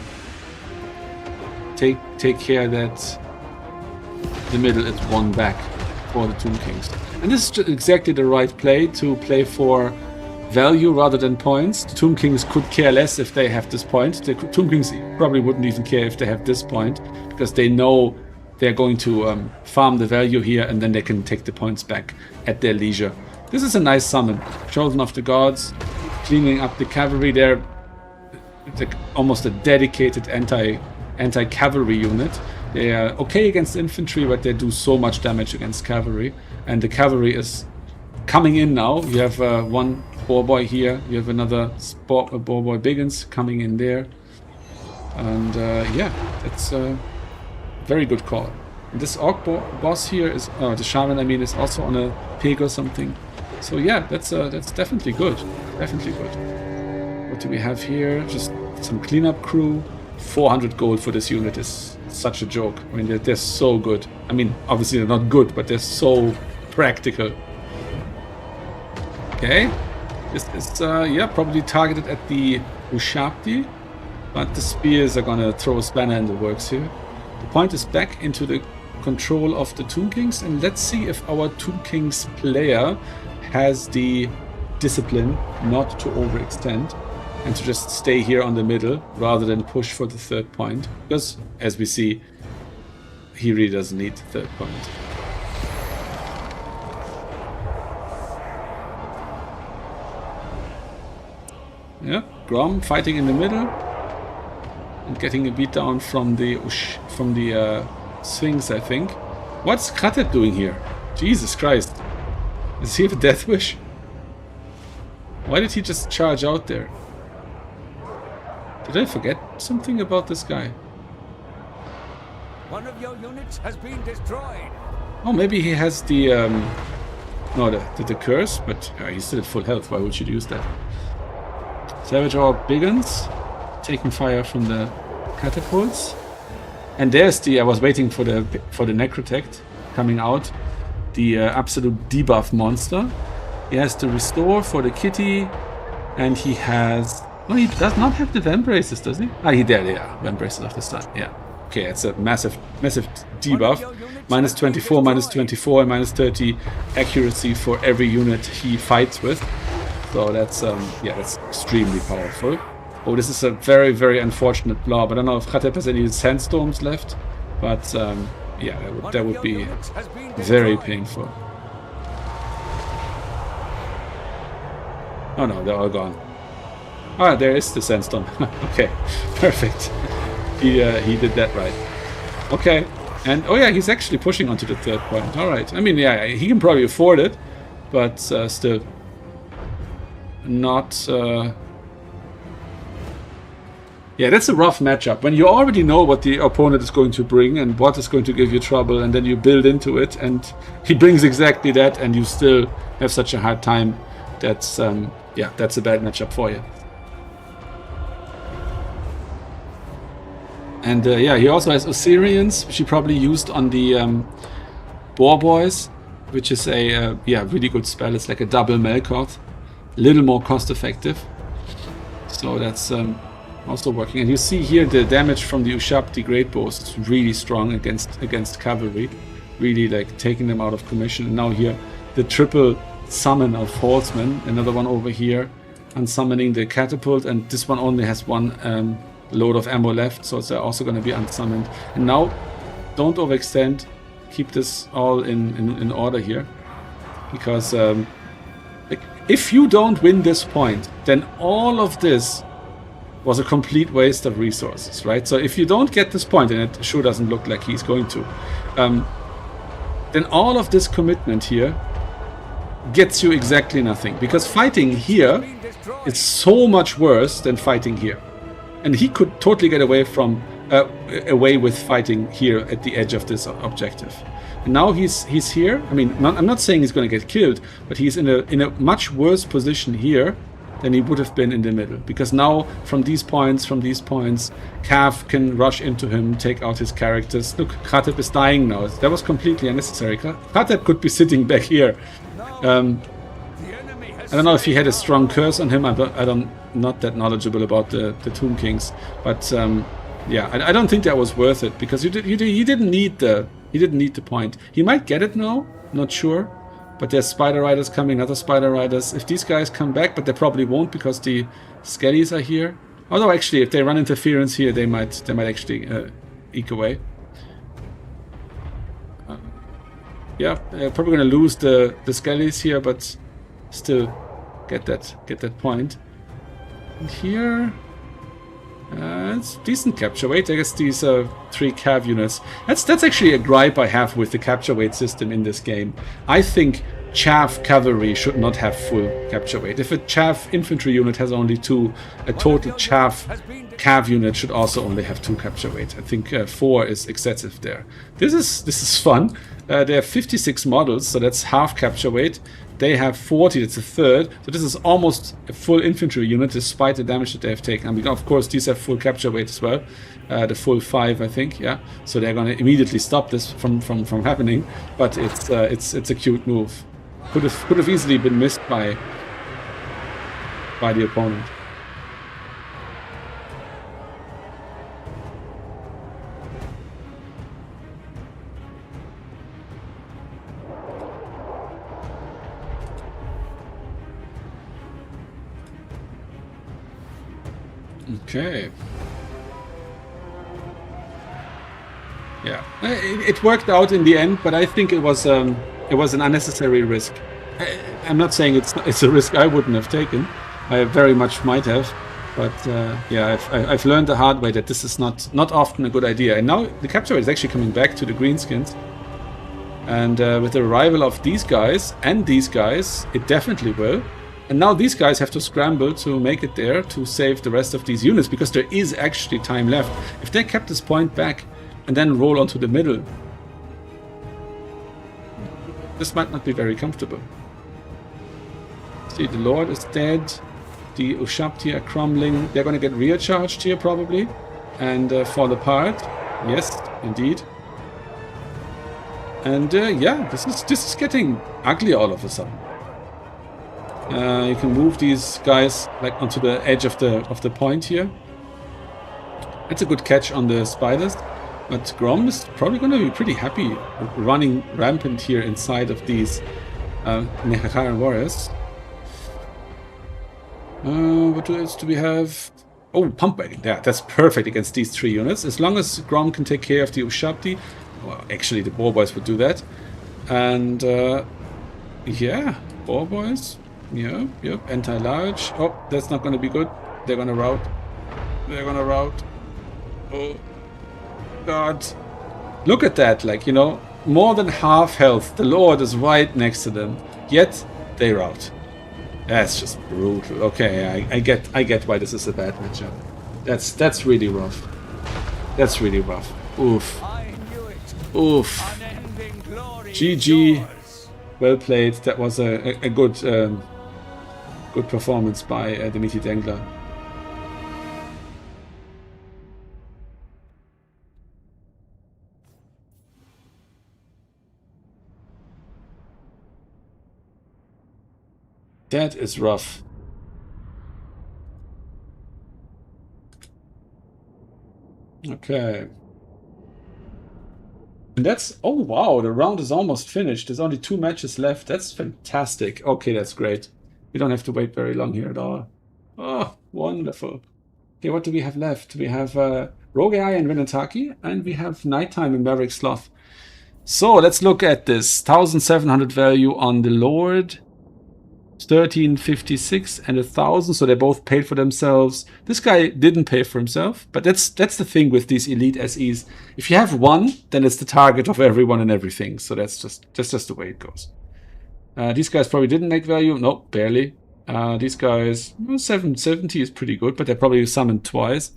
take care that the middle is won back for the Tomb Kings. And this is exactly the right play, to play for value rather than points. The Tomb Kings could care less if they have this point. The Tomb Kings probably wouldn't even care if they have this point, because they know they're going to farm the value here, and then they can take the points back at their leisure. This is a nice summon. Chosen of the Gods, cleaning up the cavalry. They're almost a dedicated anti-cavalry unit. They are okay against infantry, but they do so much damage against cavalry. And the cavalry is coming in now. You have one boar boy here. You have another boar boy Biggins coming in there. And yeah, it's a very good call. And this orc boss here is, the shaman, I mean, is also on a pig or something. So yeah, that's definitely good. Definitely good. What do we have here? Just some cleanup crew. 400 gold for this unit is such a joke. I mean, they're so good. I mean, obviously they're not good, but they're so practical. Okay. This is, yeah, probably targeted at the Ushabti, but the spears are gonna throw a spanner in the works here. The point is back into the control of the Tomb Kings, and let's see if our Tomb Kings player has the discipline not to overextend and to just stay here on the middle rather than push for the 3rd point, because as we see, he really doesn't need the 3rd point. Yeah, Grom fighting in the middle and getting a beat down from the Sphinx, I think. What's Kratep doing here? Jesus Christ. Does he have a death wish? Why did he just charge out there? Did I forget something about this guy? One of your units has been destroyed. Oh, maybe he has the no, the curse, but he's still at full health. Why would you use that? Savage Orc Biggins taking fire from the catapults, and there's the. I was waiting for the Necrotect coming out, the absolute debuff monster. He has to restore for the kitty, and he has. No, he does not have the Vambraces, does he? Ah, there they are. Vambraces of the start. Yeah. Okay, it's a massive debuff. Minus 24, minus 24, and minus 30 accuracy for every unit he fights with. So that's yeah, that's extremely powerful. Oh, this is a very, very unfortunate blob. I don't know if Khatep has any sandstorms left, but yeah, that would be very painful. Oh no, they're all gone. Ah, there is the sandstorm. Okay, perfect. He did that right. Okay, and oh yeah, he's actually pushing onto the 3rd point. All right. I mean, yeah, he can probably afford it, but still not. Yeah, that's a rough matchup. When you already know what the opponent is going to bring and what is going to give you trouble, and then you build into it, and he brings exactly that, and you still have such a hard time. That's yeah, that's a bad matchup for you. And yeah, he also has Osirians, which he probably used on the Boar Boys, which is a yeah, really good spell. It's like a double Melkoth, a little more cost effective. So that's also working. And you see here the damage from the Ushabti Great Bows is really strong against cavalry, really like taking them out of commission. And now here the triple summon of Horsemen, another one over here, unsummoning the catapult, and this one only has one load of ammo left, so it's also going to be unsummoned. And now, don't overextend. Keep this all in order here, because like, if you don't win this point, then all of this was a complete waste of resources, right? So if you don't get this point, and it sure doesn't look like he's going to, then all of this commitment here gets you exactly nothing. Because fighting here is so much worse than fighting here. And he could totally get away from away with fighting here at the edge of this objective. And now he's here. I mean, I'm not saying he's going to get killed, but he's in a much worse position here than he would have been in the middle. Because now from these points, Cav can rush into him, take out his characters. Look, Khateb is dying now. That was completely unnecessary. Khateb could be sitting back here. I don't know if he had a strong curse on him. I'm not that knowledgeable about the Tomb Kings, but yeah, I don't think that was worth it because he didn't need the point. He might get it now, not sure. But there's Spider Riders coming, other Spider Riders. If these guys come back, but they probably won't because the Skellies are here. Although actually, if they run interference here, they might actually eke away. Yeah, probably going to lose the Skellies here, but still get that point. And here, it's decent capture weight. I guess these are 3 cav units. That's actually a gripe I have with the capture weight system in this game. I think chaff cavalry should not have full capture weight. If a chaff infantry unit has only 2, a total chaff cav unit should also only have 2 capture weight. I think 4 is excessive there. This is fun. They have 56 models, so that's half capture weight. They have 40, that's a third. So this is almost a full infantry unit despite the damage that they have taken. I mean, of course, these have full capture weight as well. The full 5, I think, yeah. So they're going to immediately stop this from happening. But it's a cute move. Could have easily been missed by the opponent. Okay. Yeah, it worked out in the end, but I think it was an unnecessary risk. I'm not saying it's a risk I wouldn't have taken. I very much might have, but yeah, I've learned the hard way that this is not often a good idea. And now the capture is actually coming back to the greenskins, and with the arrival of these guys and these guys, it definitely will. And now these guys have to scramble to make it there to save the rest of these units because there is actually time left. If they kept this point back and then roll onto the middle, this might not be very comfortable. See, the Lord is dead. The Ushabti are crumbling. They're going to get rear charged here probably and fall apart. Yes, indeed. And yeah, this is getting ugly all of a sudden. You can move these guys like onto the edge of the point here. That's a good catch on the spiders, but Grom is probably going to be pretty happy running rampant here inside of these Nehakaren warriors. What else do we have? Oh, pump wagon. Yeah, that's perfect against these 3 units. As long as Grom can take care of the Ushabti. Well, actually, the Boar Boys would do that. And yeah, Boar Boys. Yeah, yep, anti-large. Oh, that's not going to be good. They're going to rout. They're going to rout. Oh, God. Look at that. Like, you know, more than half health. The Lord is right next to them. Yet, they rout. That's just brutal. Okay, I get why this is a bad matchup. That's really rough. That's really rough. Oof. Oof. GG. Well played. That was a good performance by Dimitri Dengler. That is rough. Okay. And that's... Oh, wow. The round is almost finished. There's only 2 matches left. That's fantastic. Okay, that's great. We don't have to wait very long here at all. Oh, wonderful. Okay, what do we have left? We have Rogue AI and Renataki, and we have Nighttime and Maverick Sloth. So, let's look at this. 1,700 value on the Lord. 1356 and 1,000, so they both paid for themselves. This guy didn't pay for himself, but that's the thing with these elite SEs. If you have one, then it's the target of everyone and everything. So that's just the way it goes. These guys probably didn't make value. Nope, barely. These guys, 770 is pretty good, but they probably summoned twice.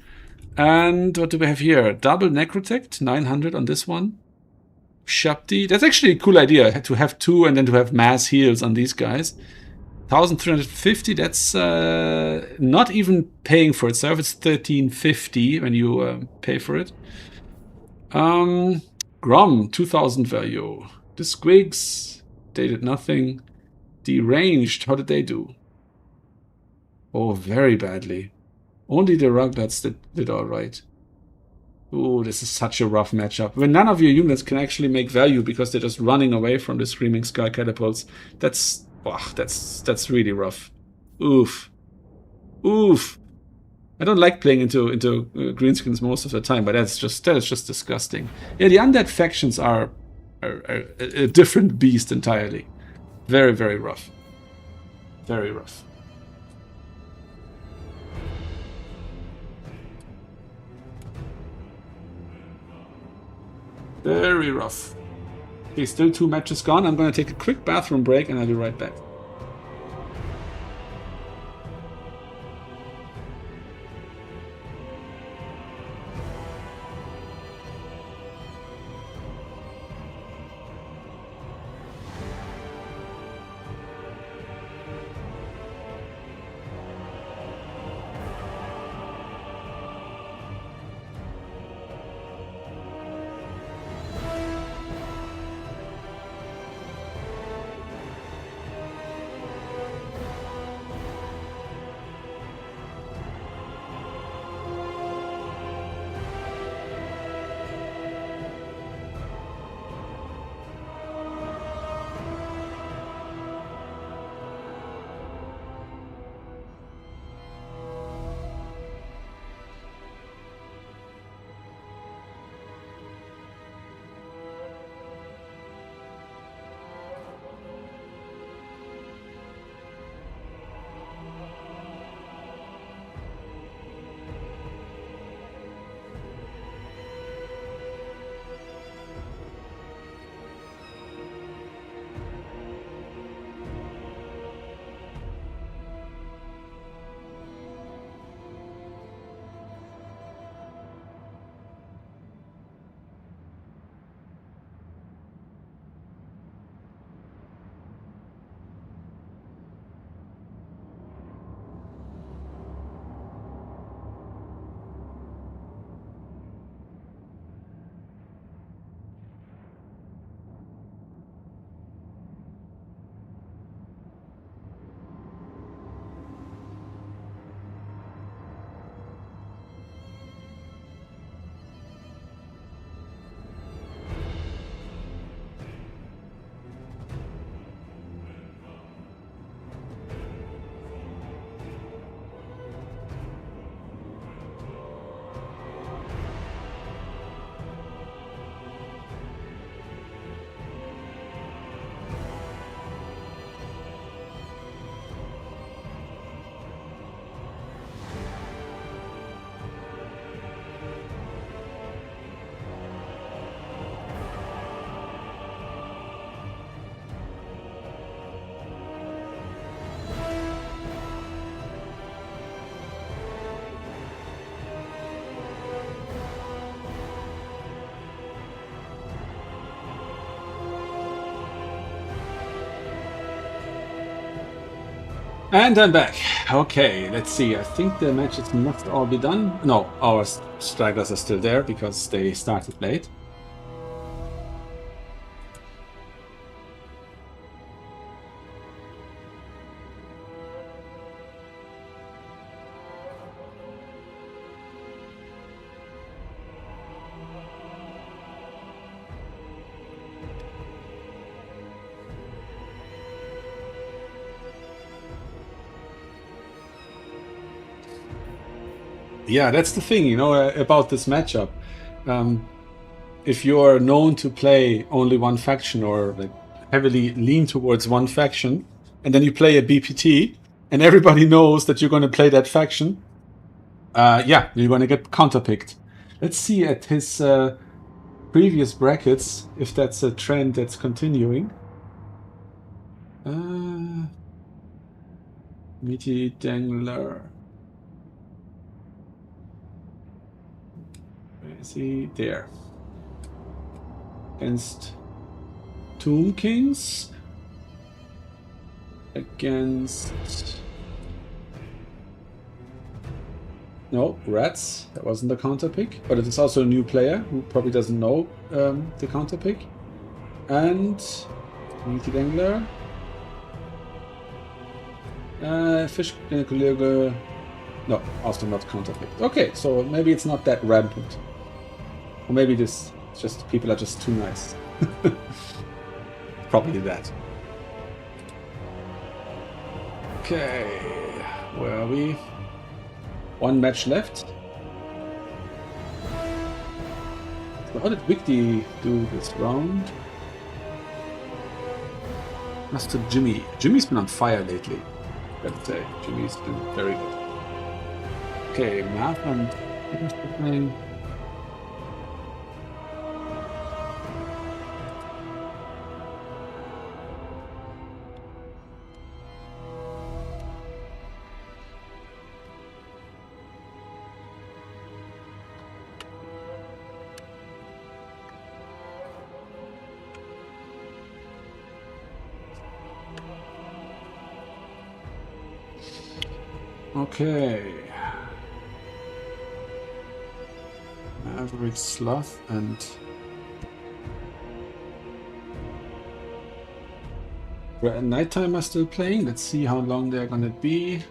And what do we have here? Double Necrotect, 900 on this one. Shabdi, that's actually a cool idea, to have two and then to have mass heals on these guys. 1350, that's not even paying for itself. It's 1350 when you pay for it. Grom, 2000 value. The Squigs, they did nothing. Deranged, how did they do? Oh, very badly. Only the Rugrats did alright. Ooh, this is such a rough matchup. When none of your units can actually make value because they're just running away from the Screaming Sky Catapults, that's really rough. Oof. Oof. I don't like playing into greenskins most of the time, but that is just disgusting. Yeah, the undead factions are a different beast entirely. Very, very rough. Very rough. Very rough. Okay, still 2 matches gone. I'm going to take a quick bathroom break and I'll be right back. And I'm back. Okay, let's see. I think the matches must all be done. No, our stragglers are still there because they started late. Yeah, that's the thing, about this matchup. If you're known to play only one faction or like heavily lean towards one faction, and then you play a BPT, and everybody knows that you're going to play that faction, yeah, you're going to get counterpicked. Let's see at his previous brackets if that's a trend that's continuing. Meaty Dangler. Where is he? There. Against Tomb Kings. Against... No, Rats. That wasn't the counter pick. But it is also a new player who probably doesn't know the counter pick. And Meaty Dangler. Fish Gynecologue. No, also not counter picked. Okay, so maybe it's not that rampant. Or maybe this just people are just too nice. Probably that. Okay, where are we? One match left. So how did Wigdy do this round? Master Jimmy. Jimmy's been on fire lately, I'd say. Jimmy's been very good. Okay, math and thing. Okay. Maverick Sloth and Nighttime are still playing. Let's see how long they're gonna be.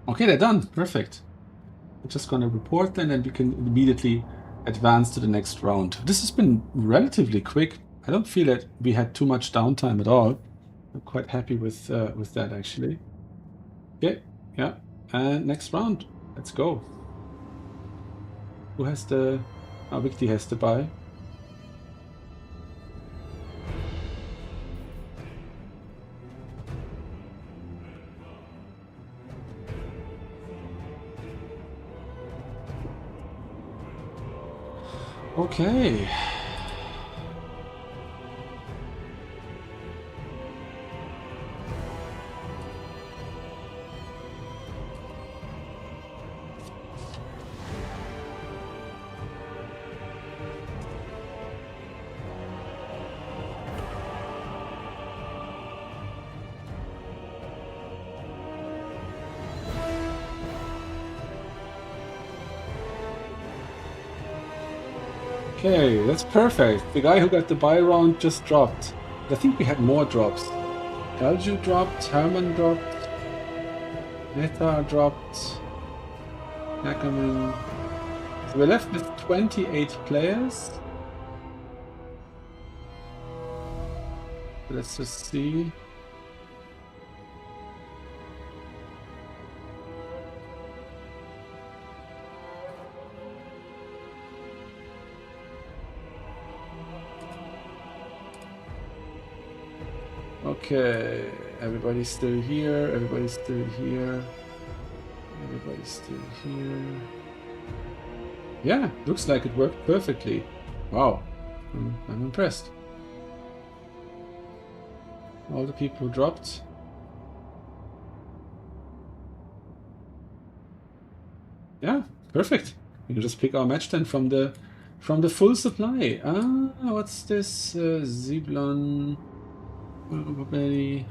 Okay, they're done. Perfect. We're just gonna report then and we can immediately advance to the next round. This has been relatively quick. I don't feel that we had too much downtime at all. I'm quite happy with that actually. Okay, yeah. And next round. Let's go. Who has the... Oh, Wigdy has to buy. Okay. Okay, that's perfect. The guy who got the buy round just dropped. I think we had more drops. Galju dropped, Herman dropped, Neta dropped, Ackerman. So we're left with 28 players. Let's just see. Okay, everybody's still here, everybody's still here, everybody's still here. Yeah, looks like it worked perfectly. Wow, I'm impressed. All the people who dropped. Yeah, perfect. We can just pick our match then from the full supply. What's this? Zeblon. Berry.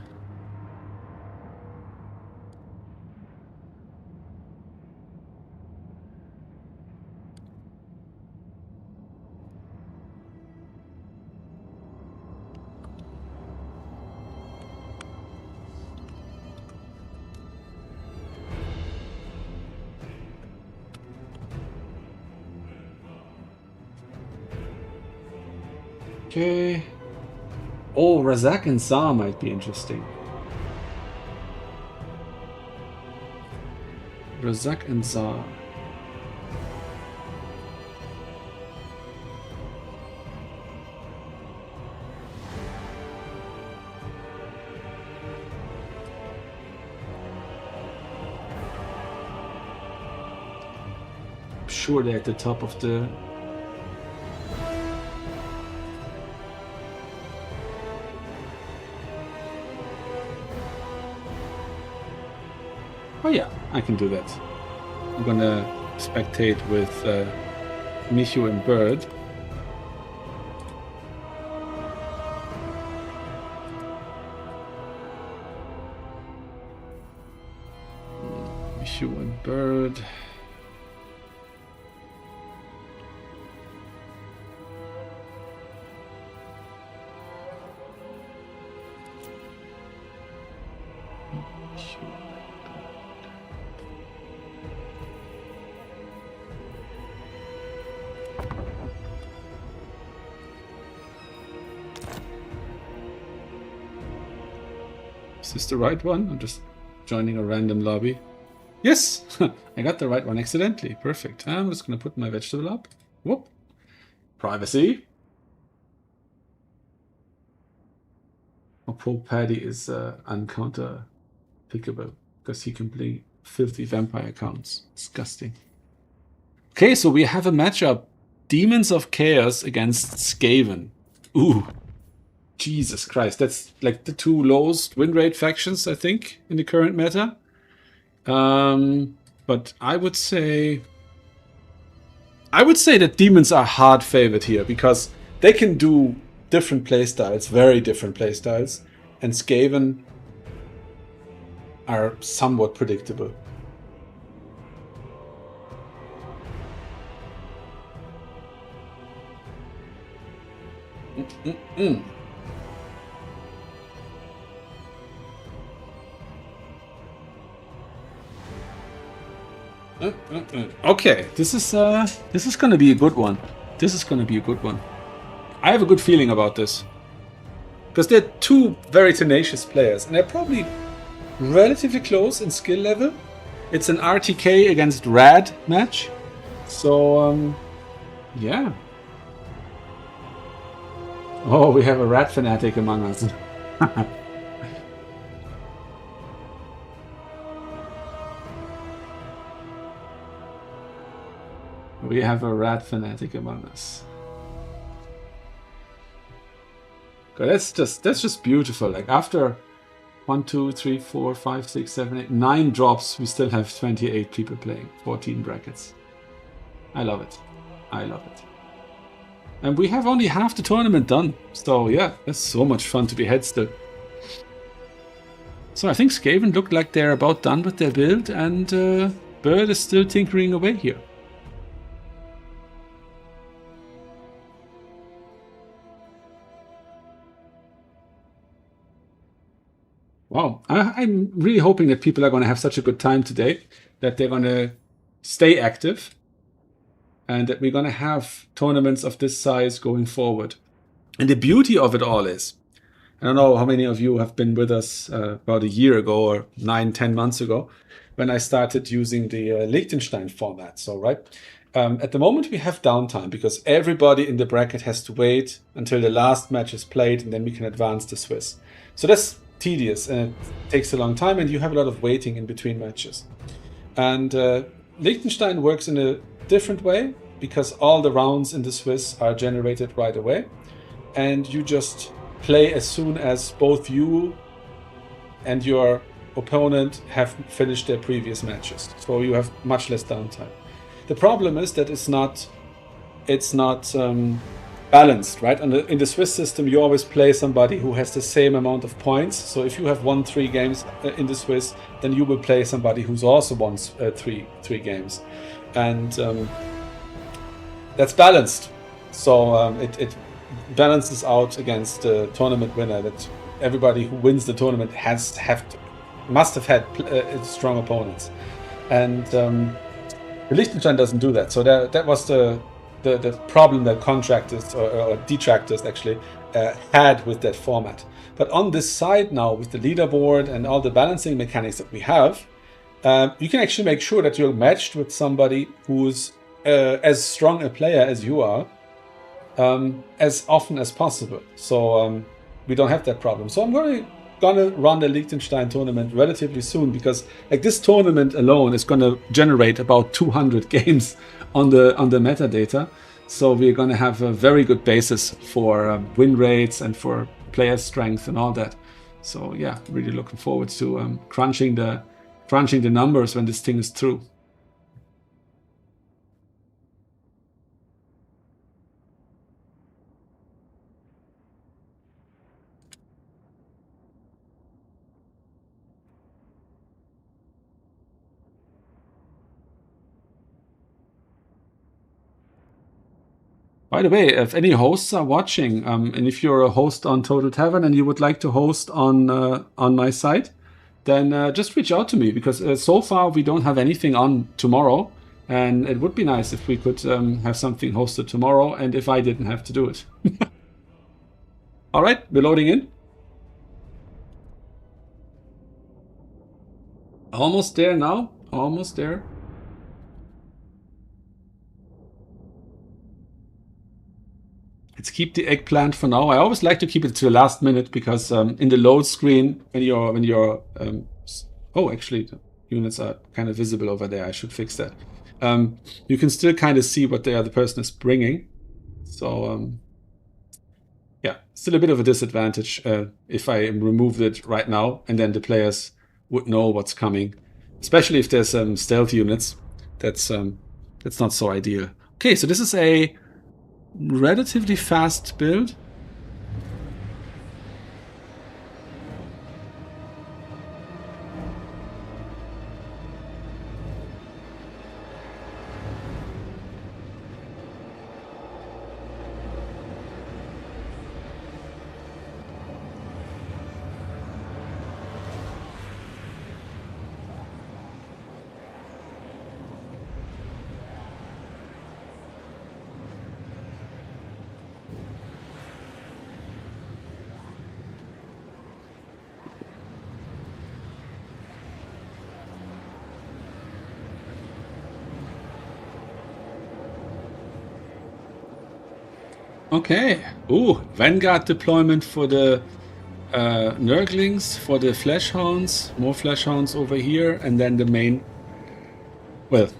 Okay. Oh, Razak and Zar might be interesting. Razak and Zar. sure they're at the top of the... Oh yeah, I can do that. I'm gonna spectate with Michu and Bird. Michu and Bird. Is this the right one? I'm just joining a random lobby. Yes! I got the right one accidentally. Perfect. I'm just going to put my vegetable up. Whoop. Privacy. Oh, poor Paddy is uncounter pickable because he can play filthy vampire accounts. Disgusting. Okay, so we have a matchup. Demons of Chaos against Skaven. Ooh. Jesus Christ, that's like the two lowest win rate factions, I think, in the current meta. But I would say that demons are hard favored here because they can do different playstyles, very different playstyles, and Skaven are somewhat predictable. Okay, this is gonna be a good one. This is gonna be a good one. I have a good feeling about this because they're two very tenacious players, and they're probably relatively close in skill level. It's an RTK against Rad match, so yeah. Oh, we have a Rad fanatic among us. We have a Rad fanatic among us. Okay, that's just beautiful. Like after 1, 2, 3, 4, 5, 6, 7, 8, 9 drops, we still have 28 people playing, 14 brackets. I love it. I love it. And we have only half the tournament done. So yeah, that's so much fun to be had still. So I think Skaven looked like they're about done with their build, and Bird is still tinkering away here. Wow, I'm really hoping that people are going to have such a good time today, that they're going to stay active, and that we're going to have tournaments of this size going forward. And the beauty of it all is, I don't know how many of you have been with us about a year ago or 9-10 months ago, when I started using the Liechtenstein format. So, right, at the moment we have downtime because everybody in the bracket has to wait until the last match is played, and then we can advance to Swiss. So that's tedious and it takes a long time, and you have a lot of waiting in between matches. And Liechtenstein works in a different way because all the rounds in the Swiss are generated right away, and you just play as soon as both you and your opponent have finished their previous matches. So you have much less downtime. The problem is that it's not balanced, right? In the Swiss system, you always play somebody who has the same amount of points. So if you have won 3 games in the Swiss, then you will play somebody who's also won 3 games, and that's balanced. So it balances out against the tournament winner. That everybody who wins the tournament must have had strong opponents, and Liechtenstein doesn't do that. So that was the problem that contractors or detractors actually had with that format. But on this side now, with the leaderboard and all the balancing mechanics that we have, you can actually make sure that you're matched with somebody who's as strong a player as you are, as often as possible. So we don't have that problem. So I'm very gonna run the Liechtenstein tournament relatively soon, because like this tournament alone is gonna generate about 200 games on the metadata. So we're gonna have a very good basis for win rates and for player strength and all that. So yeah, really looking forward to crunching the numbers when this thing is through. By the way, if any hosts are watching, and if you're a host on Total Tavern and you would like to host on my site, then just reach out to me, because so far we don't have anything on tomorrow, and it would be nice if we could have something hosted tomorrow, and if I didn't have to do it. All right, we're loading in. Almost there now. Almost there. Let's keep the eggplant for now. I always like to keep it to the last minute, because in the load screen, when you're oh, actually, the units are kind of visible over there. I should fix that. You can still kind of see what the other person is bringing. So yeah, still a bit of a disadvantage if I removed it right now, and then the players would know what's coming. Especially if there's stealth units. That's not so ideal. Okay, so this is a relatively fast build. Okay. Ooh, Vanguard deployment for the Nurglings, for the Fleshhounds. More Fleshhounds over here, and then the main... Well,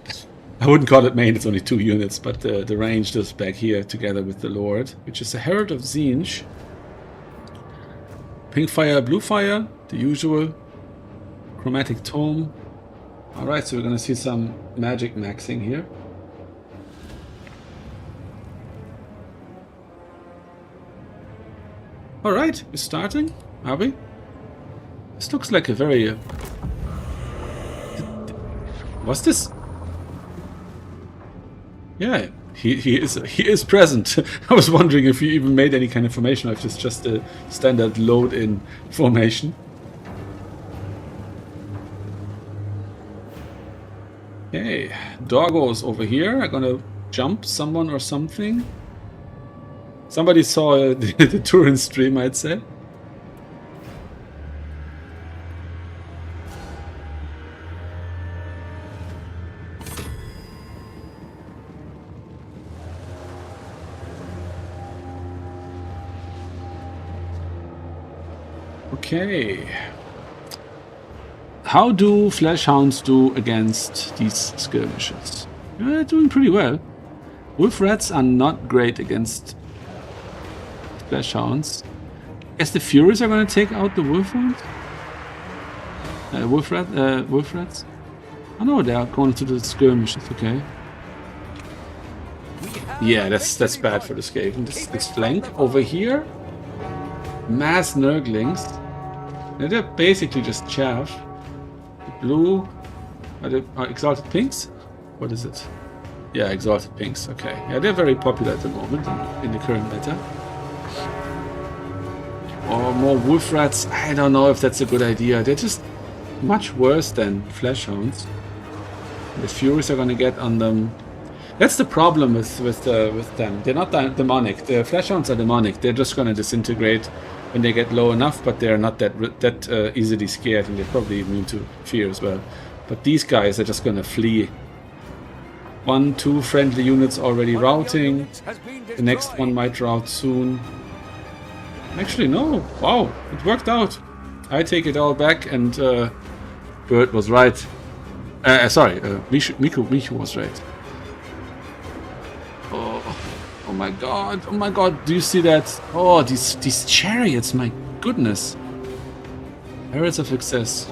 I wouldn't call it main, it's only 2 units, but the ranged is back here together with the Lord, which is a Herald of Tzeentch. Pink fire, blue fire, the usual. Chromatic Tome. Alright, so we're gonna see some magic maxing here. Alright, we're starting, are we? This looks like a very... What's this? Yeah, he is present. I was wondering if he even made any kind of formation, or if it's just a standard load-in formation. Okay, doggos over here. I'm gonna jump someone or something. Somebody saw the Turin stream, I'd say. Okay. How do Fleshhounds do against these skirmishes? They're doing pretty well. Wolf Rats are not great against Fleshhounds. I guess the Furies are going to take out the Wolf ones? Wolf Rats? Oh no, they are going to the skirmishes, okay. Yeah, that's bad for the Skaven. This flank over here. Mass Nurglings. They're basically just chaff. Blue. Are Exalted Pinks? What is it? Yeah, Exalted Pinks. Okay. Yeah, they're very popular at the moment in the current meta. Or more Wolf Rats. I don't know if that's a good idea. They're just much worse than Fleshhounds. The Furies are going to get on them. That's the problem with them. They're not demonic. The Fleshhounds are demonic. They're just going to disintegrate when they get low enough, but they're not that easily scared, and they're probably immune to fear as well. But these guys are just going to flee. 1, 2 friendly units already routing. The next one might rout soon. Actually, no. Wow, it worked out. I take it all back, and Bird was right. Sorry, Miku was right. Oh my god! Oh my god! Do you see that? Oh, these chariots! My goodness! Heralds of Success.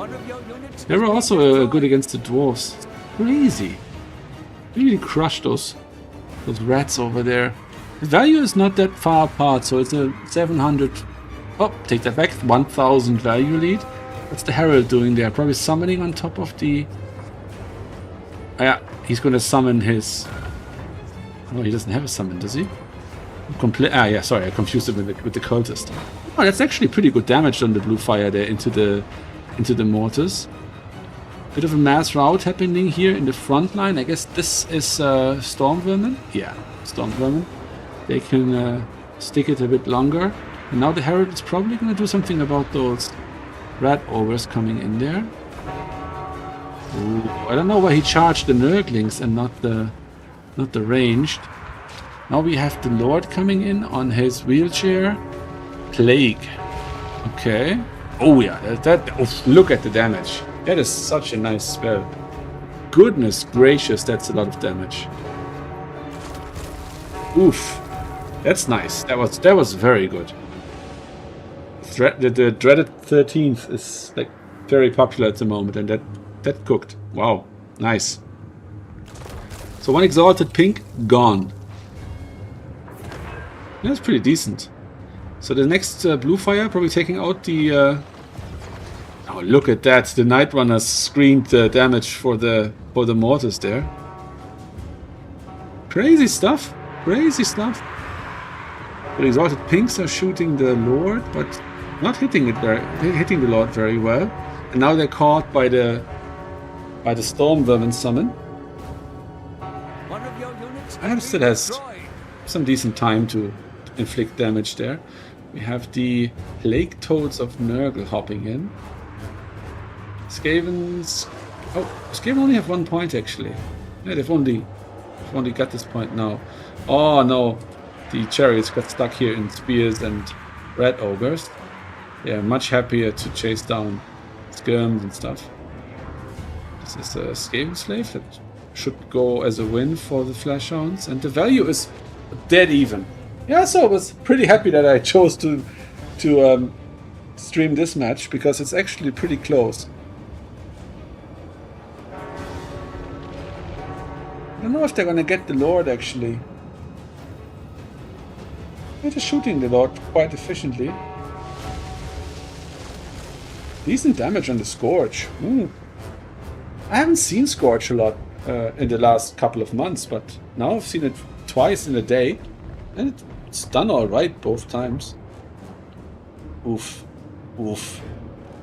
They were also good against the dwarves. Crazy! Really crushed those rats over there. The value is not that far apart, so it's a 700. Oh, take that back. 1000 value lead. What's the Herald doing there? Probably summoning on top of the. Yeah, he's gonna summon his. Oh, he doesn't have a summon, does he? Yeah, sorry, I confused him with the cultist. Oh, that's actually pretty good damage on the blue fire there into the mortars. Bit of a mass rout happening here in the front line. I guess this is Storm Vermin. Yeah, Storm Vermin. They can stick it a bit longer. And now the Herald is probably going to do something about those rat ogres coming in there. Ooh, I don't know why he charged the Nurglings and not the ranged. Now we have the Lord coming in on his wheelchair. Plague. Okay. Oh yeah, look at the damage. That is such a nice spell. Goodness gracious, that's a lot of damage. Oof. That's nice. That was very good. The dreaded 13th is like very popular at the moment, and that cooked. Wow, nice. So one exalted pink gone. That's pretty decent. So the next blue fire probably taking out the. Oh, look at that! The Night Runners screened the damage for the mortars there. Crazy stuff. Crazy stuff. The exalted pinks are shooting the Lord, but not hitting the Lord very well. And now they're caught by the Storm Vermin summon. Adam still has some decent time to inflict damage there. We have the Plague Toads of Nurgle hopping in. Skaven's... Oh, Skaven only have 1 point actually. Yeah, they've only got this point now. Oh no, the chariots got stuck here in spears and rat ogres. Yeah, much happier to chase down skirms and stuff. This is a Skaven slave that should go as a win for the Flashhounds, and the value is dead even. Yeah, so I was pretty happy that I chose to stream this match, because it's actually pretty close. I don't know if they're gonna get the Lord actually. They're just shooting the Lord quite efficiently. Decent damage on the Scourge. I haven't seen Scourge a lot in the last couple of months, but now I've seen it twice in a day, and it's done alright both times. Oof. Oof.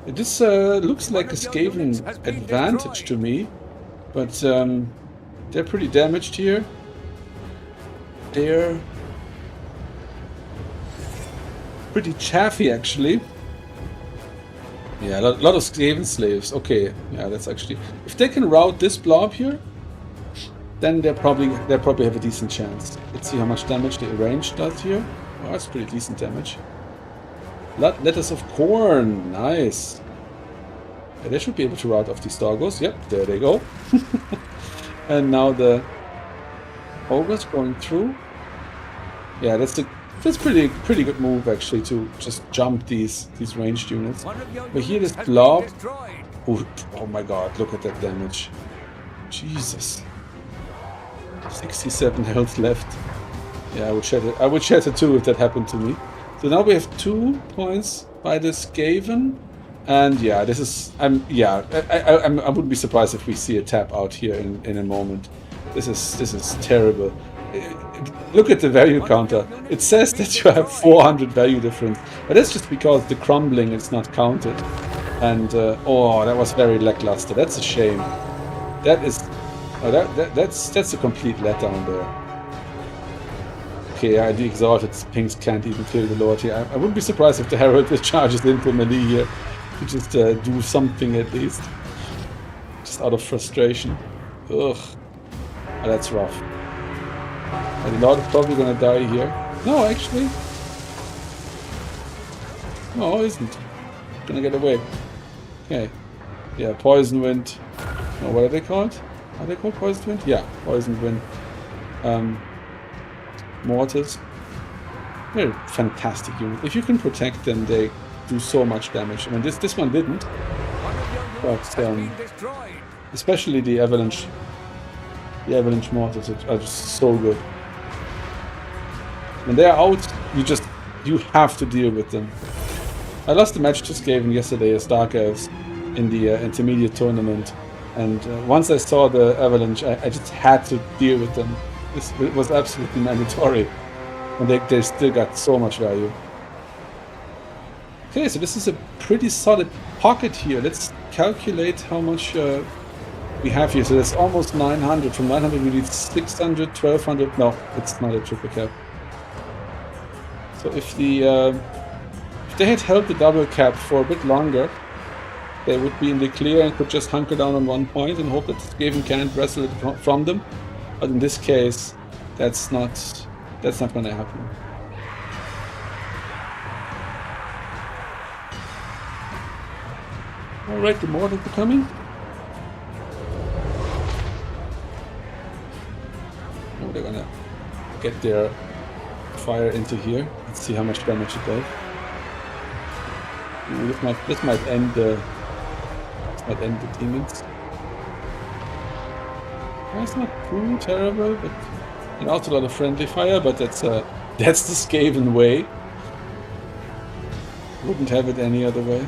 This looks like a Skaven advantage to me, but they're pretty damaged here. They're pretty chaffy actually. Yeah, a lot of Skaven slaves. Okay, yeah, that's actually... If they can rout this blob here, then they probably have a decent chance. Let's see how much damage the range does here. Oh, that's pretty decent damage. Letters of Corn, nice. Yeah, they should be able to rout off these doggos. Yep, there they go. And now the ogres going through. Yeah, that's pretty good move actually, to just jump these ranged units. But here this blob. Oh my god, look at that damage. Jesus. 67 health left. Yeah, I would shatter too if that happened to me. So now we have 2 points by the Skaven. And yeah, this is I wouldn't be surprised if we see a tap out here in a moment. This is terrible. Look at the value counter. It says that you have 400 value difference, but that's just because the crumbling is not counted. And oh, that was very lackluster. That's a shame. That is that's a complete letdown there. Okay, the exalted pinks can't even kill the Lord here. I wouldn't be surprised if the Herald charges into melee here to just do something at least, just out of frustration. Ugh, oh, that's rough. And the Lord is probably gonna die here. No, actually. No, isn't. gonna get away. Okay. Yeah, Poison Wind. No, what are they called? Are they called Poison Wind? Yeah, Poison Wind. Mortars. They're fantastic unit. If you can protect them, they do so much damage. I mean, this one didn't, but especially the avalanche mortars are just so good. When they are out, you have to deal with them. I lost the match to Skaven yesterday as Dark Elves in the intermediate tournament, and once I saw the avalanche, I just had to deal with them. It was absolutely mandatory. And they still got so much value. Okay, so this is a pretty solid pocket here. Let's calculate how much we have here. So that's almost 900. From 900 we need 600, 1200. No, it's not a triple cap. So if they had held the double cap for a bit longer, they would be in the clear and could just hunker down on one point and hope that Skaven can't wrestle it from them. But in this case, that's not going to happen. Alright, the mortars are coming. Oh, they're gonna get their fire into here. Let's see how much damage it does. Ooh, this might end the demons. It's not too terrible, but and also a lot of friendly fire, but that's the Skaven way. Wouldn't have it any other way.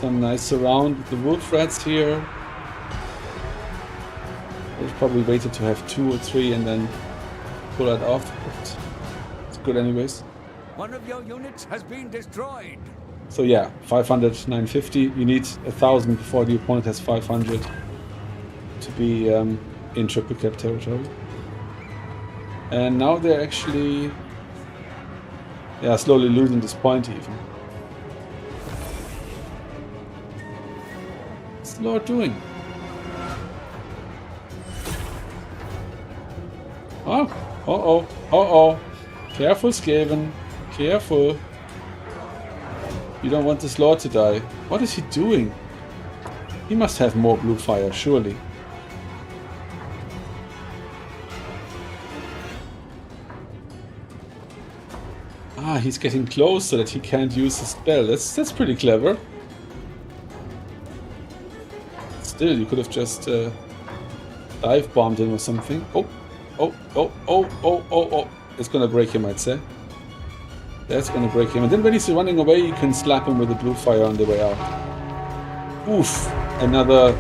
Some nice surround with the wolf rats here. We've probably waited to have 2 or 3 and then pull that off, but it's good anyways. One of your units has been destroyed. So yeah, 500, 950. You need 1,000 before the opponent has 500 to be in triple cap territory. And now they're actually, yeah, slowly losing this point even. What's the Lord doing? Oh, uh-oh. Careful, Skaven. Careful. You don't want this Lord to die. What is he doing? He must have more blue fire, surely. Ah, he's getting close so that he can't use his spell. That's pretty clever. Still, you could have just dive bombed him or something. Oh. It's gonna break him, I'd say. That's gonna break him. And then when he's running away, you can slap him with the blue fire on the way out. Oof. Another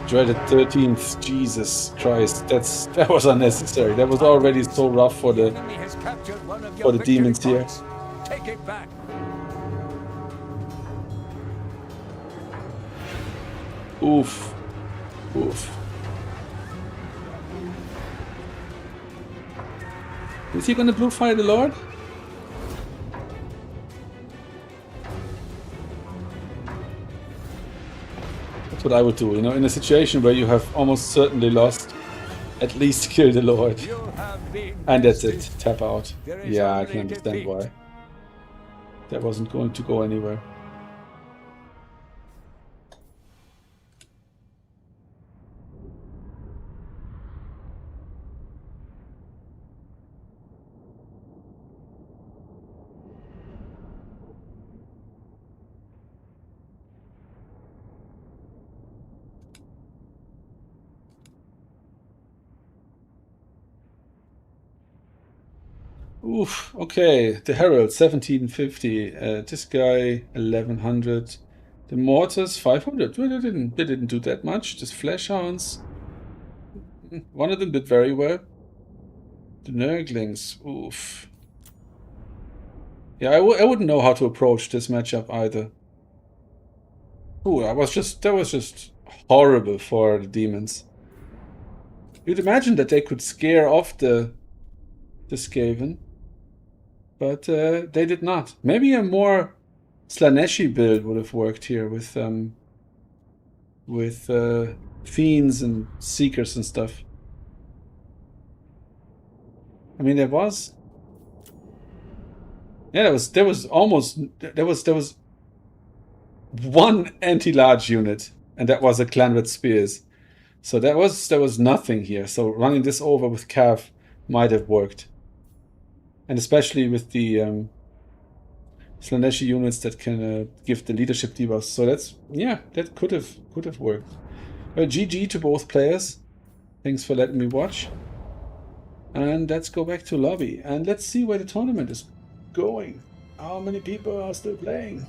dreaded 13th. Jesus Christ. That was unnecessary. That was already so rough for the demons here. Take it back. Oof. Is he gonna blue fire the Lord? That's what I would do, you know, in a situation where you have almost certainly lost, at least kill the Lord. And that's it, tap out. Yeah, I can understand why. That wasn't going to go anywhere. Oof, okay, the Herald 1750, this guy 1100, the Mortars 500. Well, they didn't do that much. Just Flesh Hounds, one of them did very well. The Nurglings, oof. Yeah, I wouldn't know how to approach this matchup either. Ooh, that was just horrible for the demons. You'd imagine that they could scare off the Skaven. But they did not. Maybe a more Slaneshi build would have worked here with Fiends and Seekers and stuff. I mean, there was one anti-large unit, and that was a clan with spears. So there was nothing here. So running this over with Cav might have worked, and especially with the Slaneshi units that can give the leadership debuffs. So that could have worked. GG to both players. Thanks for letting me watch. And let's go back to lobby and let's see where the tournament is going. How many people are still playing?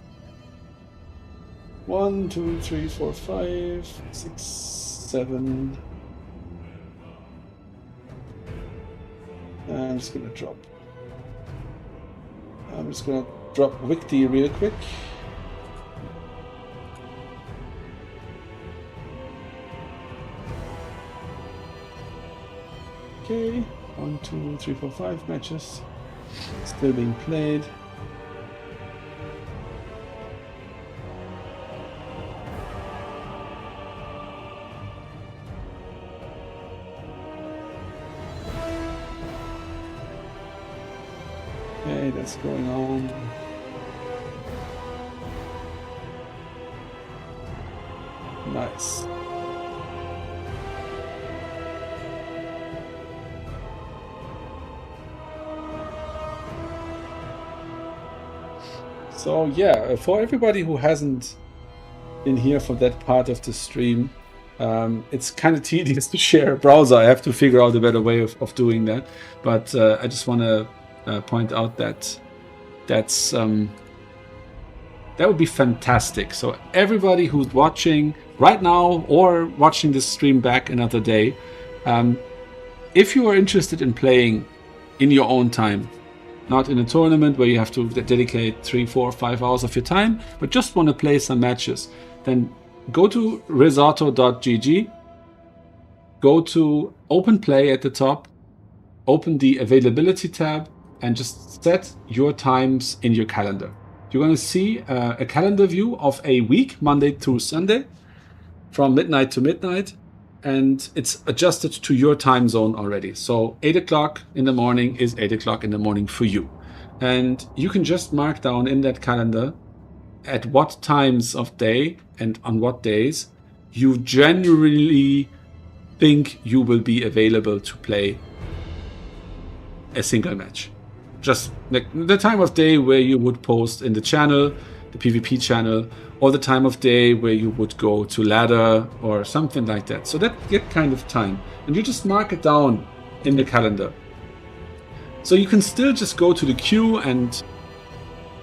1, 2, 3, 4, 5, 6, 7. I'm just gonna drop Wikti real quick. Okay, 1, 2, 3, 4, 5 matches still being played. Okay, that's going on. Nice. So yeah, for everybody who hasn't been here for that part of the stream, it's kind of tedious to share a browser. I have to figure out a better way of doing that. But I just want to point out that that would be fantastic. So everybody who's watching right now or watching this stream back another day, if you are interested in playing in your own time, not in a tournament where you have to dedicate 3, 4, 5 hours of your time, but just want to play some matches, then go to RizzOtto.gg, go to Open Play at the top, open the Availability tab, and just set your times in your calendar. You're going to see a calendar view of a week, Monday through Sunday, from midnight to midnight, and it's adjusted to your time zone already. So 8 o'clock in the morning is 8 o'clock in the morning for you. And you can just mark down in that calendar at what times of day and on what days you generally think you will be available to play a single match. Just the time of day where you would post in the channel, the PvP channel, or the time of day where you would go to ladder or something like that. So that kind of time. And you just mark it down in the calendar. So you can still just go to the queue and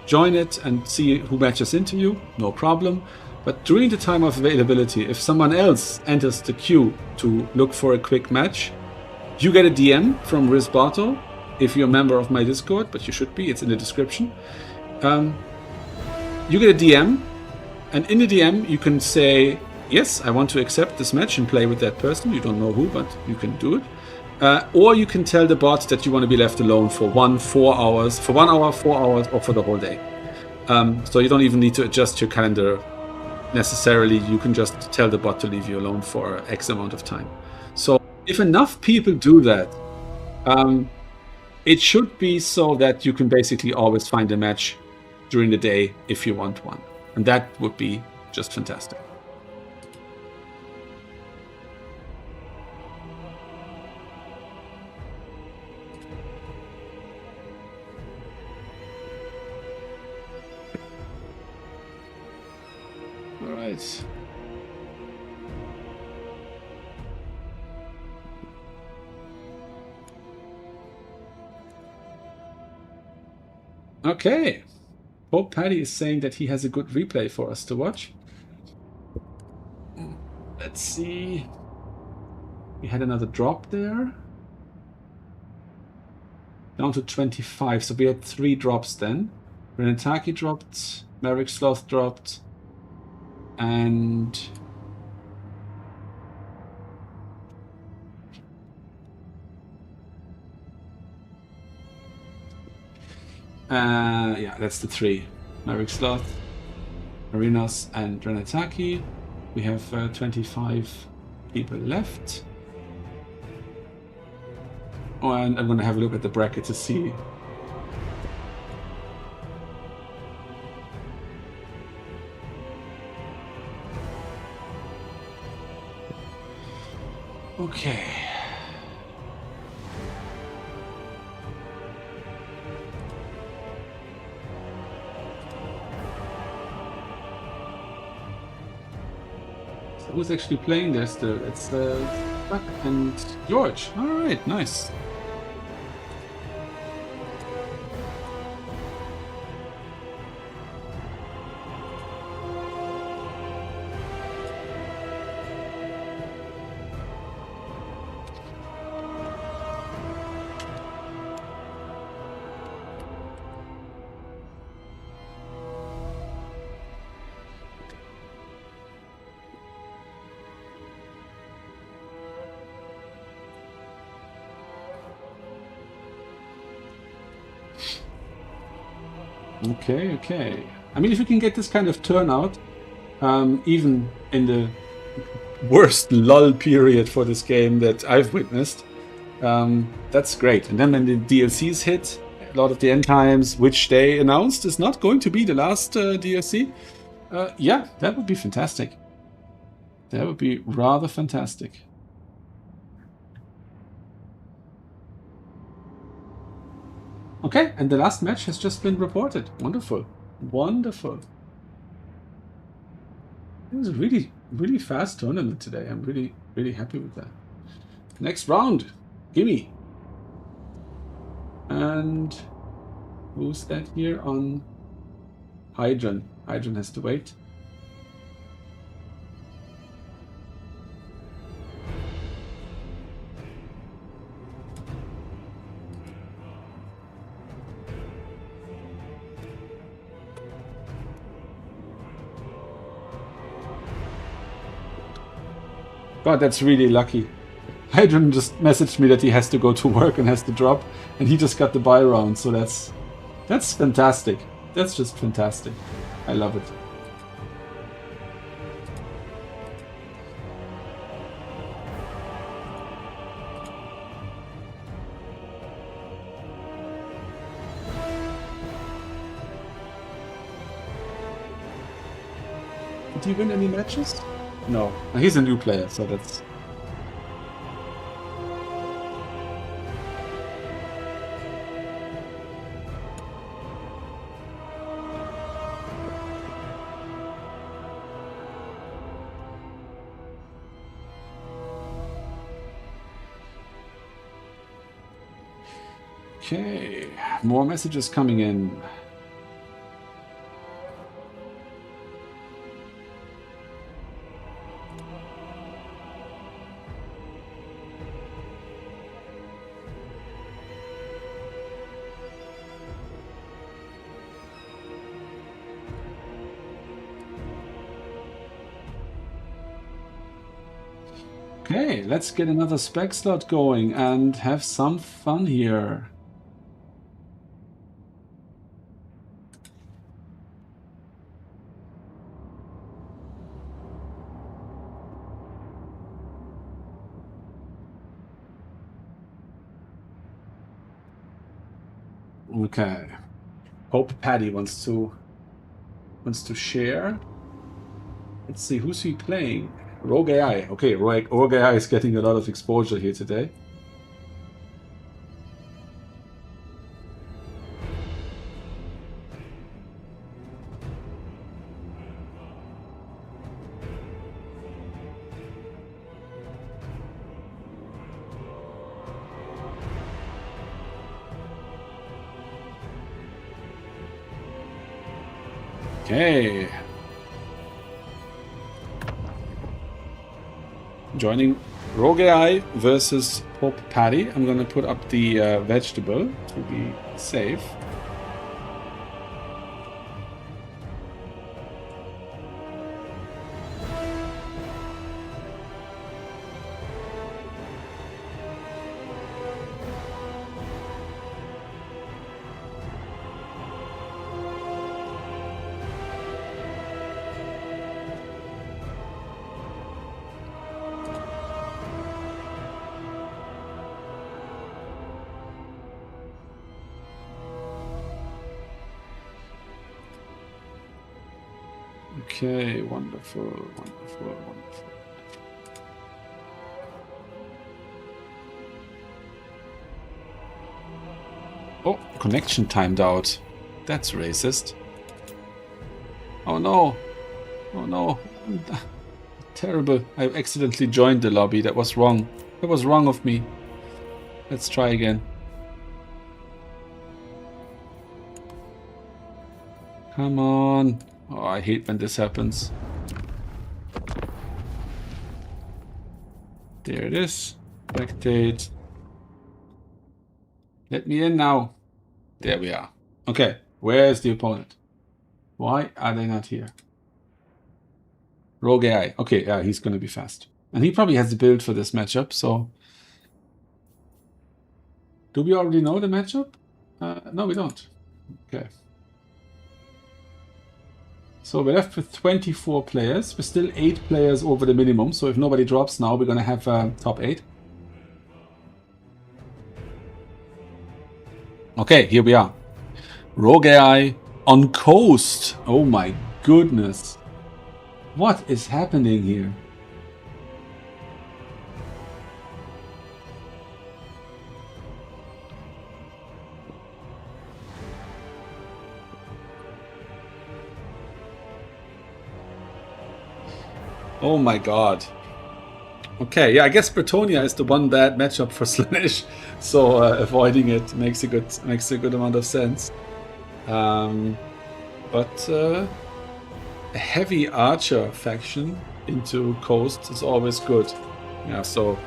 join it and see who matches into you, no problem. But during the time of availability, if someone else enters the queue to look for a quick match, you get a DM from RizzOtto. If you're a member of my Discord, but you should be, it's in the description. You get a DM, and in the DM you can say, yes, I want to accept this match and play with that person. You don't know who, but you can do it. Or you can tell the bot that you want to be left alone for 1 hour, 4 hours, or for the whole day. So you don't even need to adjust your calendar necessarily. You can just tell the bot to leave you alone for X amount of time. So if enough people do that, it should be so that you can basically always find a match during the day if you want one. And that would be just fantastic. All right. Okay. Pope Paddy is saying that he has a good replay for us to watch. Let's see. We had another drop there. Down to 25. So we had 3 drops then. Renataki dropped, Merrick Sloth dropped, and yeah, that's the 3. Merrick Sloth, Marinos, and Renataki. We have 25 people left. Oh, and I'm going to have a look at the bracket to see. Okay. So who's actually playing there still? It's Buck and George. All right, nice. Okay, okay. I mean, if we can get this kind of turnout, even in the worst lull period for this game that I've witnessed, that's great. And then when the DLCs hit, a lot of the end times, which they announced is not going to be the last DLC, yeah, that would be fantastic. That would be rather fantastic. Okay, and the last match has just been reported. Wonderful. Wonderful. It was a really, really fast tournament today. I'm really, really happy with that. Next round. Gimme. And who's that here on Hydron? Hydron has to wait. God, that's really lucky. Hydron just messaged me that he has to go to work and has to drop, and he just got the buy round, so that's fantastic. That's just fantastic. I love it. Did he win any matches? No. He's a new player, so that's... Okay, more messages coming in. Okay, let's get another spec slot going and have some fun here. Okay. Pope Paddy wants to share. Let's see, who's he playing? Rogue AI. Okay, Rogue AI is getting a lot of exposure here today. Okay. Joining Rogue AI versus Pope Paddy. I'm going to put up the vegetable to be safe. Okay, wonderful, wonderful, wonderful. Oh, connection timed out. That's racist. Oh no. Oh no. Terrible. I accidentally joined the lobby. That was wrong. That was wrong of me. Let's try again. Come on. Oh, I hate when this happens. There it is. Spectate. Let me in now. There we are. Okay, where's the opponent? Why are they not here? Rogue AI. Okay, yeah, he's going to be fast. And he probably has the build for this matchup, so... Do we already know the matchup? No, we don't. Okay. So we're left with 24 players. We're still 8 players over the minimum, so if nobody drops now, we're going to have top 8. Okay, here we are. Rogue AI on Coast. Oh my goodness. What is happening here? Oh my god. Okay, yeah, I guess Bretonia is the one bad matchup for Slaanesh, so avoiding it makes a good amount of sense. But a heavy archer faction into Coast is always good. Yeah, so...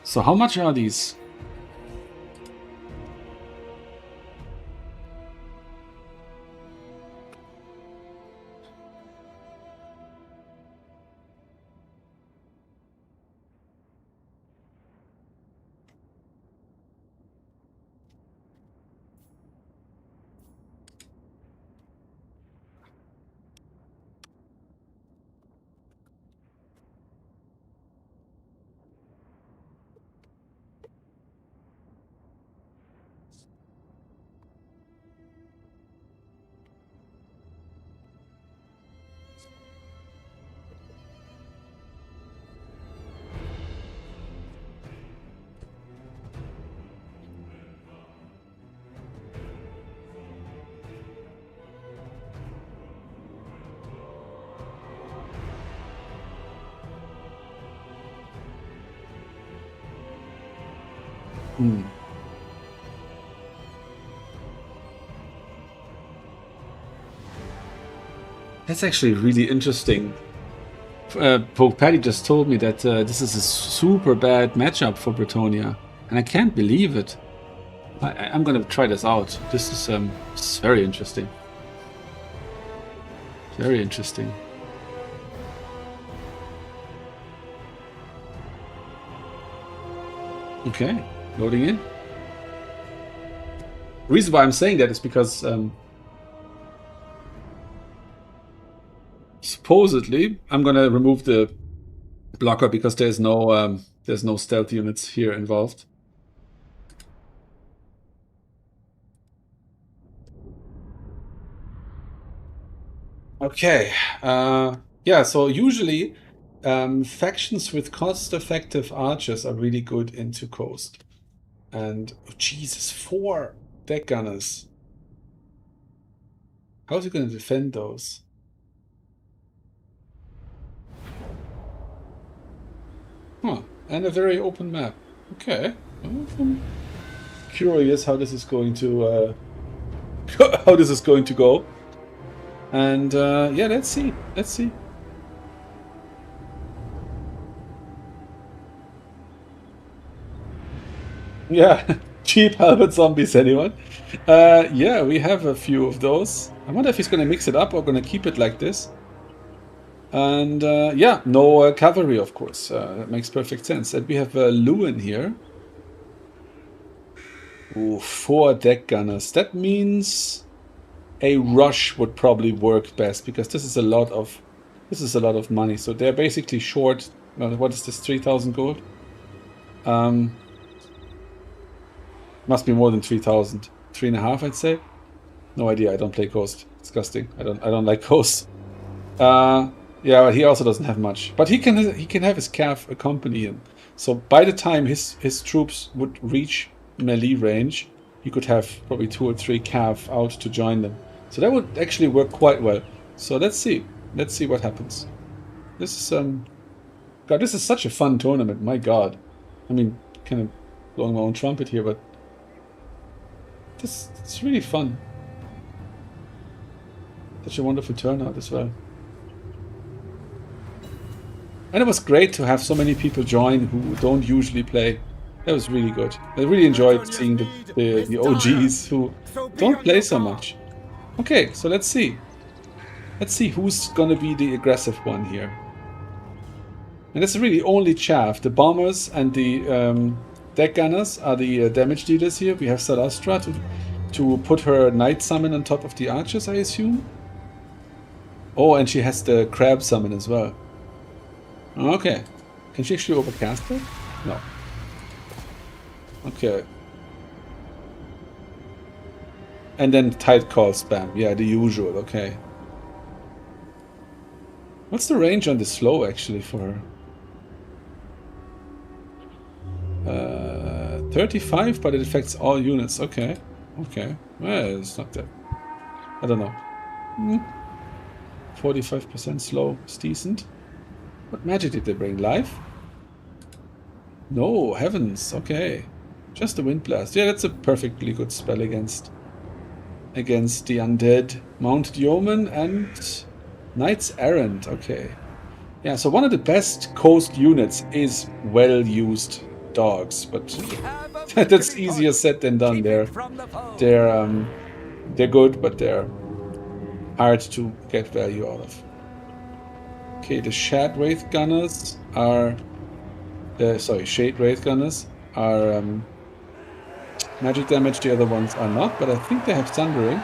So how much are these? That's actually really interesting. Poke Patty just told me that this is a super bad matchup for Bretonia, and I can't believe it. I'm gonna try this out. This is very interesting. Very interesting. Okay, loading in. The reason why I'm saying that is because supposedly I'm gonna remove the blocker because there's no stealth units here involved. Okay, yeah, so usually factions with cost-effective archers are really good into Coast. And, oh, Jesus, 4 deck gunners. How's he going to defend those? Huh, and a very open map. Okay, well, I'm curious how this is going to go. And yeah, let's see. Yeah, cheap halberd zombies, anyone? Yeah, we have a few of those. I wonder if he's gonna mix it up or gonna keep it like this. And yeah, no cavalry, of course. That makes perfect sense. And we have Lewin here. Ooh, 4 deck gunners. That means a rush would probably work best, because this is a lot of money. So they're basically short. What is this? 3,000 gold. Must be more than 3,000. 3.5, I'd say. No idea. I don't play Ghost. Disgusting. I don't like Ghosts. Yeah, but he also doesn't have much. But he can have his cav accompany him. So by the time his troops would reach melee range, he could have probably 2 or 3 cav out to join them. So that would actually work quite well. So let's see. Let's see what happens. This is God, this is such a fun tournament. My God. I mean, kind of blowing my own trumpet here, but it's really fun. Such a wonderful turnout as well. And it was great to have so many people join who don't usually play. That was really good. I really enjoyed seeing the OGs who don't play so much. Okay, so let's see. Let's see who's gonna be the aggressive one here. And that's really only chaff. The bombers and the deck gunners are the damage dealers here. We have Salastra to put her Knight summon on top of the archers, I assume. Oh, and she has the crab summon as well. Okay. Can she actually overcast it? No. Okay. And then tight call spam. Yeah, the usual. Okay. What's the range on the slow actually for her? 35, but it affects all units. Okay. Okay. Well, it's not that. I don't know. 45% slow. It's decent. What magic did they bring? Life? No, heavens. Okay. Just a wind blast. Yeah, that's a perfectly good spell against the undead. Mounted yeoman and knights errant. Okay. Yeah, so one of the best coast units is well-used dogs, but that's easier said than done. They're good, but they're hard to get value out of. Okay, the Shade Wraith Gunners are magic damage. The other ones are not, but I think they have Thundering.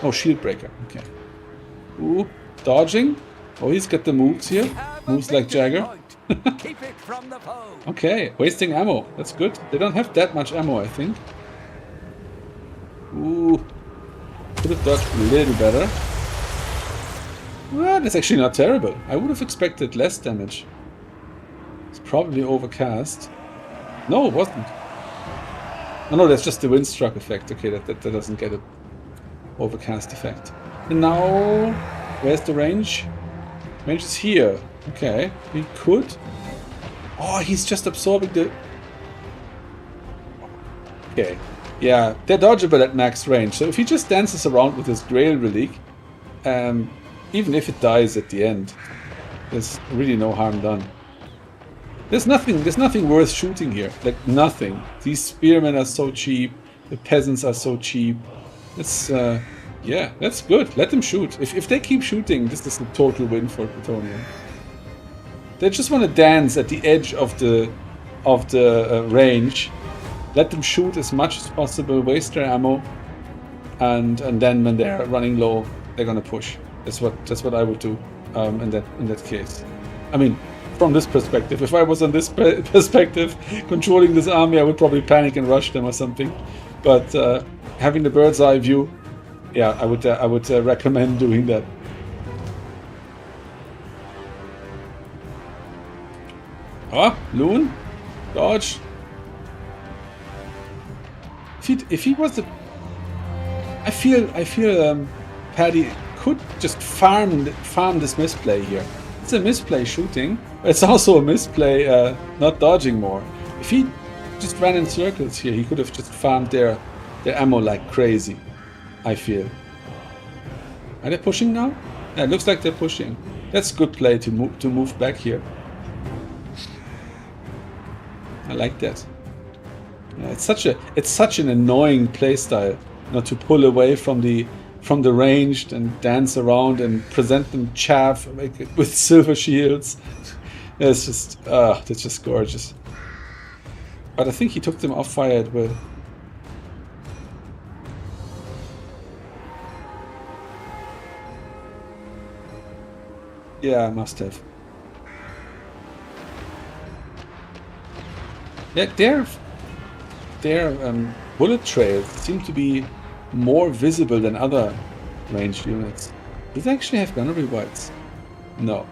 Oh, Shield Breaker. Okay. Ooh, dodging. Oh, he's got the moves here. Moves like Jagger. Keep it from the foe. Okay, wasting ammo. That's good. They don't have that much ammo, I think. Ooh. Could have dodged a little better. Well, that's actually not terrible. I would have expected less damage. It's probably overcast. No, it wasn't. Oh no, that's just the windstruck effect. Okay, that doesn't get an overcast effect. And now, where's the range? Range is here. Okay, we could. Oh, he's just absorbing the... Okay, yeah, they're dodgeable at max range. So if he just dances around with his Grail Relic, even if it dies at the end, there's really no harm done. There's nothing worth shooting here. Like, nothing. These spearmen are so cheap. The peasants are so cheap. It's, yeah, that's good. Let them shoot. If they keep shooting, this is a total win for Plutonium. They just want to dance at the edge of the range. Let them shoot as much as possible, waste their ammo, and then when they're running low, they're gonna push. That's what I would do in that case. I mean, from this perspective, if I was on this perspective, controlling this army, I would probably panic and rush them or something. But having the bird's eye view, yeah, I would recommend doing that. Ah, Loon, dodge. If he was the, I feel Paddy could just farm this misplay here. It's a misplay shooting. It's also a misplay not dodging more. If he just ran in circles here, he could have just farmed their ammo like crazy. I feel. Are they pushing now? Yeah, it looks like they're pushing. That's good play to move back here. I like that. Yeah, it's such an annoying playstyle, to pull away from the from the range and dance around and present them chaff with silver shields. It's just, that's just gorgeous. But I think he took them off fire at will. Yeah, I must have. Yeah, their bullet trails seem to be more visible than other ranged units. Do they actually have gunnery whites? No.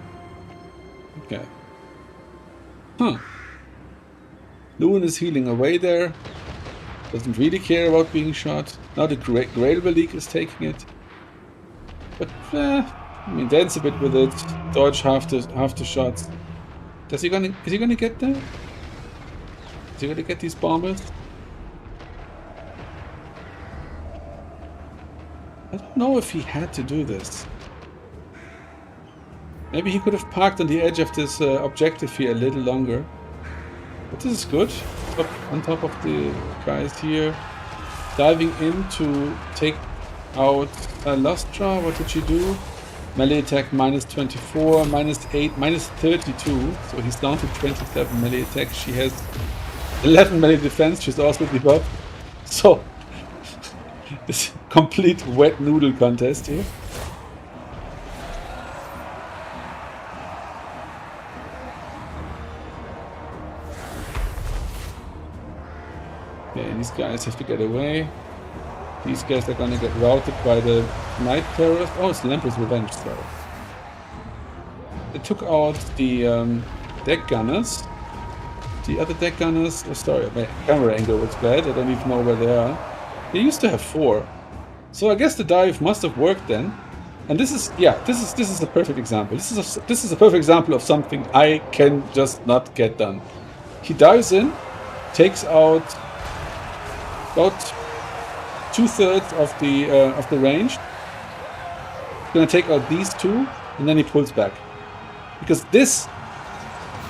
Okay. Huh. Lewin is healing away there. Doesn't really care about being shot. Now the Grailable League is taking it. But, I mean, dance a bit with it. Dodge half the shots. Is he gonna get there? Is he gonna get these bombers? I don't know if he had to do this. Maybe he could have parked on the edge of this objective here a little longer. But this is good. On top of the guys here. Diving in to take out Lustra. What did she do? Melee attack minus 24, minus 8, minus 32. So he's down to 27 melee attack. She has 11 melee defense. She's also debuffed. So, this complete wet noodle contest here. Okay, these guys have to get away. These guys are gonna get routed by the Night Terrorist. Oh, it's Lamprey's Revenge, sorry. They took out the deck gunners. The other deck gunners, oh sorry, my camera angle was bad, I don't even know where they are. They used to have 4. So I guess the dive must have worked then. And this is, yeah, this is a perfect example. This is a perfect example of something I can just not get done. He dives in, takes out about 2/3 of the range. He's gonna take out these 2, and then he pulls back. Because this,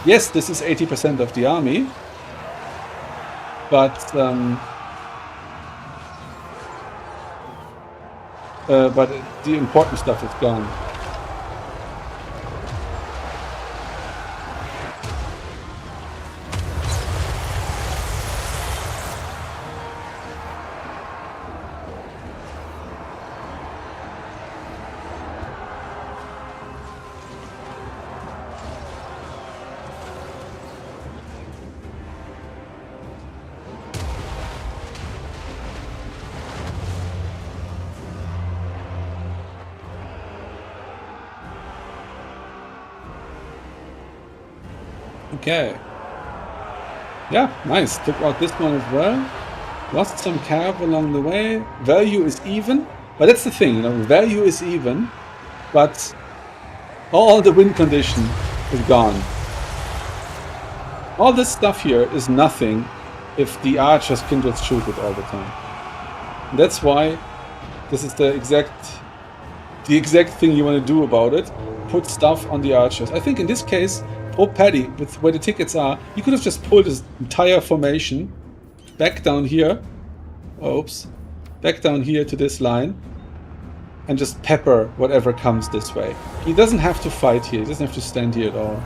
yes, this is 80% of the army, but the important stuff is gone. Okay. Yeah, nice. Took out this one as well. Lost some cav along the way. Value is even. But that's the thing, you know, value is even, but all the win condition is gone. All this stuff here is nothing if the archers can just shoot it all the time. And that's why this is the exact thing you want to do about it. Put stuff on the archers. I think in this case, Pope Paddy, with where the tickets are, he could have just pulled his entire formation back down here. Oops. Back down here to this line. And just pepper whatever comes this way. He doesn't have to fight here. He doesn't have to stand here at all.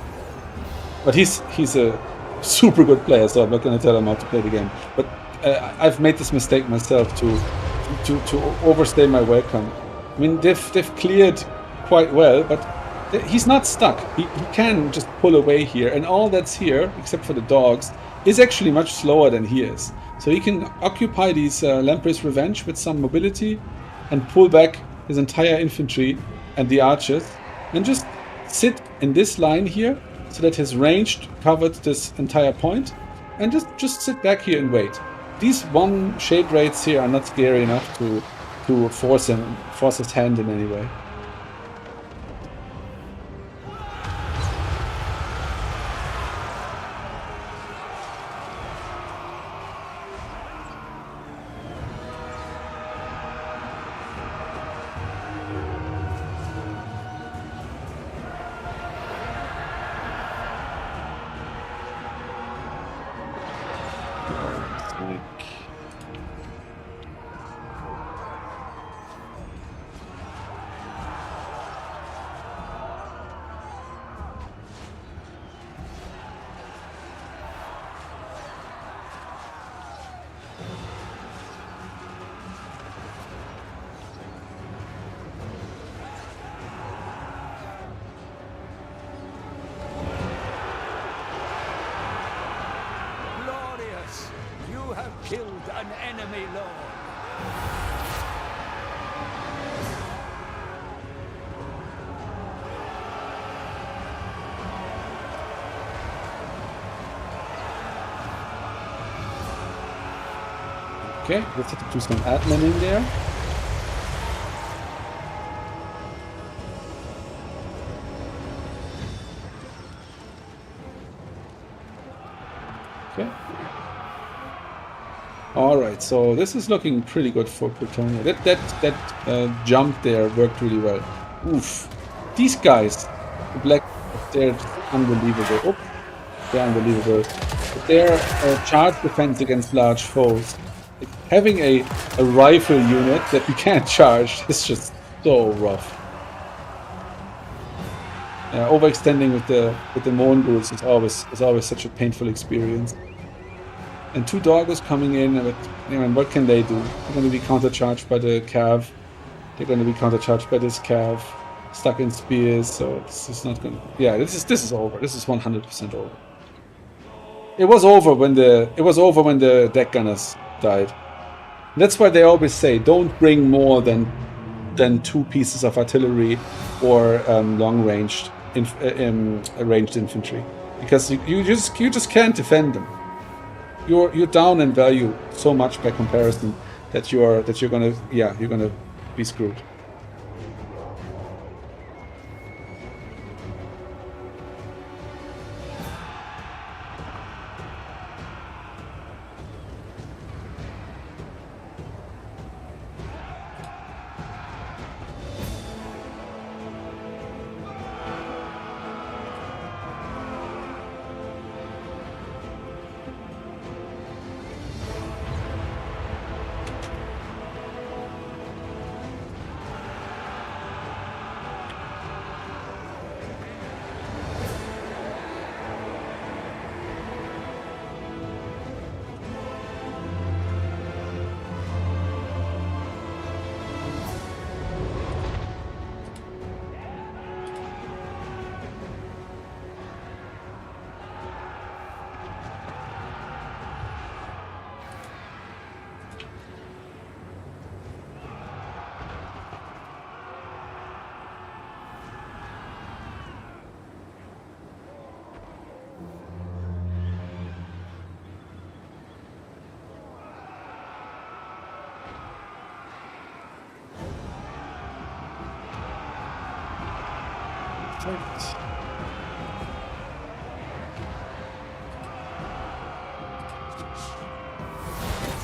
But he's a super good player, so I'm not going to tell him how to play the game. But I've made this mistake myself to overstay my welcome. I mean, they've cleared quite well, but he's not stuck. He can just pull away here, and all that's here, except for the dogs, is actually much slower than he is. So he can occupy these Lamprey's Revenge with some mobility and pull back his entire infantry and the archers, and just sit in this line here so that his range covered this entire point, and just sit back here and wait. These one shade raids here are not scary enough to force his hand in any way. an enemy lord. Okay, let's have to do some admin in there. Okay. All right, so this is looking pretty good for Plutonia. That jump there worked really well. Oof. These guys, the black, they're just unbelievable. Oh, they're unbelievable. But their charge defense against large foes, like having a rifle unit that we can't charge is just so rough. Overextending with the Mongols is always such a painful experience. And 2 doggos coming in, but what can they do? They're going to be countercharged by the cav. They're going to be countercharged by this cav, stuck in spears. So this is not going to. Yeah, this is over. This is 100% over. It was over when the deck gunners died. That's why they always say don't bring more than 2 pieces of artillery or long ranged ranged infantry, because you just can't defend them. You're down in value so much by comparison that you're gonna be screwed.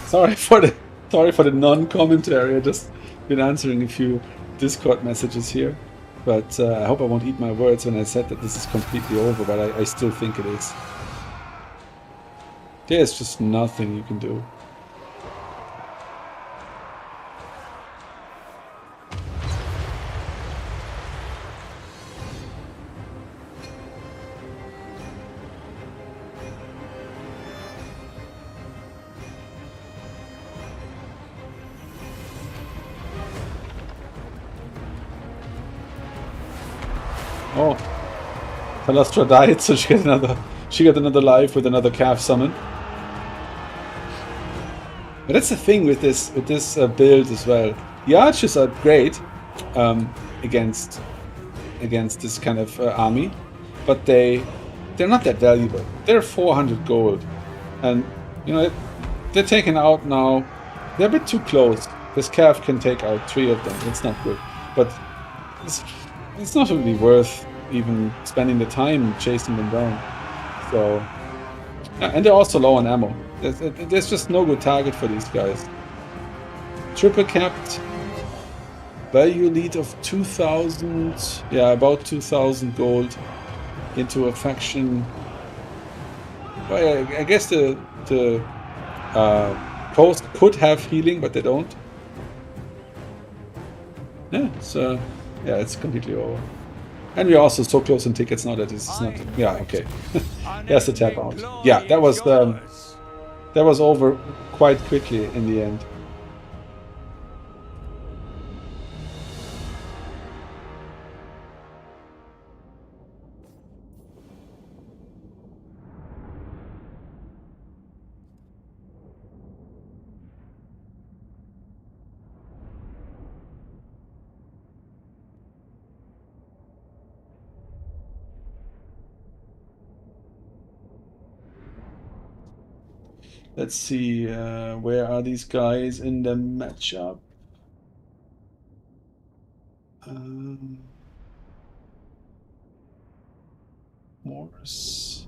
Sorry for the non-commentary. I just been answering a few Discord messages here, but I hope I won't eat my words when I said that this is completely over. But I still think it is. There's just nothing you can do. Oh, Talastra died, so she got another life with another calf summon. But that's the thing with this build as well. The archers are great against this kind of army, but they're not that valuable. They're 400 gold, and they're taken out now. They're a bit too close. This calf can take out 3 of them. It's not good, but it's not really worth even spending the time chasing them down. So, yeah, and they're also low on ammo. There's just no good target for these guys. Triple capped, value lead of 2,000. Yeah, about 2,000 gold into a faction. Well, I guess the coast could have healing, but they don't. Yeah, so yeah, it's completely over. And we're also so close in tickets now that this is not. Yeah, okay. There's the tap out. Yeah, that was over quite quickly in the end. Let's see, where are these guys in the matchup? Morse.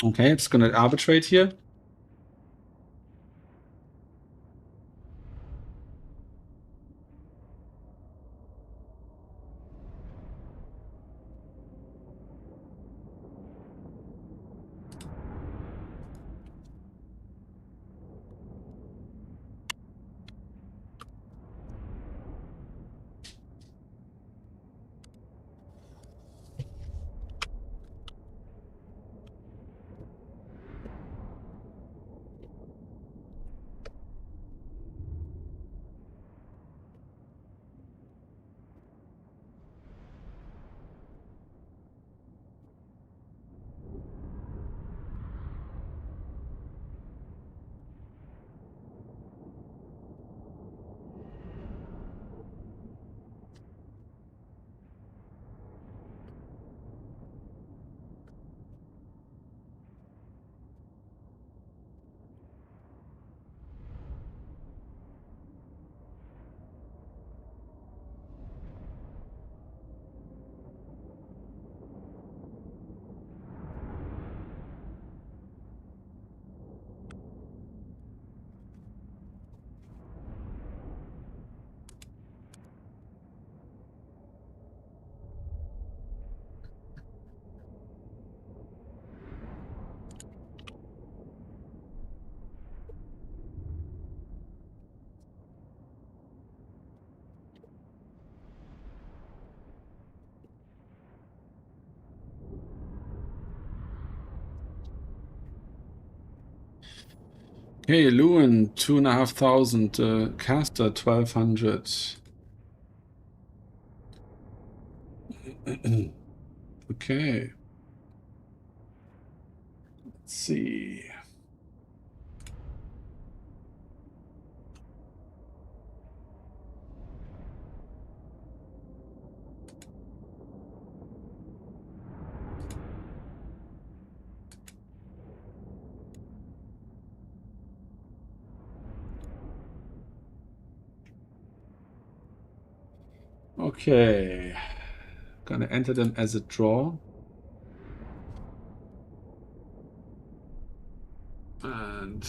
Okay, it's gonna arbitrate here. Hey, Lewin, 2,500. Caster, 1,200. Okay. Let's see. Okay. Gonna enter them as a draw. And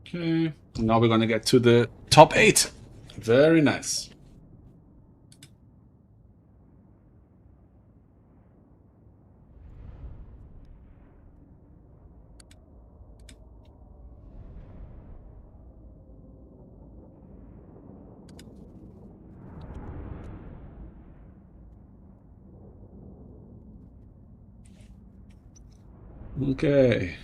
okay. Now we're gonna get to the top 8. Very nice. Okay.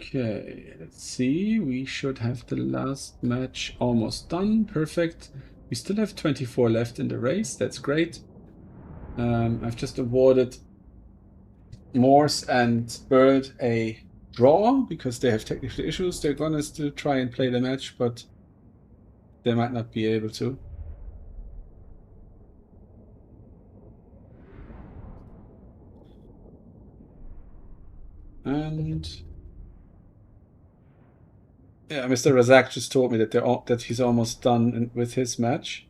Okay, let's see. We should have the last match almost done. Perfect. We still have 24 left in the race. That's great. I've just awarded Morse and Bird a draw because they have technical issues. They're gonna still try and play the match, but they might not be able to. And yeah, Mr. Razak just told me that that he's almost done with his match.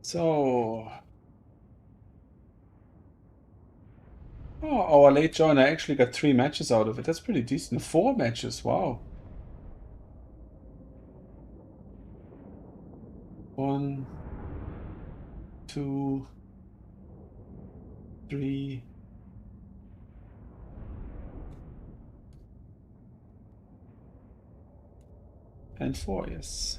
So, our late joiner actually got 3 matches out of it. That's pretty decent. 4 matches, wow. 1, 2, 3. And 4, yes.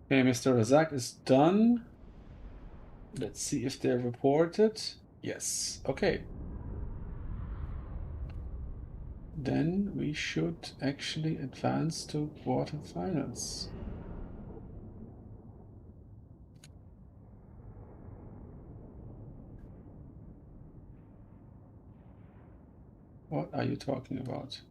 Okay, Mr. Razak is done. Let's see if they're reported. Yes, okay. Then we should actually advance to quarterfinals. What are you talking about?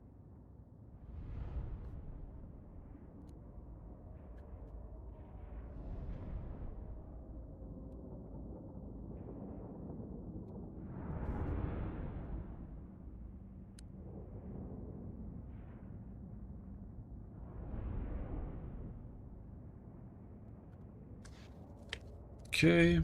Okay.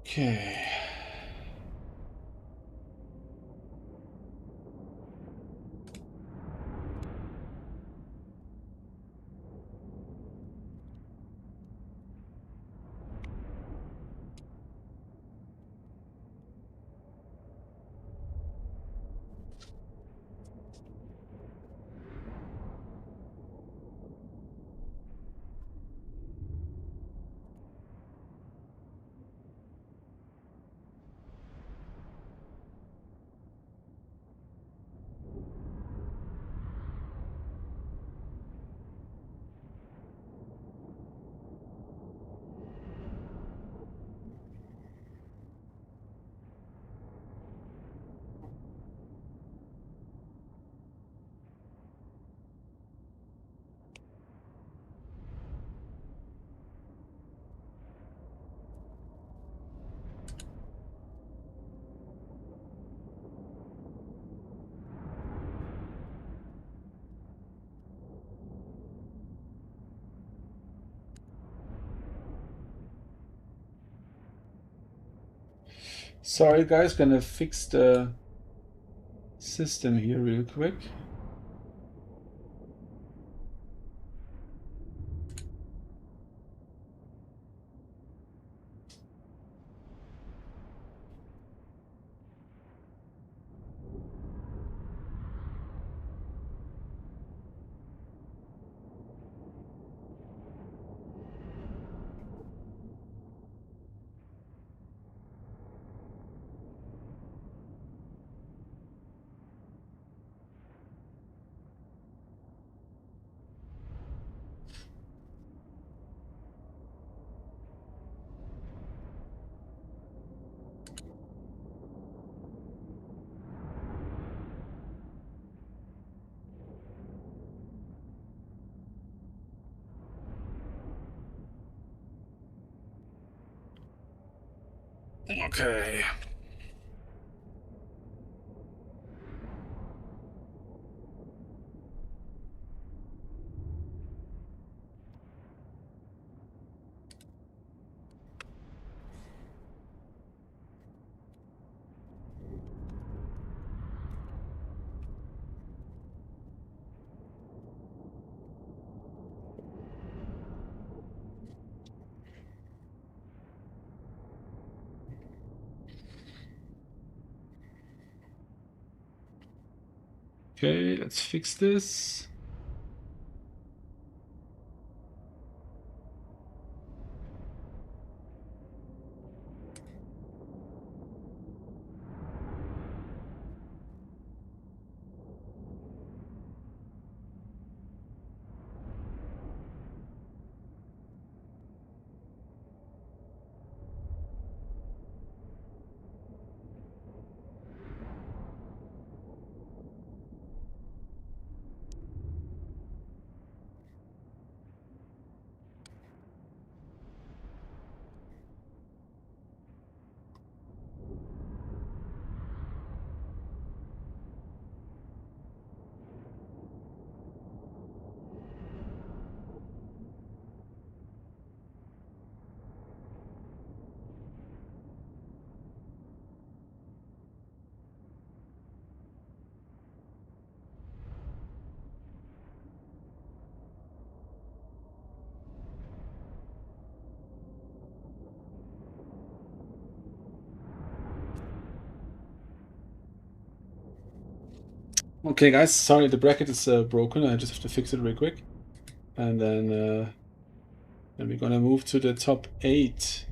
Okay. Sorry guys, gonna fix the system here real quick. Okay. Okay, let's fix this. Okay guys, sorry, the bracket is broken. I just have to fix it real quick. And then we're gonna move to the top 8.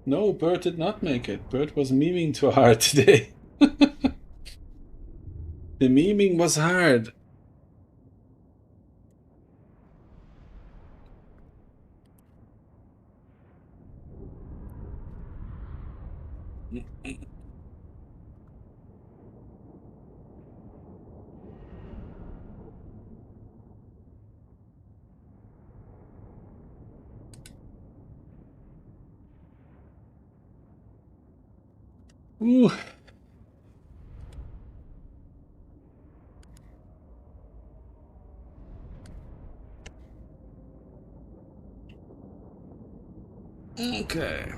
No, Bert did not make it. Bert was memeing too hard today. The memeing was hard. Ooh. Okay.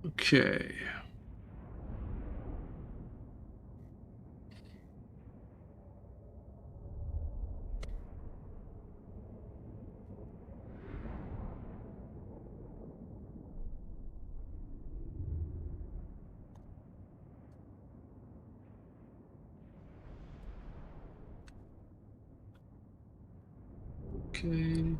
Okay. Okay.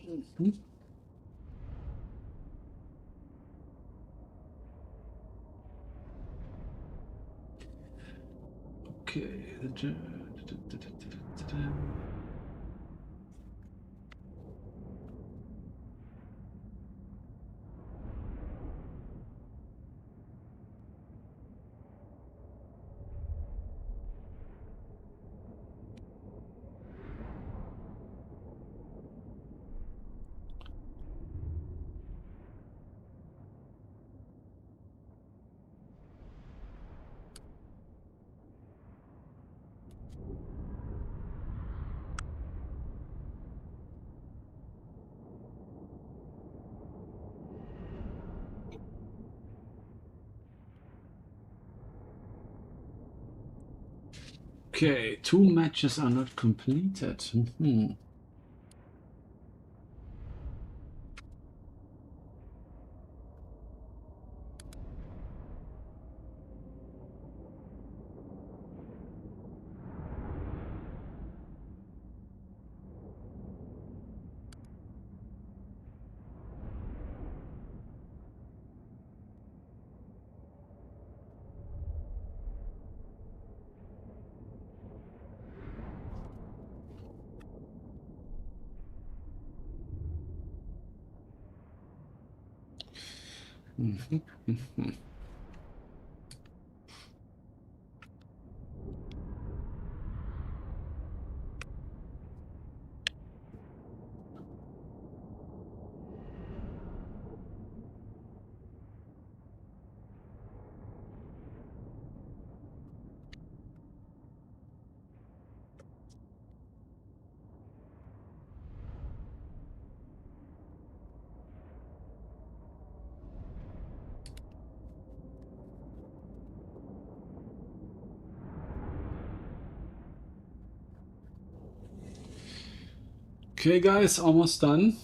Mhm. Okay. Okay, 2 matches are not completed. Mhm. Mhm. Mhm. Okay, guys, almost done.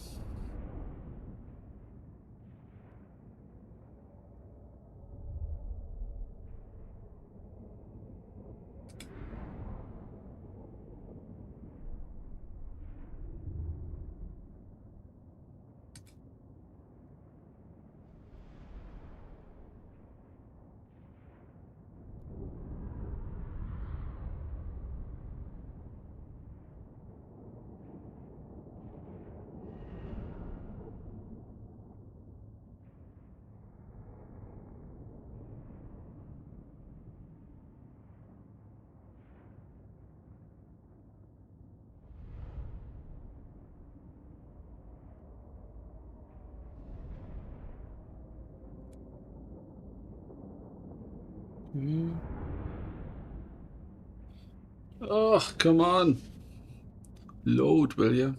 Mm. Oh, come on. Load, will you?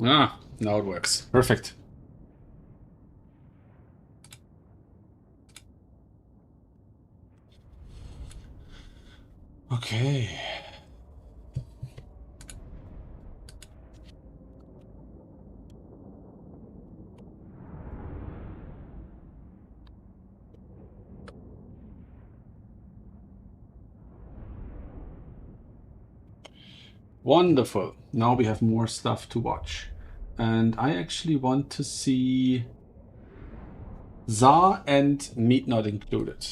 Ah, now it works. Perfect. Okay. Wonderful. Now we have more stuff to watch. And I actually want to see Za and Meat Not Included.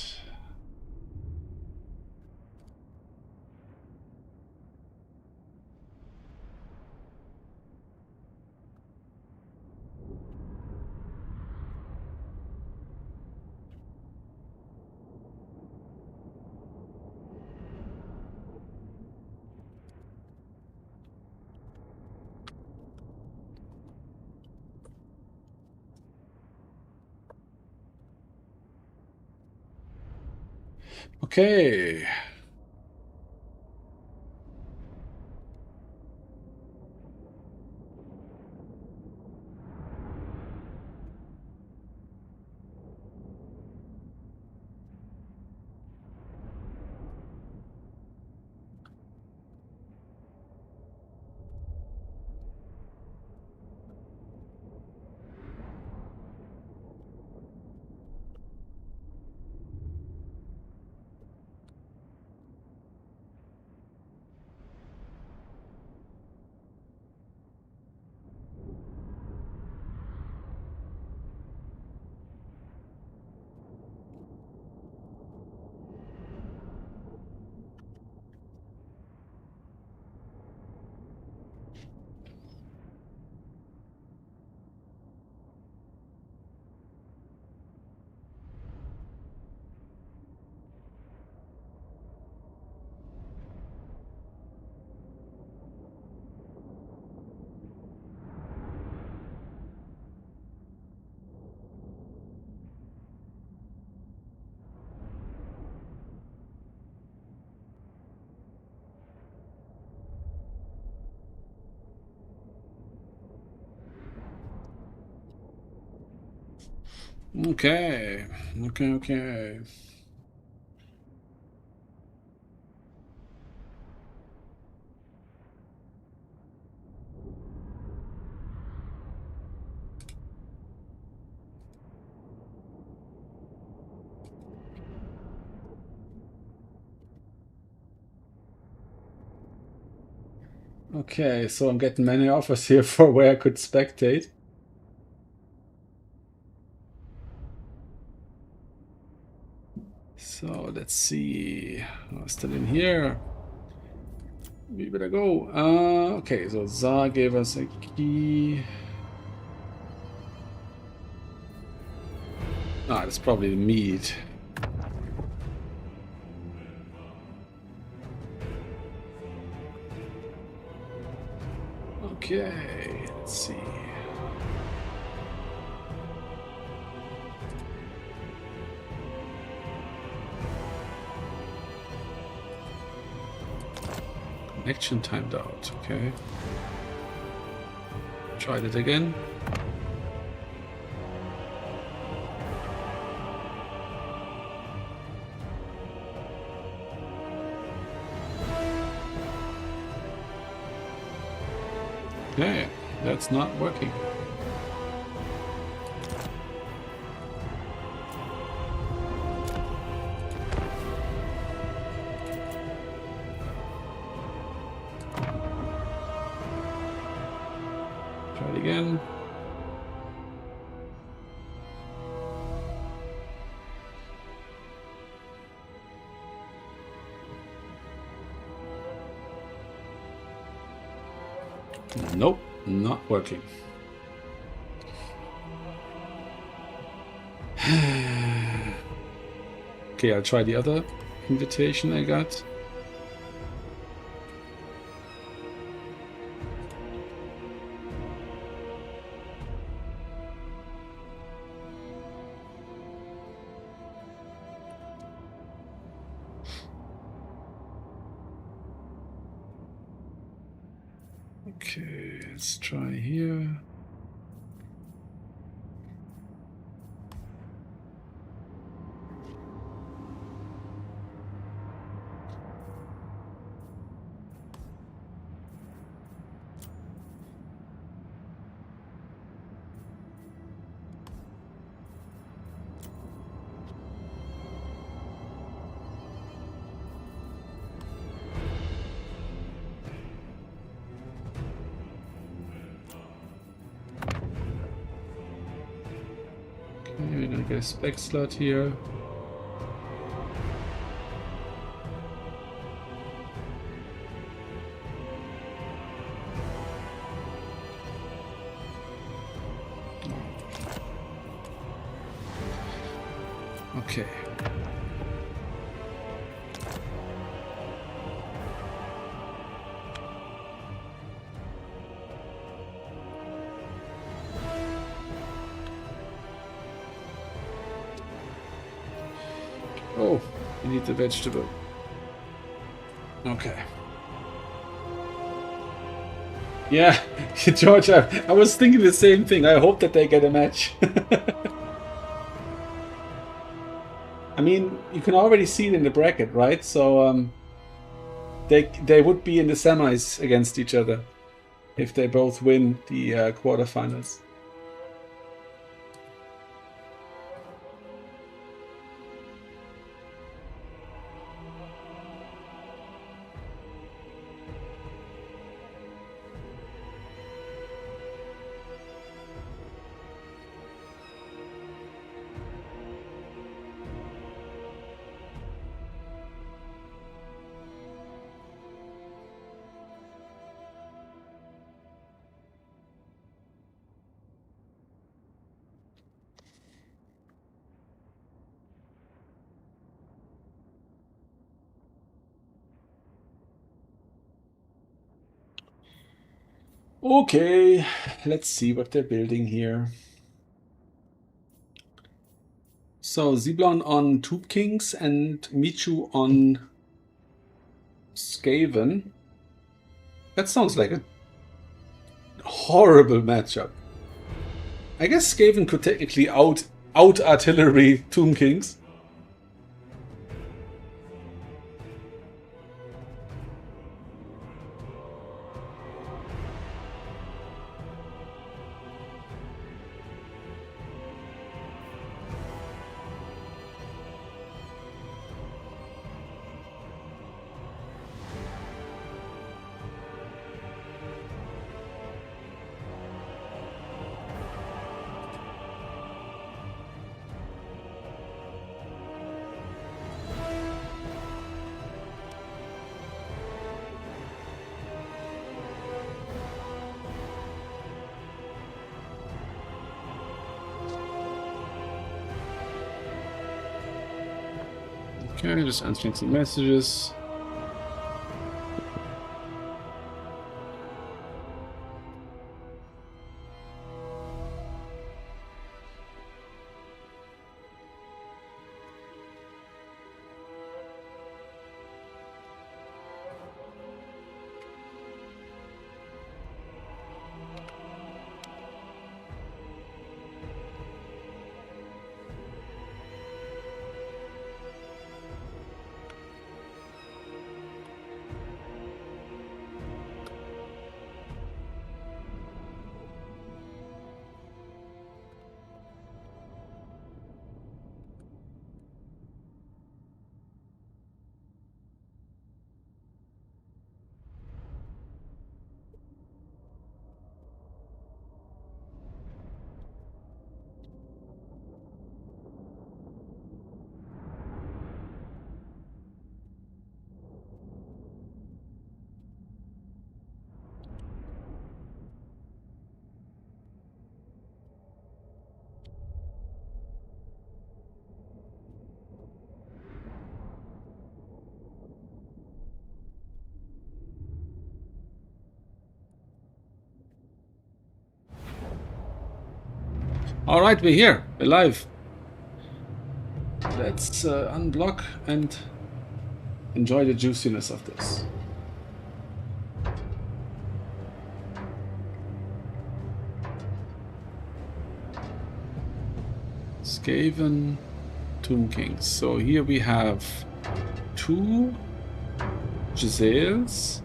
Okay. Okay. Okay. Okay, so I'm getting many offers here for where I could spectate. So let's see. Still in here. We better go. Okay, so Za gave us a key. Ah, that's probably the meat. Okay, let's see. Connection timed out. Okay. Try that again. Okay, that's not working. Try it again. Nope, not working. Okay, I'll try the other invitation I got. Okay, let's try here. We're gonna get a spec slot here. Okay. Oh, we need the vegetable. Okay. Yeah, George, I was thinking the same thing. I hope that they get a match. I mean, you can already see it in the bracket, right? So they would be in the semis against each other if they both win the quarterfinals. Okay, let's see what they're building here. So Ziblon on Tube Kings and Michu on Skaven. That sounds like a horrible matchup. I guess Skaven could technically out artillery Tomb Kings. Okay, just answering some messages. All right, we're here. We're live. Let's unblock and enjoy the juiciness of this. Skaven Tomb Kings. So here we have 2 Giselles,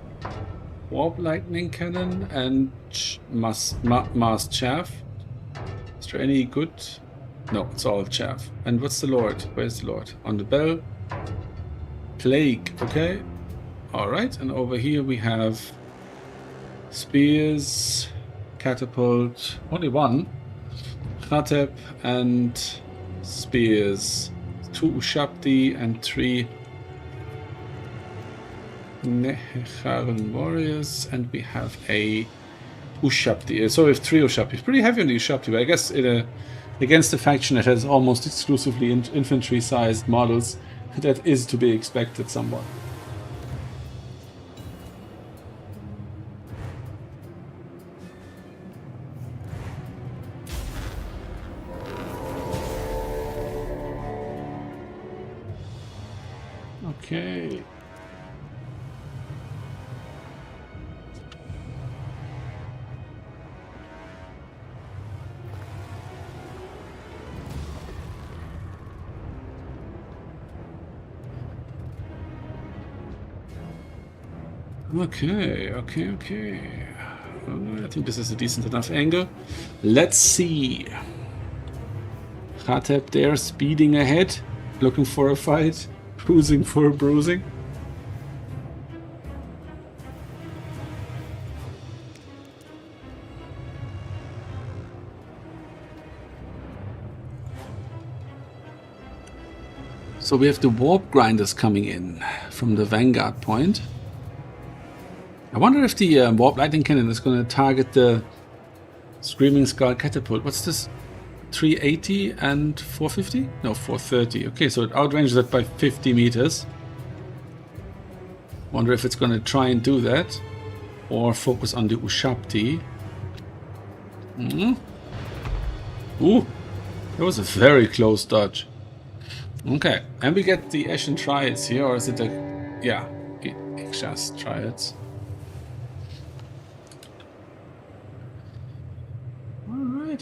Warp Lightning Cannon, and Mars Chaff. Is there any good? No, it's all chaff. And what's the Lord? Where's the Lord? On the bell. Plague, okay. Alright, and over here we have spears, catapult, only 1. Khatep and spears. 2 Ushabti and 3 Neharan warriors, and we have a Ushabti. So we have 3 Ushabti. Pretty heavy on the Ushabti, but I guess against a faction that has almost exclusively infantry-sized models, that is to be expected somewhat. Okay. Okay. I think this is a decent enough angle. Let's see. Khatep there, speeding ahead, looking for a fight, cruising for a bruising. So we have the warp grinders coming in from the vanguard point. I wonder if the warp lightning cannon is going to target the Screaming Skull catapult. What's this? 380 and 450? No, 430. Okay, so it outranges it by 50 meters. Wonder if it's going to try and do that. Or focus on the Ushabti. Ooh, that was a very close dodge. Okay, and we get the Ashen Triads here, or is it a... yeah, Ixchas Triads.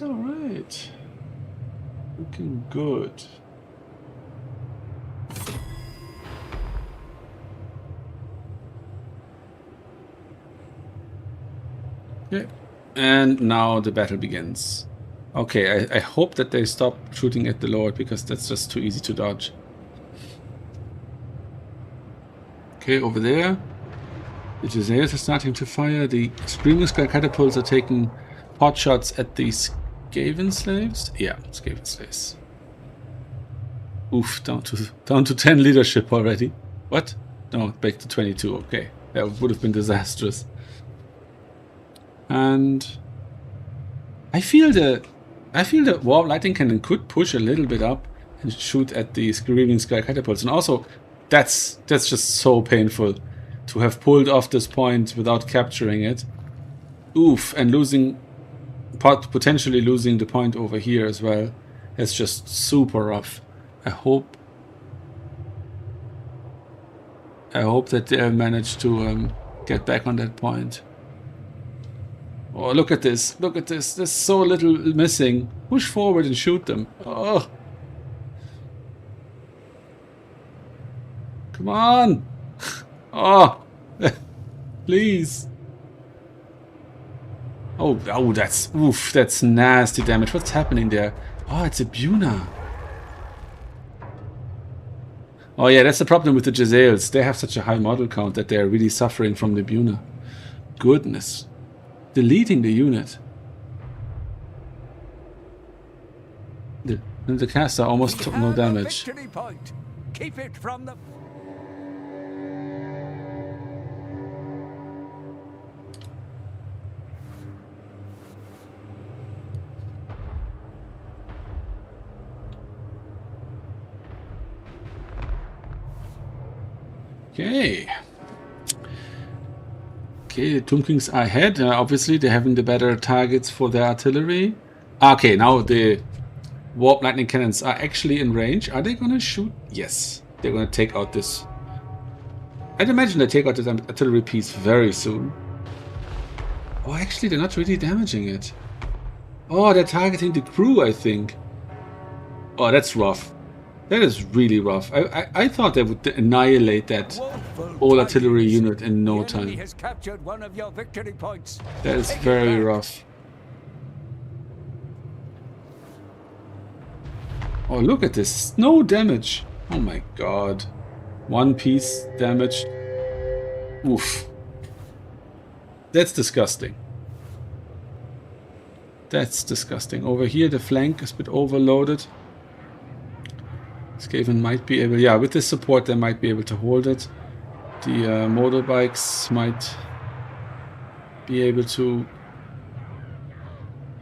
Alright. Looking good. Okay, and now the battle begins. Okay, I hope that they stop shooting at the Lord, because that's just too easy to dodge. Okay, over there. The Giselles are starting to fire. The Screaming Skull catapults are taking pot shots at the Skaven slaves. Yeah, Skaven slaves. Oof, down to 10 leadership already. What? No, back to 22. Okay, that would have been disastrous. And I feel the warp lightning cannon could push a little bit up and shoot at the Screaming Skull catapults. And also, that's just so painful to have pulled off this point without capturing it. Oof, and potentially losing the point over here as well. It's just super rough. I hope that they'll manage to get back on that point. Oh, look at this. Look at this. There's so little missing. Push forward and shoot them. Oh. Come on. Oh. Please. Oh, that's nasty damage. What's happening there? Oh, it's a Buna. Oh yeah, that's the problem with the Giselles. They have such a high model count that they're really suffering from the Buna. Goodness. Deleting the unit. The caster almost took no damage. Victory point. Keep it from them. Okay. Okay, the Tomb Kings are ahead. Obviously, they're having the better targets for their artillery. Okay, now the Warp Lightning Cannons are actually in range. Are they going to shoot? Yes. They're going to take out this... I'd imagine they take out this artillery piece very soon. Oh, actually, they're not really damaging it. Oh, they're targeting the crew, I think. Oh, that's rough. That is really rough. I thought they would annihilate that whole artillery unit in no The enemy time. has captured one of your victory points. That is Take it very back. rough. Oh, look at this. No damage. Oh my god. One piece damaged. Oof. That's disgusting. That's disgusting. Over here, the flank is a bit overloaded. Skaven might be able... Yeah, with this support, they might be able to hold it. The motorbikes might be able to...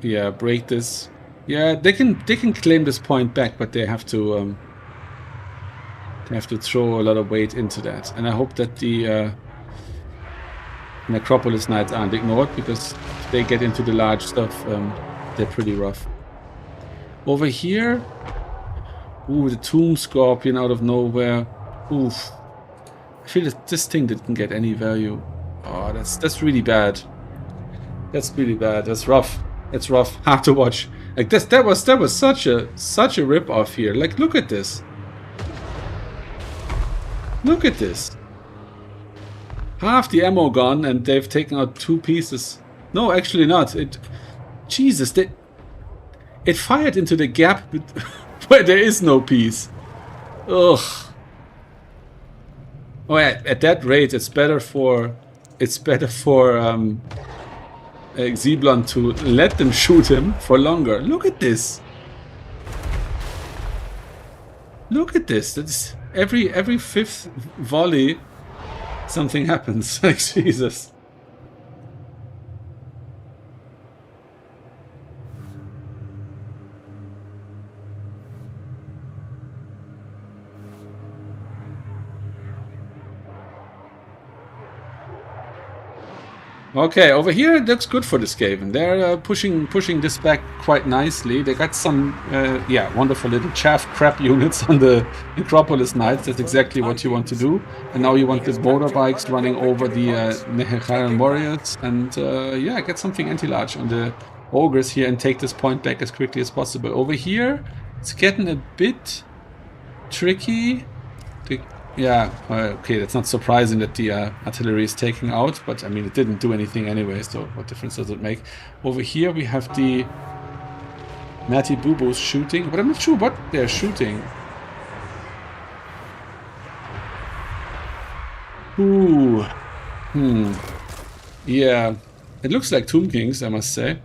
Yeah, break this. Yeah, they can claim this point back, but they have to throw a lot of weight into that. And I hope that the Necropolis Knights aren't ignored, because if they get into the large stuff, they're pretty rough. Over here, ooh, the Tomb Scorpion out of nowhere. Oof. I feel that this thing didn't get any value. Oh, that's really bad. That's really bad. That's rough. It's rough. Hard to watch. Like this, that was such a rip off here. Like, look at this. Look at this. Half the ammo gone, and they've taken out 2 pieces. No, actually not. Jesus, it fired into the gap where there is no piece. Ugh. Oh, at that rate, it's better for Zeblon to let them shoot him for longer. Look at this. Look at this. That's every 5th volley, something happens. Like, Jesus. Okay, over here it looks good for the Skaven. They're pushing this back quite nicely. They got some, yeah, wonderful little chaff crap units on the Necropolis Knights. That's exactly what you want to do. And now you want the motorbikes running over the Nehecharan warriors. And yeah, get something anti-large on the ogres here and take this point back as quickly as possible. Over here, it's getting a bit tricky. Yeah, okay, that's not surprising that the artillery is taking out, but I mean, it didn't do anything anyway, so what difference does it make? Over here we have the Matty Boobos shooting, but I'm not sure what they're shooting. Ooh. Yeah, it looks like Tomb Kings, I must say.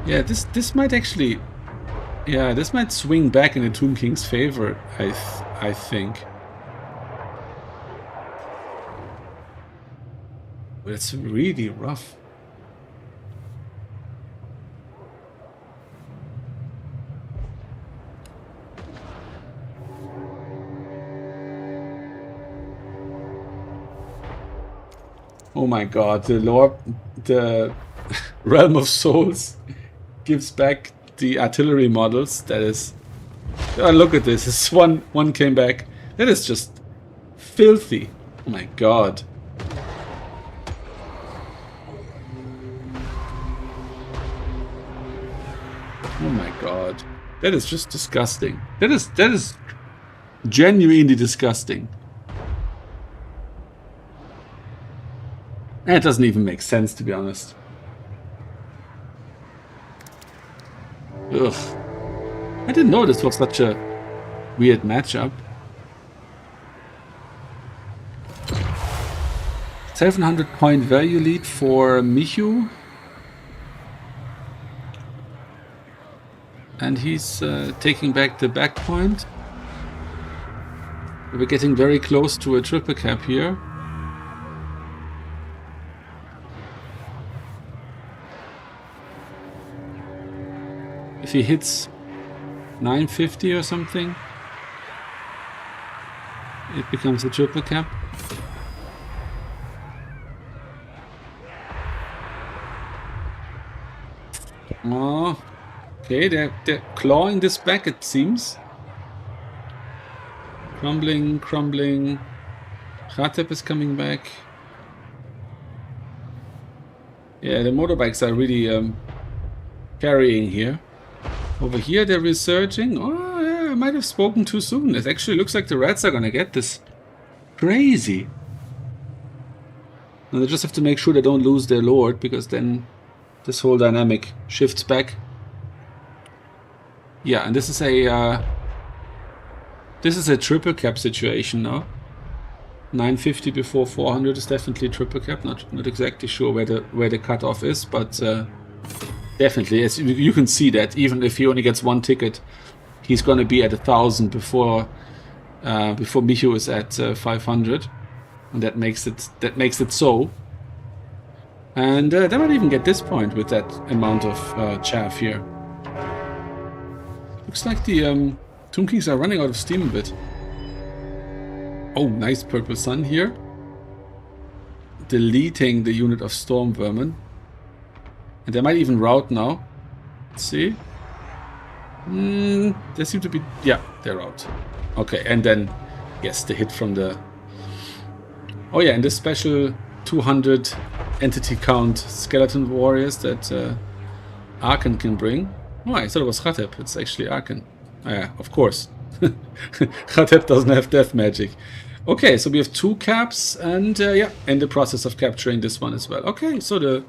Yeah, this might actually, yeah, this might swing back in the Tomb King's favor, I think. But it's really rough. Oh my god, the Realm of Souls gives back the artillery models. That is, oh, look at this. This one came back. That is just filthy. Oh my god. Oh my god. That is just disgusting. That is genuinely disgusting. And it doesn't even make sense, to be honest. Ugh. I didn't know this was such a weird matchup. 700 point value lead for Michu. And he's taking back the back point. We're getting very close to a triple cap here. If he hits 950 or something, it becomes a triple cap. Oh, okay, they're clawing this back, it seems. Crumbling. Khatep is coming back. Yeah, the motorbikes are really carrying here. Over here they're researching. Oh yeah, I might have spoken too soon. It actually looks like the Reds are gonna get this. Crazy. And they just have to make sure they don't lose their Lord, because then this whole dynamic shifts back. Yeah, and this is a triple cap situation now. 950 before 400 is definitely triple cap. Not exactly sure where the cutoff is, but definitely, as you can see that even if he only gets one ticket, he's going to be at 1,000 before Micho is at 500, and that makes it so. And they might even get this point with that amount of chaff here. Looks like the Tomb Kings are running out of steam a bit. Oh, nice purple sun here. Deleting the unit of Storm Vermin. And they might even route now. Let's see. They seem to be... Yeah, they're out. Okay, and then, yes, the hit from the... Oh yeah, and this special 200 entity count skeleton warriors that Arkan can bring. Oh, I thought it was Khatep. It's actually Arkan. Yeah, of course. Khatep doesn't have death magic. Okay, so we have 2 caps, and yeah, in the process of capturing this one as well. Okay, so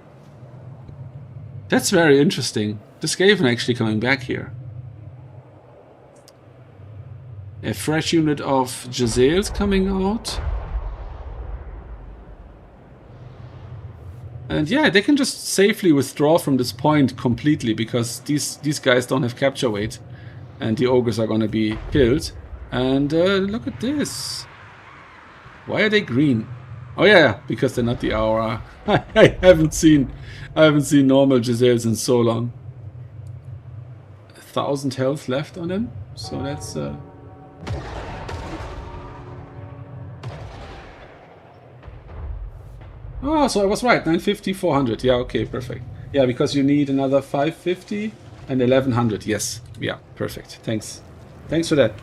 that's very interesting. The Skaven actually coming back here. A fresh unit of Jezzails coming out. And yeah, they can just safely withdraw from this point completely, because these guys don't have capture weight. And the ogres are gonna be killed. And look at this. Why are they green? Oh yeah, because they're not the Aura. I haven't seen normal Jezzails in so long. 1,000 health left on them, so that's Oh, so I was right. 950, 400. Yeah, okay, perfect. Yeah, because you need another 550 and 1100. Yes. Yeah, perfect. Thanks. Thanks for that.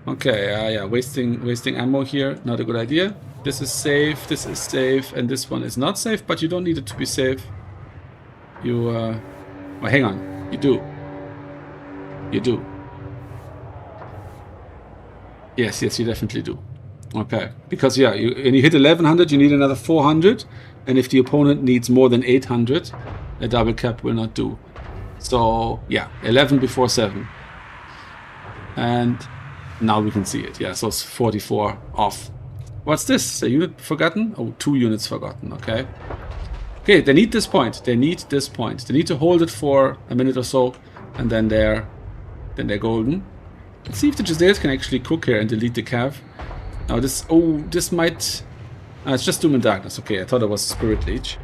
Okay, yeah, wasting ammo here. Not a good idea. This is safe, and this one is not safe, but you don't need it to be safe. You, oh, hang on. You do. You do. Yes, you definitely do. Okay, because yeah, when you hit 1100, you need another 400, and if the opponent needs more than 800, a double cap will not do. So yeah, 11 before 7, and now we can see it. Yeah, so it's 44 off. What's this? A unit forgotten? Oh, 2 units forgotten. Okay. Okay, they need this point. They need this point. They need to hold it for a minute or so, and then they're golden. Let's see if the Jezzails can actually cook here and delete the cav. Now this might... it's just Doom and Darkness. Okay, I thought it was Spirit Leech.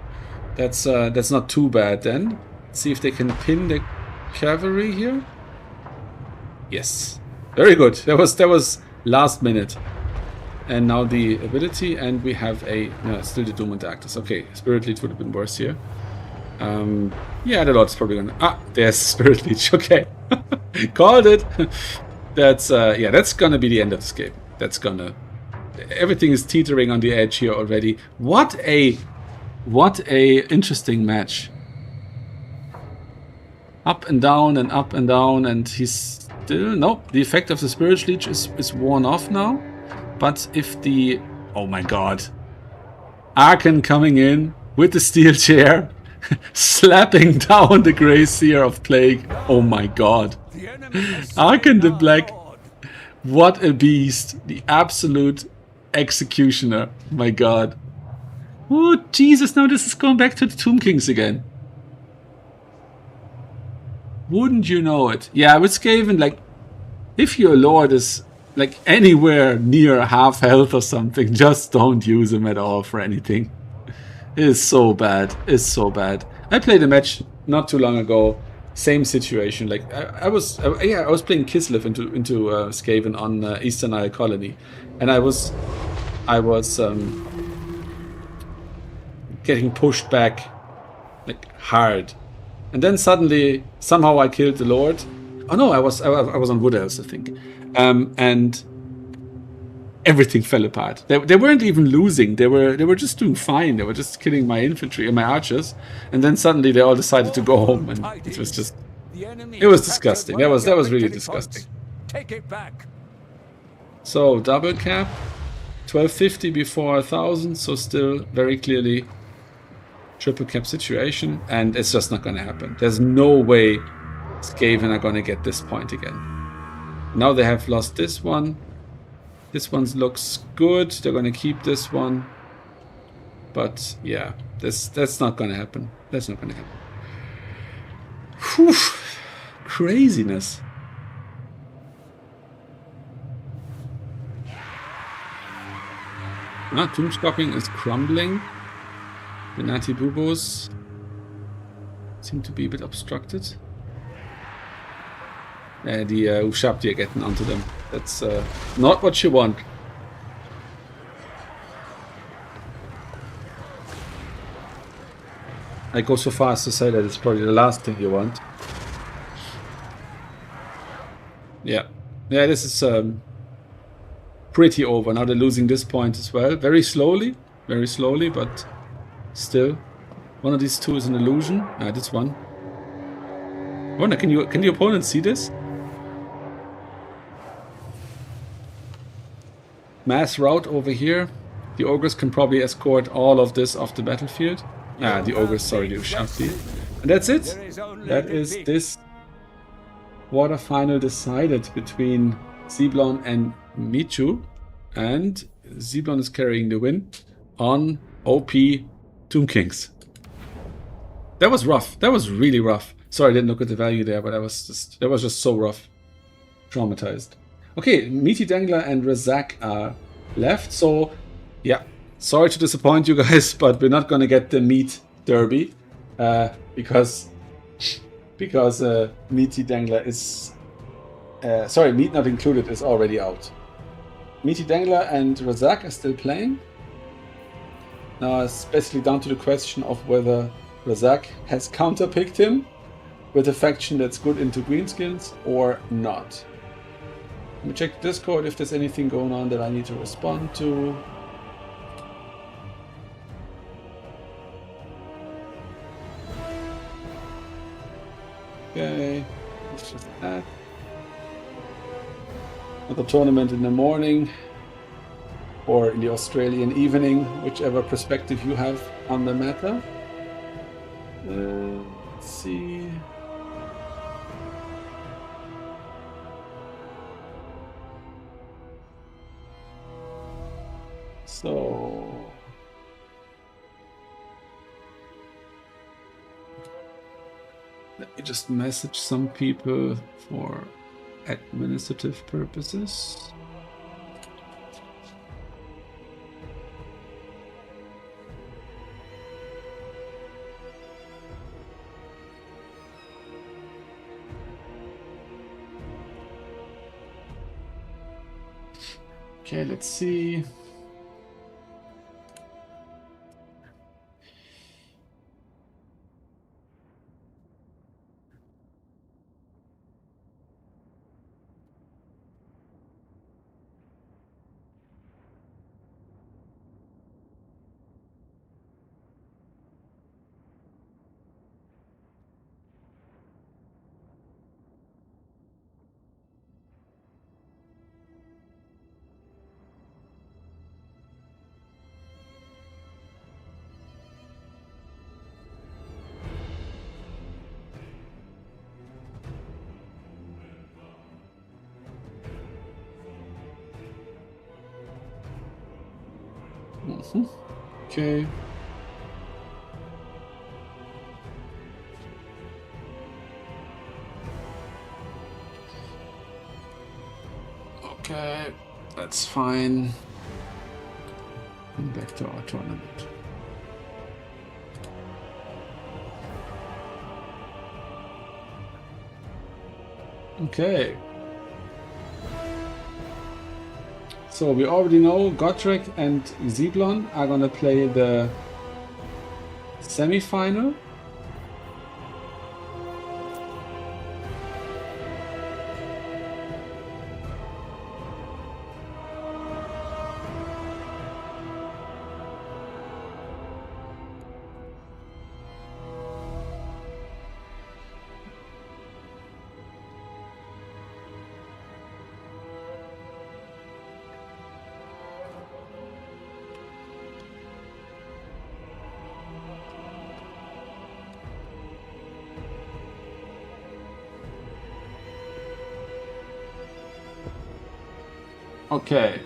That's not too bad then. Let's see if they can pin the cavalry here. Yes. Very good. That was last minute. And now the ability, and we have a... No, still the Doom and Darkness. Okay, Spirit Leech would have been worse here. Yeah, the Lord's probably gonna... Ah, there's Spirit Leech. Okay. Called it. That's, yeah, that's gonna be the end of this game. That's gonna... Everything is teetering on the edge here already. What a interesting match. Up and down and up and down, and he's still... Nope, the effect of the Spirit Leech is worn off now. But if the... Oh my god. Arkan coming in with the steel chair, slapping down the Grey Seer of Plague. Oh my god. Arkan the Black. What a beast. The absolute executioner. My god. Oh, Jesus, now this is going back to the Tomb Kings again. Wouldn't you know it? Yeah, with Skaven, like, if your Lord is, like, anywhere near half health or something, just don't use him at all for anything. It is so bad. It's so bad. I played a match not too long ago. Same situation. Like I was playing Kislev into Skaven on Eastern Isle Colony, and I was getting pushed back like hard, and then suddenly somehow I killed the Lord. Oh no, I was on Wood Elves, I think, and everything fell apart. They weren't even losing. They were just doing fine. They were just killing my infantry and my archers, and then suddenly they all decided to go home, and it was just it was disgusting. That was really disgusting. Take it back. So double cap, 1250 before 1000. So still very clearly triple cap situation, and it's just not gonna happen. There's no way Skaven are gonna get this point again. Now they have lost this one. This one looks good. They're gonna keep this one, but yeah, that's not gonna happen. That's not gonna happen. Whew. Craziness. Tomb Sculpting is crumbling. The Nati Bubos seem to be a bit obstructed. The Ushabti are getting onto them. That's not what you want. I go so far as to say that it's probably the last thing you want. Yeah. Yeah, this is pretty over. Now they're losing this point as well. Very slowly, but still. One of these two is an illusion. This one. Oh, can the opponent see this? Mass route over here. The ogres can probably escort all of this off the battlefield. The ogres, sorry, the Ushabti. And that's it. That is this quarterfinal decided between Zyblon and Michu. And Zyblon is carrying the win on OP Tomb Kings. That was rough. That was really rough. Sorry, I didn't look at the value there, but that was just so rough. Traumatized. Okay, Meaty Dangler and Razak are left. So, yeah, sorry to disappoint you guys, but we're not going to get the Meat Derby because Meaty Dangler is... sorry, Meat Not Included is already out. Meaty Dangler and Razak are still playing. Now it's basically down to the question of whether Razak has counterpicked him with a faction that's good into greenskins or not. Let me check the Discord if there's anything going on that I need to respond to. Okay, it's just that. Another tournament in the morning or in the Australian evening, whichever perspective you have on the matter. Let's see. So let me just message some people for administrative purposes. Okay, let's see. Okay. Okay, that's fine. And back to our tournament. Okay. So we already know Gotrek and Zyblon are gonna play the semi-final. Okay.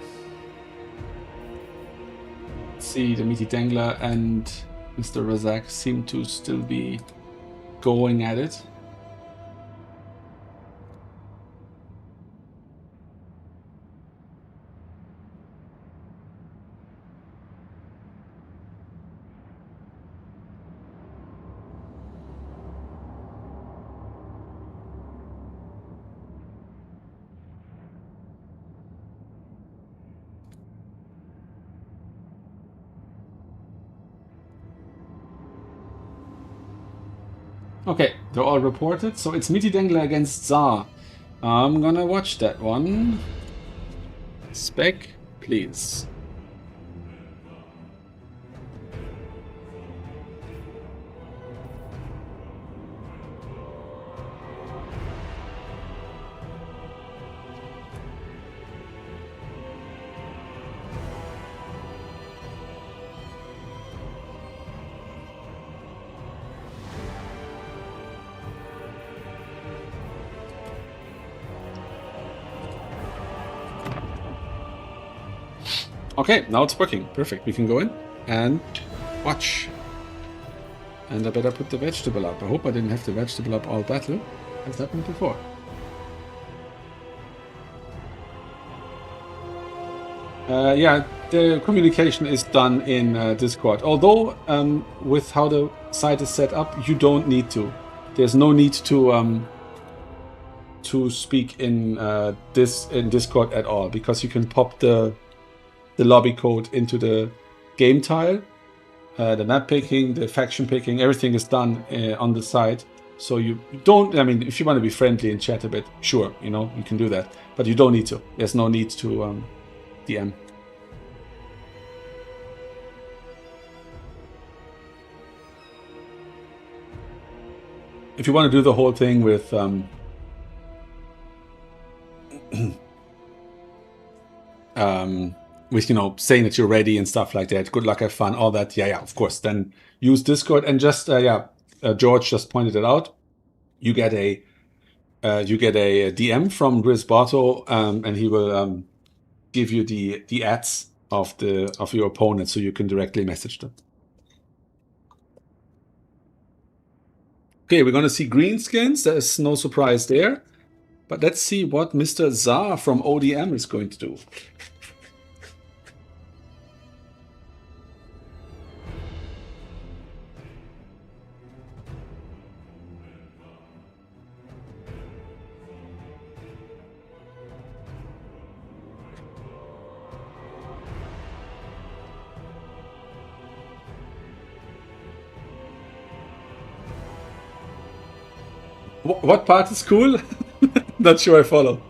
Let's see, the Meaty Dangler and Mr. Razak seem to still be going at it. Okay, they're all reported. So it's Meaty Dangler against Tsar. I'm gonna watch that one. Spec, please. Okay, now it's working. Perfect. We can go in and watch. And I better put the vegetable up. I hope I didn't have the vegetable up all battle. Has happened before. Yeah, the communication is done in Discord. Although, with how the site is set up, you don't need to. There's no need to speak in Discord at all, because you can pop the lobby code into the game tile. The map picking, the faction picking, everything is done on the site. So you don't, I mean, if you want to be friendly and chat a bit, sure, you know, you can do that. But you don't need to. There's no need to DM. If you want to do the whole thing with with, you know, saying that you're ready and stuff like that, good luck, have fun, all that, yeah, of course, then use Discord. And just George just pointed it out, you get a DM from RizzOtto's, and he will give you the ads of your opponent, so you can directly message them. Okay, we're gonna see green skins. There's no surprise there, but let's see what Mr. Tsar from ODM is going to do. What part is cool? Not sure I follow.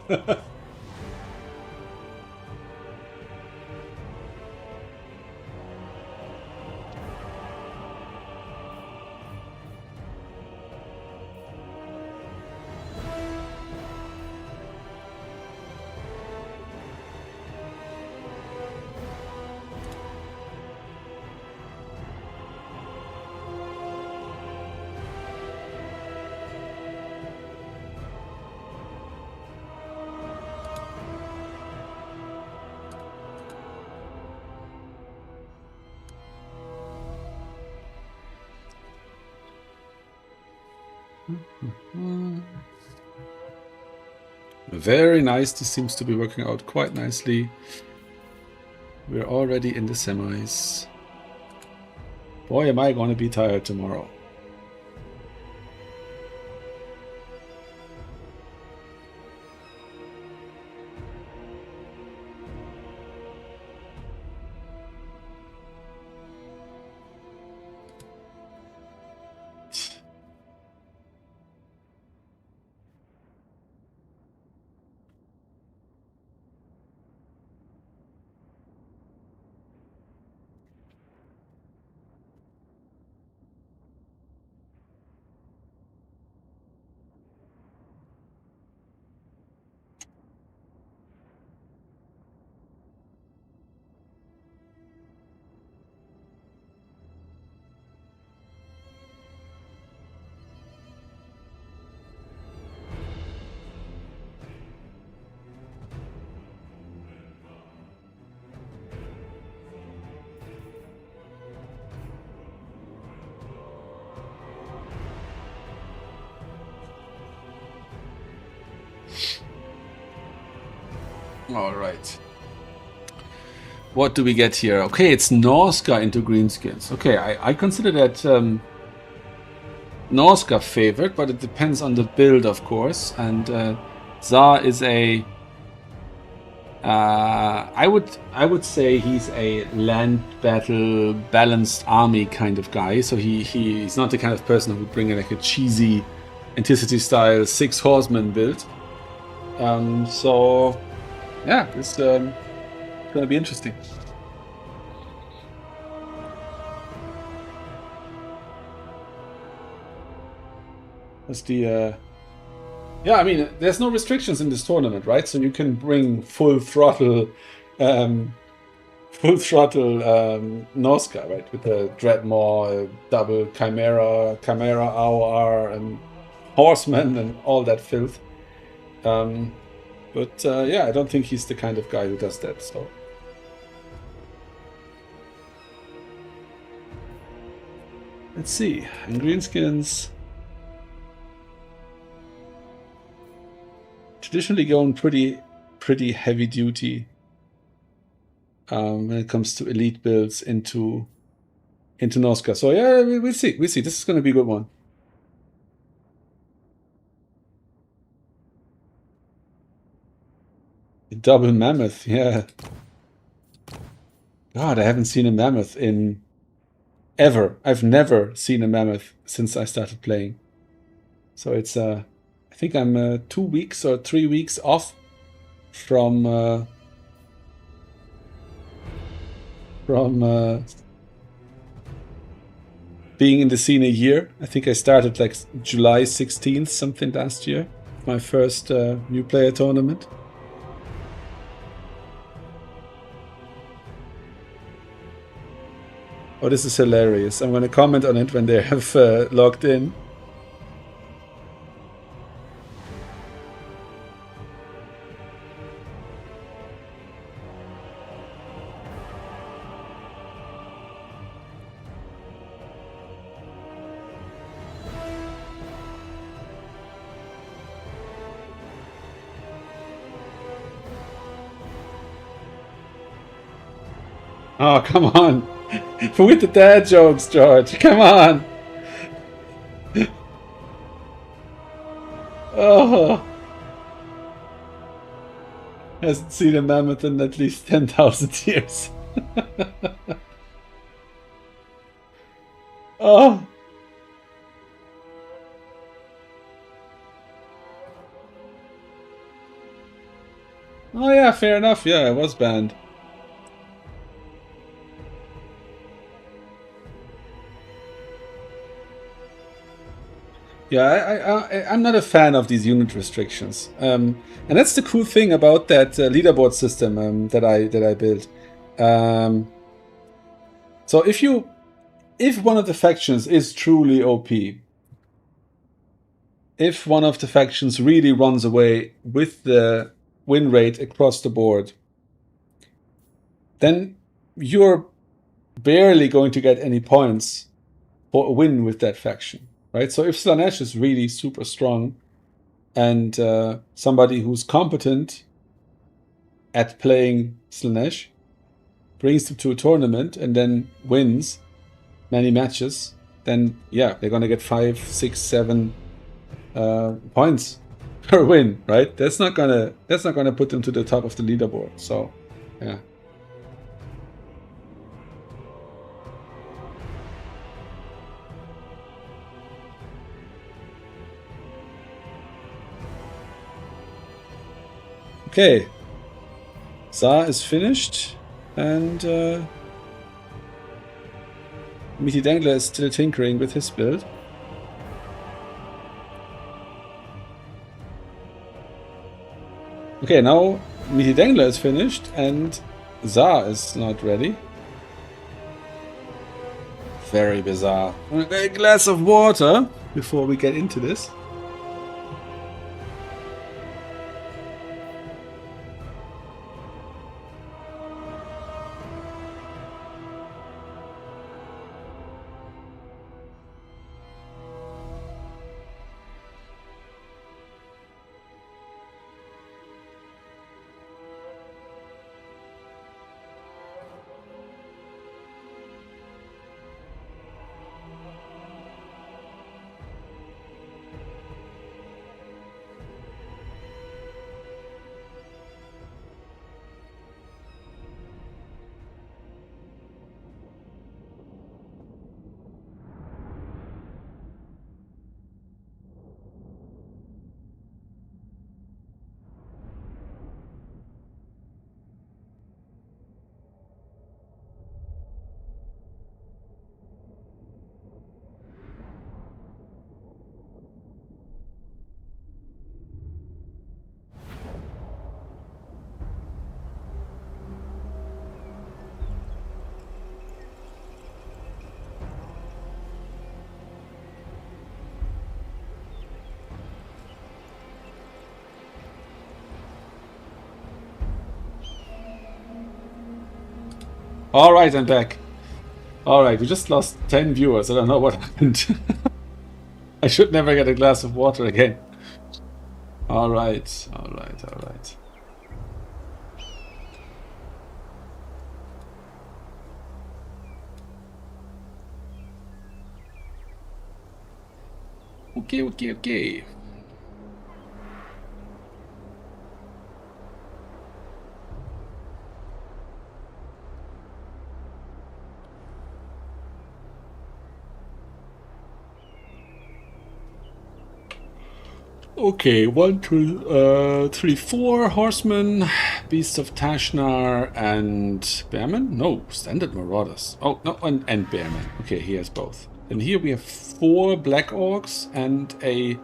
Very nice. This seems to be working out quite nicely. We're already in the semis. Boy, am I going to be tired tomorrow. All right. What do we get here? Okay, it's Norska into greenskins. Okay, I consider that Norska favored, but it depends on the build, of course. And Za is a I would say he's a land battle balanced army kind of guy. So he's not the kind of person who would bring like a cheesy Antiquity style 6 horsemen build. So yeah, it's gonna be interesting. That's the yeah, I mean, there's no restrictions in this tournament, right? So you can bring full throttle Norska, right? With the Dreadmore, double Chimera, Chimera AOR, and Horseman, and all that filth. But yeah, I don't think he's the kind of guy who does that. So let's see. And greenskins traditionally going pretty heavy duty when it comes to elite builds into Norska. So yeah, we'll see. We'll see. This is going to be a good one. Double mammoth, yeah. God, I haven't seen a mammoth in ever. I've never seen a mammoth since I started playing. So it's I think I'm 2 weeks or 3 weeks off from being in the scene a year. I think I started like July 16th, something last year. My first new player tournament. Oh, this is hilarious. I'm going to comment on it when they have logged in. Oh, come on. With the dad jokes, George. Come on. Oh. Hasn't seen a mammoth in at least 10,000 years. Oh. Oh yeah, fair enough. Yeah, it was banned. Yeah, I'm not a fan of these unit restrictions, and that's the cool thing about that leaderboard system that I built. So if one of the factions is truly OP, if one of the factions really runs away with the win rate across the board, then you're barely going to get any points for a win with that faction, right? So if Slanesh is really super strong and somebody who's competent at playing Slanesh brings them to a tournament and then wins many matches, then yeah, they're gonna get 5, 6, 7 points per win, right? That's not gonna put them to the top of the leaderboard. So yeah. Okay, Za is finished, and Meaty Dangler is still tinkering with his build. Okay, now Meaty Dangler is finished, and Za is not ready. Very bizarre. A glass of water before we get into this. All right, I'm back. All right, we just lost 10 viewers. I don't know what happened. I should never get a glass of water again. All right, all right, all right. Okay, okay, okay. Okay, 1, 2, 3, 4 horsemen, Beast of Tashnar, and Bearmen? No, standard Marauders. Oh, no, and Bearmen. Okay, he has both. And here we have 4 Black Orcs and a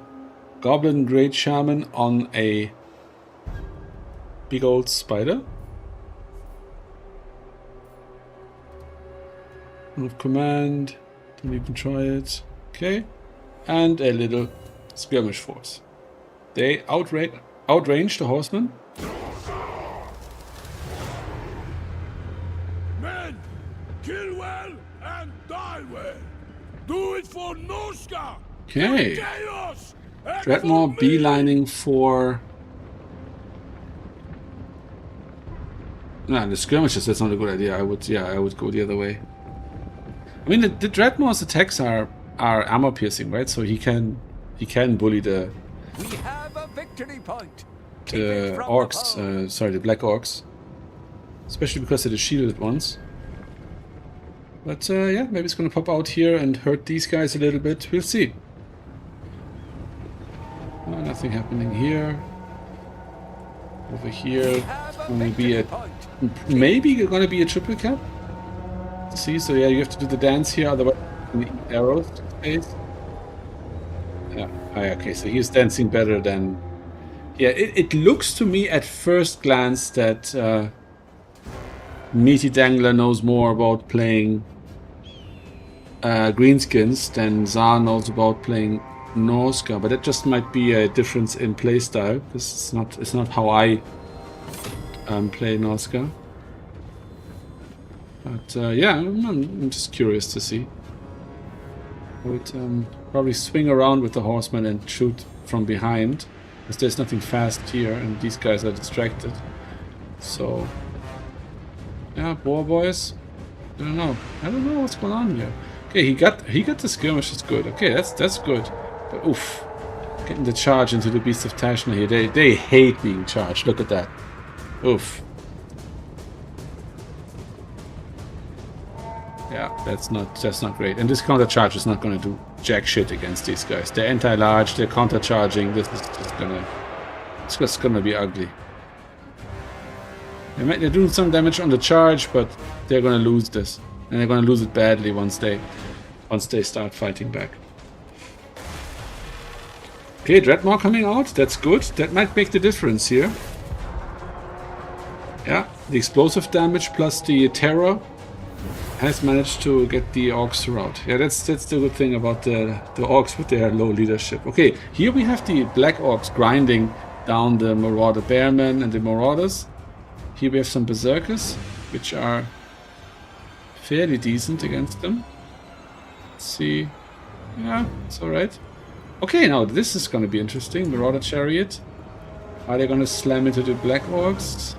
Goblin Great Shaman on a big old spider. Move command. Don't even try it. Okay. And a little skirmish force. They outrange the horsemen. Men, kill well and die well. Do it for Noska. Okay. Chaos. and Dreadnought for me. beelining for... No, the skirmishes, that's not a good idea. I would go the other way. I mean, the Dreadnought's attacks are armor piercing, right? So he can bully the We have a victory point. orcs, sorry, the black orcs. Especially because they're the shielded ones. But yeah, maybe it's gonna pop out here and hurt these guys a little bit. We'll see. Oh, nothing happening here. Over here, gonna be a maybe gonna be a triple cap. See, so yeah, you have to do the dance here, otherwise you need arrows to space. Yeah, okay, so he's dancing better than... Yeah, it looks to me at first glance that Meaty Dangler knows more about playing greenskins than Zar knows about playing Norska, but that just might be a difference in playstyle. This is it's not how I play Norska. But yeah, I'm just curious to see. I would probably swing around with the horseman and shoot from behind, because there's nothing fast here, and these guys are distracted. So yeah, boar boys. I don't know what's going on here. Okay, he got the skirmish. Is good. Okay, that's good. But oof, getting the charge into the Beast of Tashna here. They hate being charged. Look at that. Oof. Yeah, that's not great. And this counter charge is not going to do jack shit against these guys. They're anti-large. They're counter charging. This is just gonna be ugly. They're doing some damage on the charge, but they're gonna lose this, and they're gonna lose it badly once they start fighting back. Okay, Dreadmaw coming out. That's good. That might make the difference here. Yeah, the explosive damage plus the terror has managed to get the orcs throughout. Yeah, that's the good thing about the orcs with their low leadership. Okay, here we have the black orcs grinding down the marauder bearmen and the marauders. Here we have some berserkers, which are fairly decent against them. Let's see. Yeah, it's alright. Okay, now this is going to be interesting. Marauder chariot. Are they going to slam into the black orcs?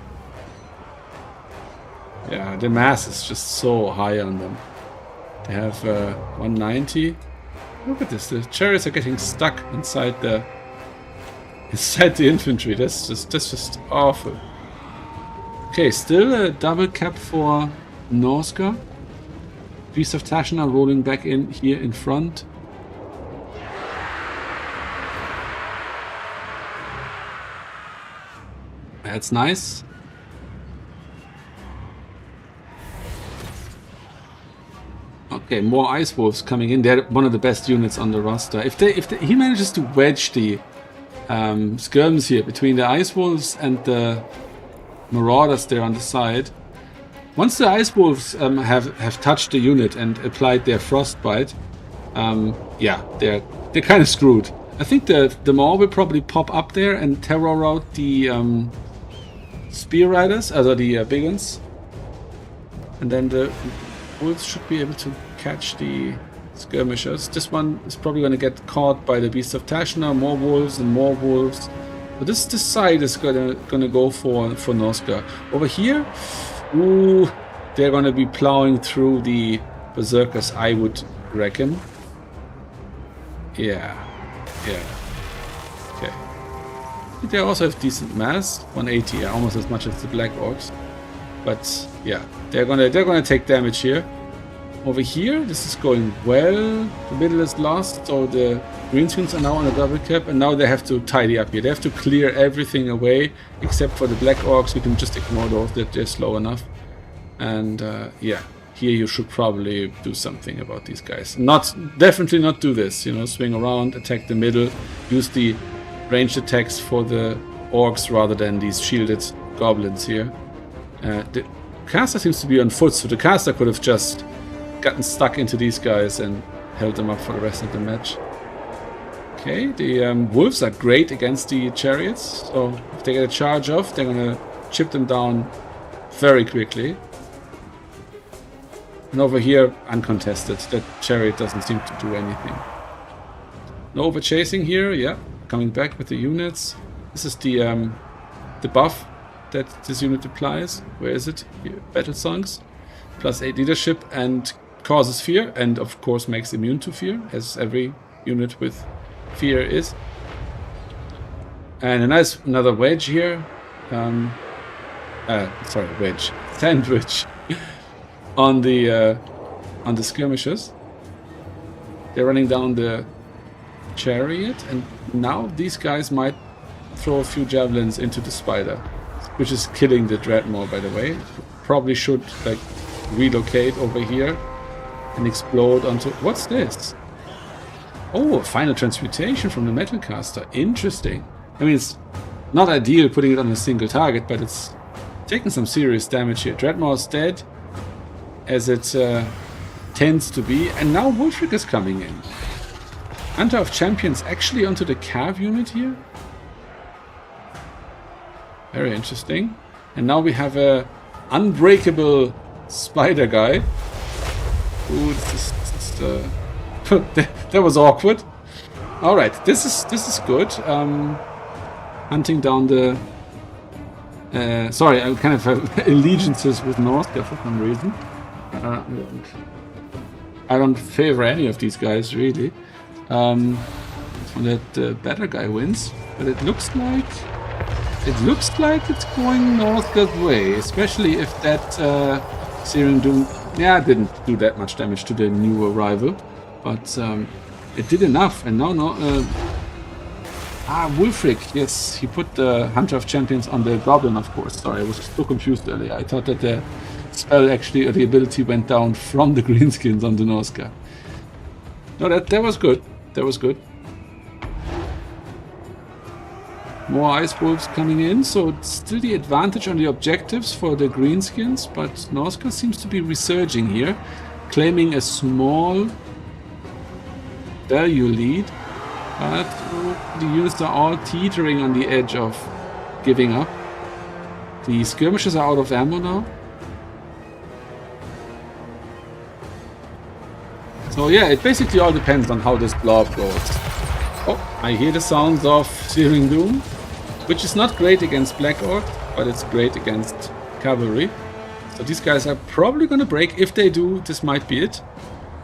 Yeah, the mass is just so high on them. They have 190. Look at this. The chariots are getting stuck inside the infantry. That's just awful. Okay, still a double cap for Norska. Beast of Tashna rolling back in here in front. That's nice. Okay, more Ice Wolves coming in. They're one of the best units on the roster. If he manages to wedge the skirms here between the Ice Wolves and the Marauders there on the side. Once the Ice Wolves have touched the unit and applied their Frostbite, yeah, they're kind of screwed. I think the Maw will probably pop up there and terror out the Spear Riders, also the big ones. And then the wolves should be able to catch the skirmishers. This one is probably going to get caught by the Beast of Tashna. More wolves and more wolves. But this side is gonna go for Noska. Over here, ooh, they're gonna be plowing through the berserkers, I would reckon. Yeah. Okay. They also have decent mass, 180, almost as much as the Black Orcs. But yeah, they're gonna take damage here. Over here, this is going well. The middle is lost, so the greenskins are now on a double cap, and now they have to tidy up here. They have to clear everything away, except for the Black Orcs. We can just ignore those, they're slow enough. And yeah, here you should probably do something about these guys. Definitely not do this, you know, swing around, attack the middle, use the ranged attacks for the orcs rather than these shielded goblins here. The caster seems to be on foot, so the caster could have just gotten stuck into these guys and held them up for the rest of the match. Okay, the wolves are great against the chariots, so if they get a charge off, they're gonna chip them down very quickly. And over here, uncontested. That chariot doesn't seem to do anything. No over chasing here, yeah. Coming back with the units. This is the buff that this unit applies. Where is it? Here, battle songs. +8 leadership and causes fear, and of course makes immune to fear, as every unit with fear is. And another wedge here. Sorry, wedge. Sandwich on the skirmishers. They're running down the chariot, and now these guys might throw a few javelins into the spider, which is killing the Dreadmore, by the way. Probably should like relocate over here and explode onto... What's this? Oh, a final transmutation from the Metalcaster. Interesting. I mean, it's not ideal putting it on a single target, but it's taking some serious damage here. Dreadmore's dead, as it tends to be. And now Wulfric is coming in. Hunter of Champions actually onto the Cav unit here. Very interesting. And now we have a unbreakable spider guy. Ooh, that was awkward. All right, this is good. Hunting down the. Sorry, I kind of have allegiances with Norska for some reason. I don't favor any of these guys really. That the better guy wins, but it looks like it's going Norska's way, especially if that Searing Doom, yeah, didn't do that much damage to the new arrival, but it did enough. And now Wulfric, yes, he put the Hunter of Champions on the Goblin, of course. Sorry, I was so confused earlier. I thought that the spell actually, or the ability went down from the greenskins on the Norska. No, that was good. That was good. More Ice Wolves coming in, so it's still the advantage on the objectives for the greenskins, but Norska seems to be resurging here, claiming a small value lead, but the units are all teetering on the edge of giving up. The skirmishers are out of ammo now. So yeah, it basically all depends on how this blob goes. Oh, I hear the sounds of Searing Doom, which is not great against Black Orc, but it's great against cavalry. So these guys are probably gonna break. If they do, this might be it.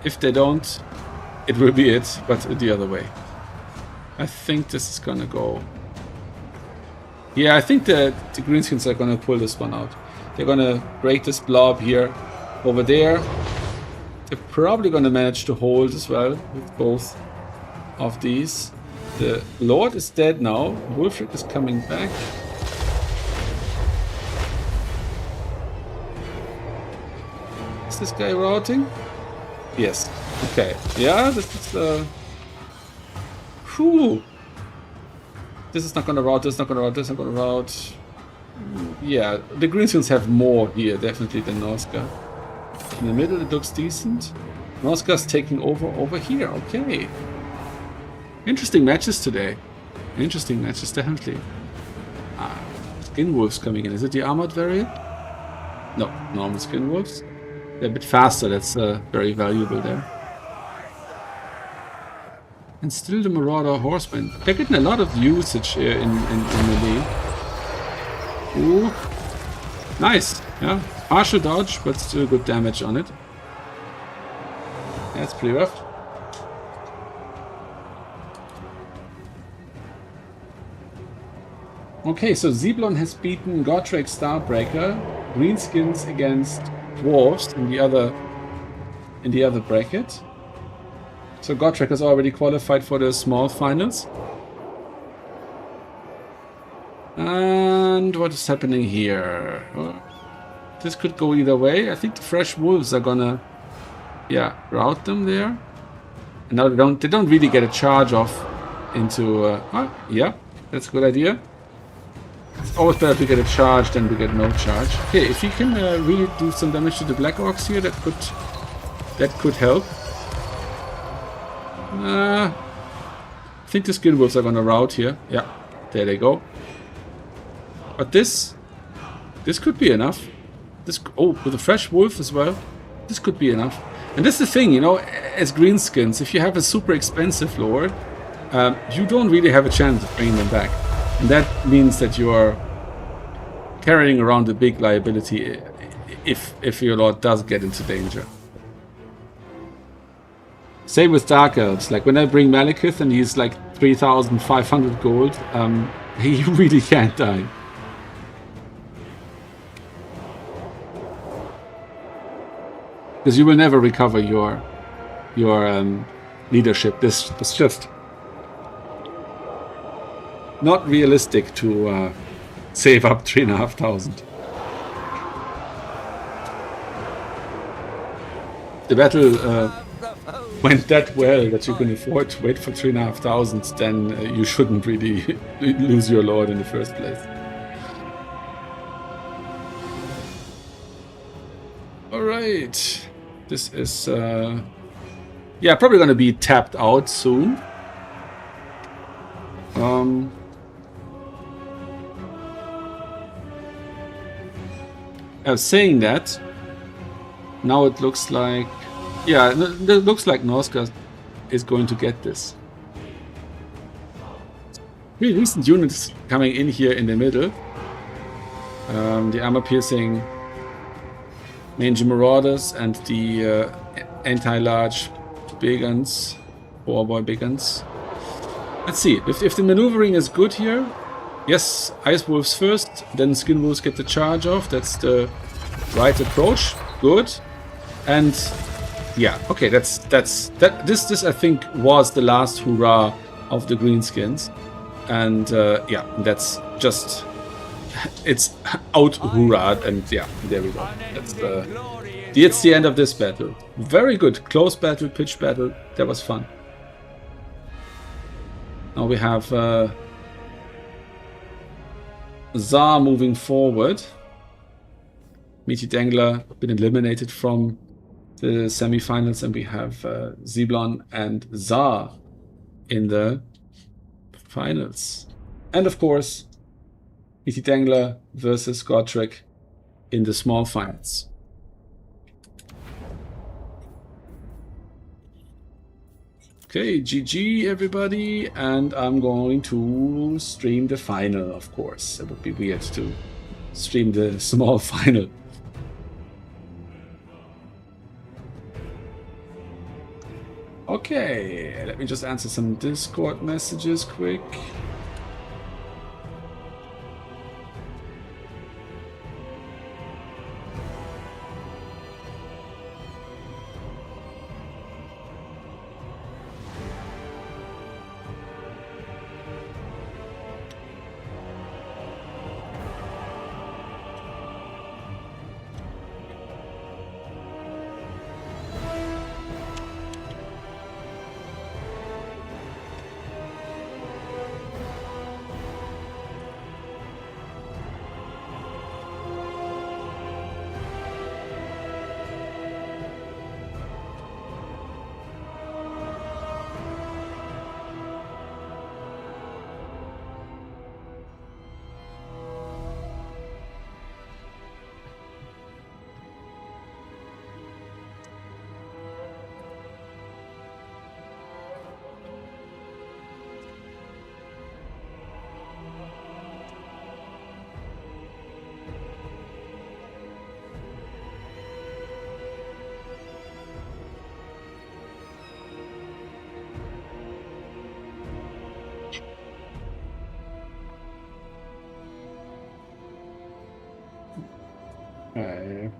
If they don't, it will be it, but the other way. I think this is gonna go... Yeah, I think the greenskins are gonna pull this one out. They're gonna break this blob here, over there. They're probably gonna manage to hold as well with both of these. The Lord is dead now. Wulfric is coming back. Is this guy routing? Yes. Okay. Yeah, this is whew. This is not gonna route, this is not gonna route, this is not gonna route. Yeah, the greenskins have more here, definitely, than Norska. In the middle it looks decent. Norska's taking over here, okay. Interesting matches today. Interesting matches, definitely. Skin Wolves coming in. Is it the armored variant? No, normal Skin Wolves. They're a bit faster. That's very valuable there. And still the Marauder Horseman. They're getting a lot of usage here in melee. Ooh. Nice. Yeah. Partial dodge, but still good damage on it. That's pretty rough. Okay, so Zeblon has beaten Gotrek Starbreaker. Greenskins against Dwarves in the other bracket. So Gotrek has already qualified for the small finals. And what is happening here? This could go either way. I think the Fresh Wolves are gonna, yeah, route them there. And now they don't really get a charge off into. Yeah, that's a good idea. It's always better to get a charge than to get no charge. Okay, if you can really do some damage to the Black Orcs here, that could help. I think the Skin Wolves are gonna rout here. Yeah, there they go. But this could be enough. With a Fresh Wolf as well, this could be enough. And that's the thing, you know, as Greenskins, if you have a super expensive lord, you don't really have a chance of bringing them back. And that means that you are carrying around a big liability if your lord does get into danger. Same with Dark Elves. Like when I bring Malekith and he's like 3,500 gold, he really can't die. Because you will never recover your leadership. This is just not realistic to save up 3,500. The battle went that well that you can afford to wait for 3,500, then you shouldn't really lose your lord in the first place. Alright. This is, yeah, probably going to be tapped out soon. I was saying that. Now it looks like, yeah, it looks like Norska is going to get this. Really recent units coming in here in the middle. The armor-piercing Mangy Marauders and the anti-large big guns, boy big guns. Let's see, if the maneuvering is good here, yes, Ice Wolves first, then Skin Wolves get the charge off, that's the right approach, good. And yeah, okay, this I think was the last hurrah of the Greenskins. And yeah, that's just, it's out hurrah, and yeah, there we go. That's the end of this battle. Very good, close battle, pitch battle, that was fun. Now we have Tsar moving forward. Meaty Dangler been eliminated from the semi-finals, and we have Zeblon and Tsar in the finals. And of course, Meaty Dangler versus Gotrek in the small finals. Okay, GG everybody, and I'm going to stream the final, of course. It would be weird to stream the small final. Okay, let me just answer some Discord messages quick. Okay.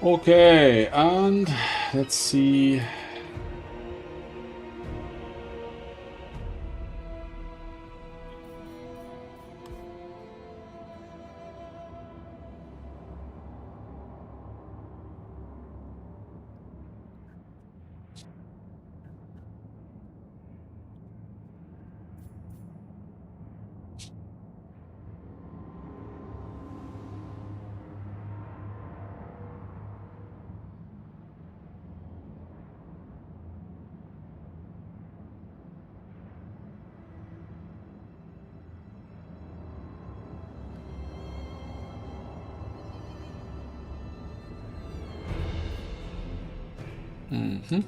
Okay, and let's see. Mhm.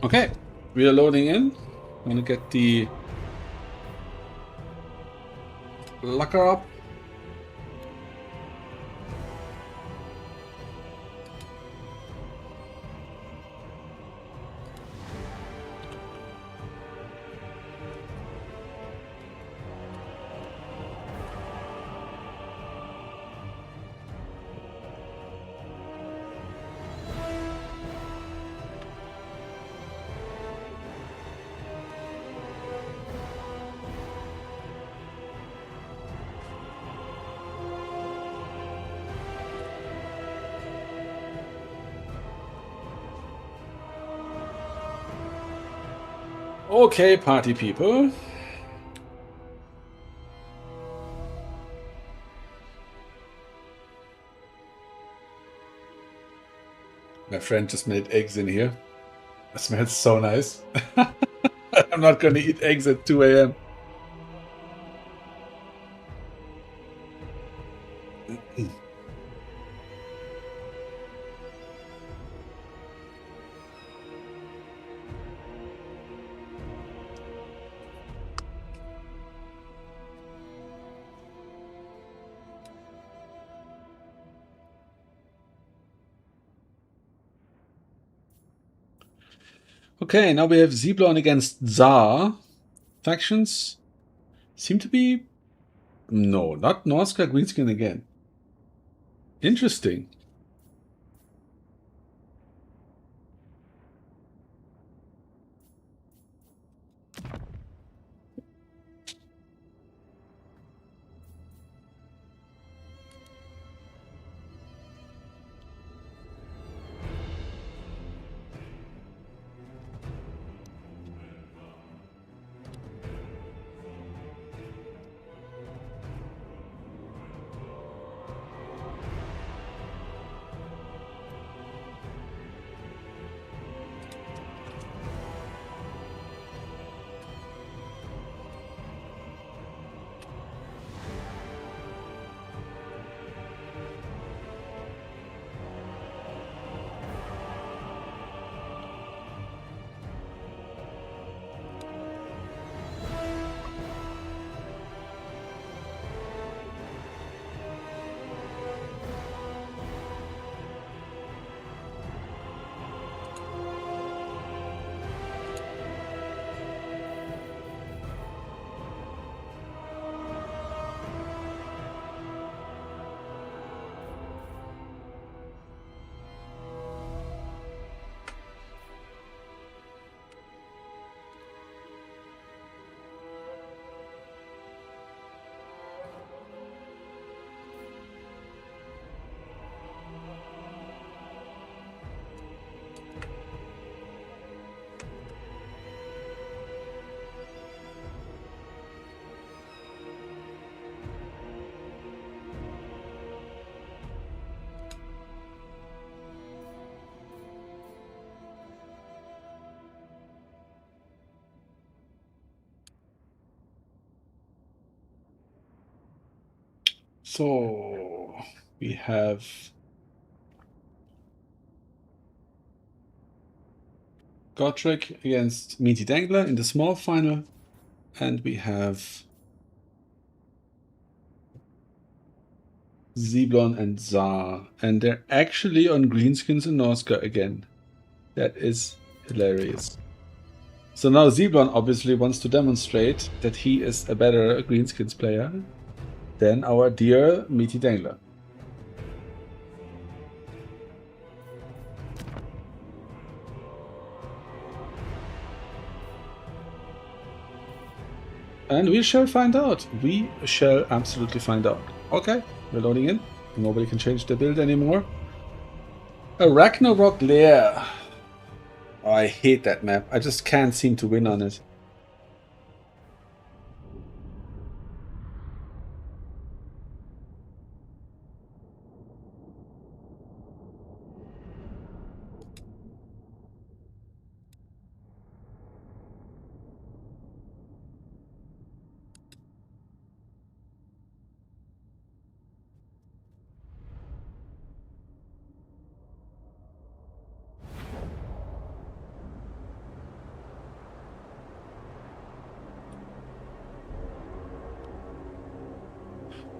Okay, we are loading in. I'm gonna get the locker up. Okay, party people. My friend just made eggs in here. It smells so nice. I'm not gonna eat eggs at 2 a.m. Okay, now we have Zeblon against Tsar. Factions seem to be... No, not Norska Greenskin again. Interesting. So we have Gotrek against Meaty Dangler in the small final, and we have Zeblon and Zar, and they're actually on Greenskins and Norska again. That is hilarious. So now Zeblon obviously wants to demonstrate that he is a better Greenskins player than our dear Meaty Dangler. And we shall find out. We shall absolutely find out. Okay, we're loading in. Nobody can change the build anymore. A Ragnarok Lair. Oh, I hate that map. I just can't seem to win on it.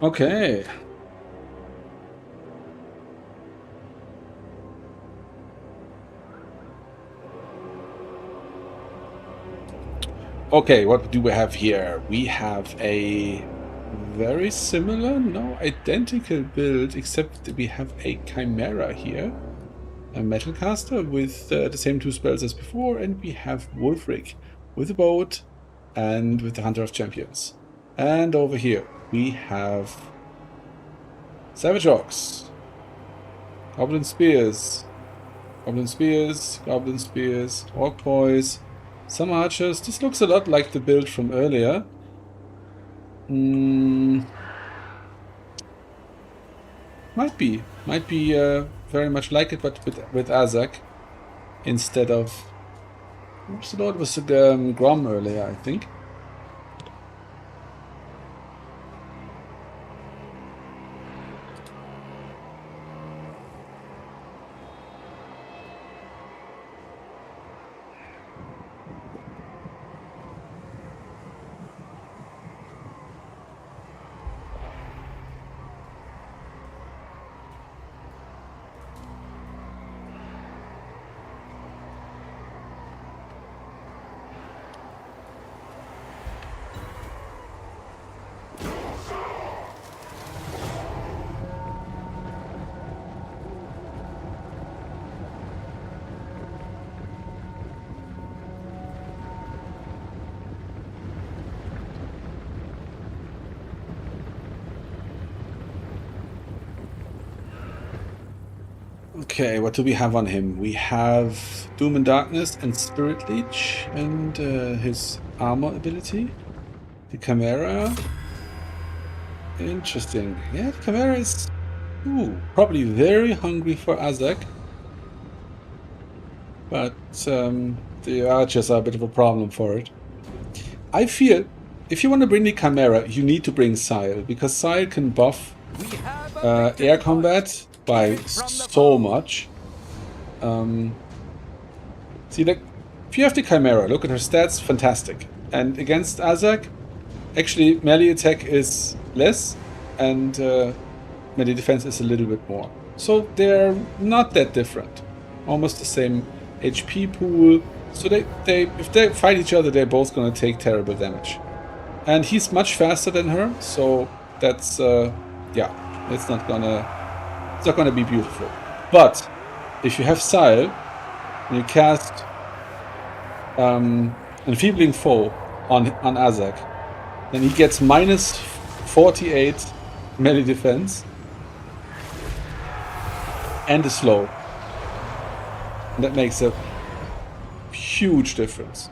Okay. Okay, what do we have here? We have a very similar, no, identical build, except that we have a Chimera here. A Metalcaster with the same two spells as before, and we have Wolfric with a boat and with the Hunter of Champions. And over here we have Savage Orcs, Goblin Spears, Goblin Spears, Goblin Spears, Orc Boys, some archers. This looks a lot like the build from earlier. Might be very much like it, but with Azak instead of. What's the Lord? Was the Grom earlier, I think. Okay, what do we have on him? We have Doom and Darkness and Spirit Leech and his armor ability. The Chimera. Interesting. Yeah, the Chimera is probably very hungry for Azak. But the archers are a bit of a problem for it. I feel if you want to bring the Chimera, you need to bring Sile, because Sile can buff air combat by so much. See, like, if you have the Chimera, look at her stats, fantastic. And against Azak, actually, melee attack is less, and melee defense is a little bit more. So they're not that different. Almost the same HP pool. So if they fight each other, they're both gonna take terrible damage. And he's much faster than her, so that's yeah, it's not gonna be beautiful. But if you have Sile and you cast Enfeebling Foe on Azak, then he gets minus 48 melee defense and a slow. And that makes a huge difference.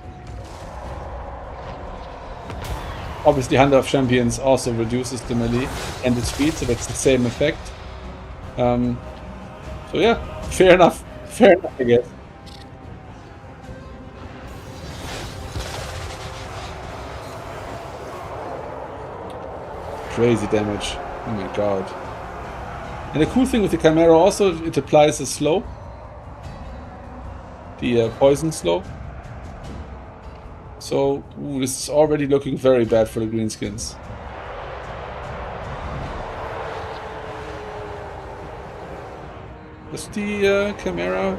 Obviously, Hunter of Champions also reduces the melee and the speed, so that's the same effect. So yeah, fair enough, I guess. Crazy damage. Oh my god. And the cool thing with the Chimera also, it applies a slow. The poison slow. So, this is already looking very bad for the greenskins. Is the Chimera?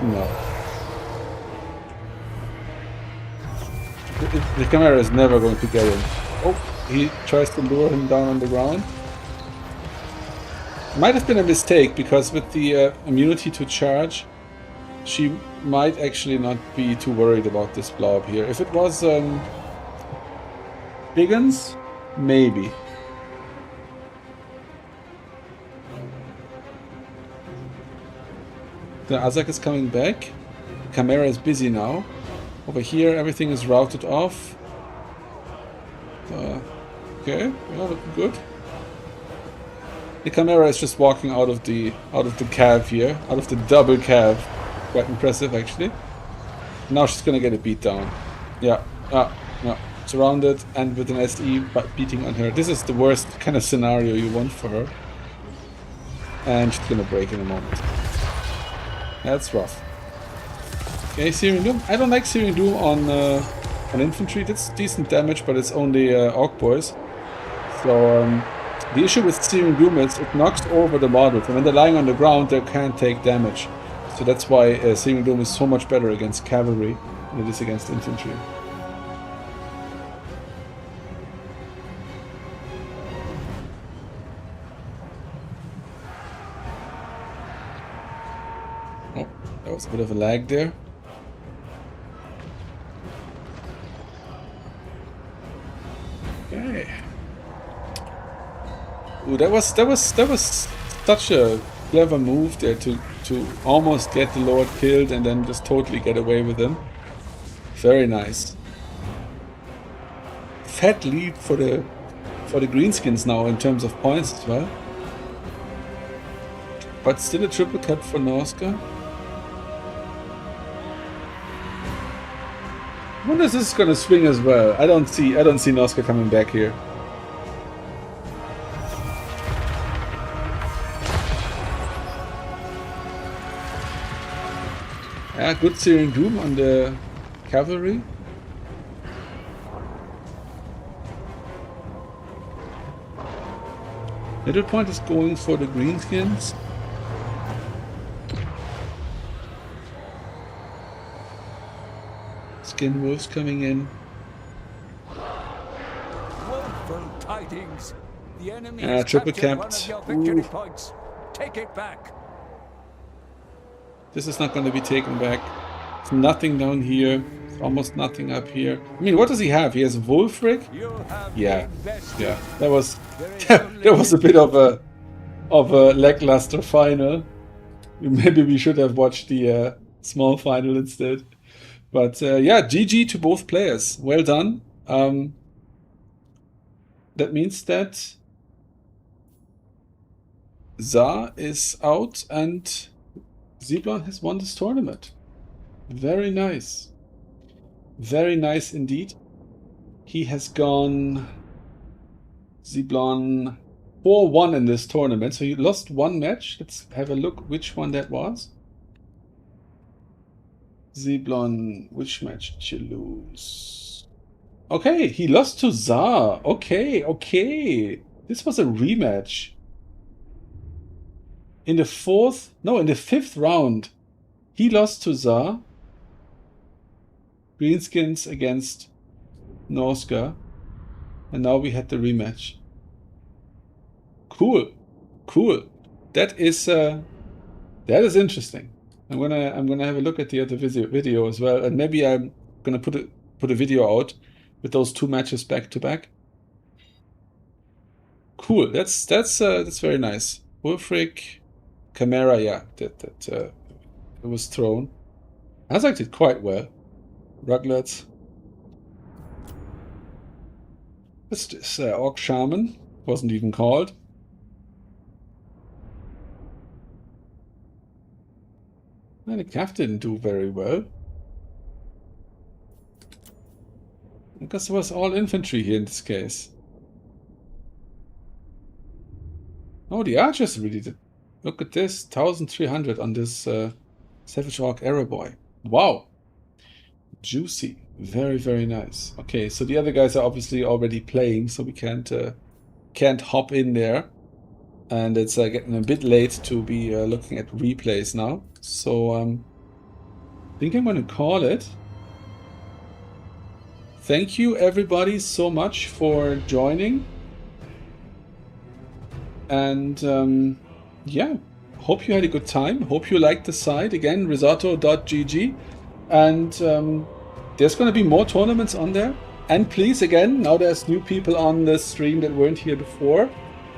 No. The Chimera is never going to get him. Oh, he tries to lure him down on the ground. Might have been a mistake, because with the immunity to charge, she might actually not be too worried about this blob here. If it was Biggins, maybe. The Azak is coming back. Chimera is busy now. Over here, everything is routed off. Okay, yeah, looking good. The Chimera is just walking out of the cave here, out of the double cave. Quite impressive, actually. Now she's gonna get a beat down. Yeah, yeah, surrounded and with an SE beating on her. This is the worst kind of scenario you want for her. And she's gonna break in a moment. That's rough. Okay, Searing Doom. I don't like Searing Doom on infantry. That's decent damage, but it's only Orc Boys. So the issue with Searing Doom is it knocks over the models, and when they're lying on the ground, they can't take damage. So that's why Searing Doom is so much better against cavalry than it is against infantry. Oh, that was a bit of a lag there. Okay. Ooh, that was such a clever move there to almost get the Lord killed and then just totally get away with him. Very nice. Fat lead for the greenskins now in terms of points as well. But still a triple cap for Norska. I wonder if this is gonna swing as well. I don't see Norska coming back here. Yeah, good Searing Doom on the cavalry. Middle point is going for the greenskins. Skin wolves coming in. Woeful tidings. The enemy Yeah, has triple captured one capped. of your victory Ooh. points. Take it back. This is not going to be taken back. There's nothing down here. There's almost nothing up here. I mean, what does he have? He has Wolfric? Yeah, yeah. That was that was a bit of a lackluster final. Maybe we should have watched the small final instead. But yeah, GG to both players. Well done. That means that Za is out and Zeblon has won this tournament. Very nice. Very nice indeed. He has gone Zeblon 4-1 in this tournament. So he lost one match. Let's have a look which one that was. Zeblon, which match did you lose? Okay, he lost to Za. Okay, okay. This was a rematch. In the fifth round, he lost to Za. Greenskins against Norska. And now we had the rematch. Cool. Cool. That is interesting. I'm gonna have a look at the other video as well, and maybe I'm gonna put a video out with those two matches back to back. Cool. That's very nice. Wolfric, Chimera, yeah, that it was thrown. Azak did quite well. Ruglets. This Orc Shaman wasn't even called. And the Cav didn't do very well. Because it was all infantry here in this case. Oh, the archers really did. Look at this, 1,300 on this Savage Orc Arrow Boy. Wow. Juicy. Very, very nice. Okay, so the other guys are obviously already playing, so we can't hop in there. And it's getting a bit late to be looking at replays now. So I think I'm going to call it. Thank you everybody so much for joining. And yeah, hope you had a good time. Hope you liked the site. Again, RizzOtto.gg. And there's going to be more tournaments on there. And please, again, now there's new people on the stream that weren't here before.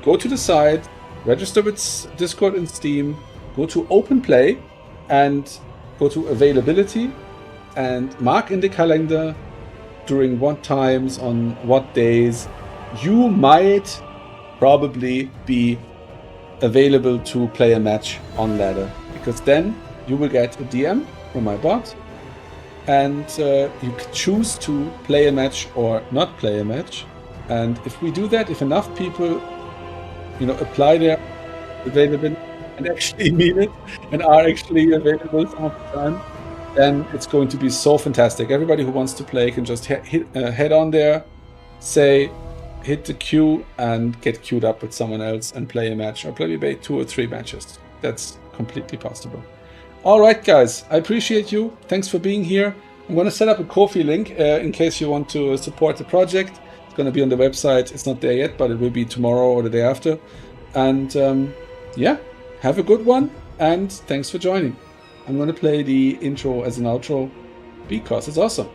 Go to the site, register with Discord and Steam, go to Open Play, and go to Availability, and mark in the calendar during what times, on what days you might probably be available to play a match on ladder. Because then you will get a DM from my bot, and you can choose to play a match or not play a match. And if we do that, if enough people, you know, apply their availability and actually mean it and are actually available some of the time, then it's going to be so fantastic. Everybody who wants to play can just head on there, say, hit the queue, and get queued up with someone else and play a match, or play maybe 2 or 3 matches. That's completely possible. All right, guys, I appreciate you. Thanks for being here. I'm going to set up a Ko-fi link in case you want to support the project. It's going to be on the website. It's not there yet, but it will be tomorrow or the day after. And yeah, have a good one, and thanks for joining. I'm going to play the intro as an outro because it's awesome.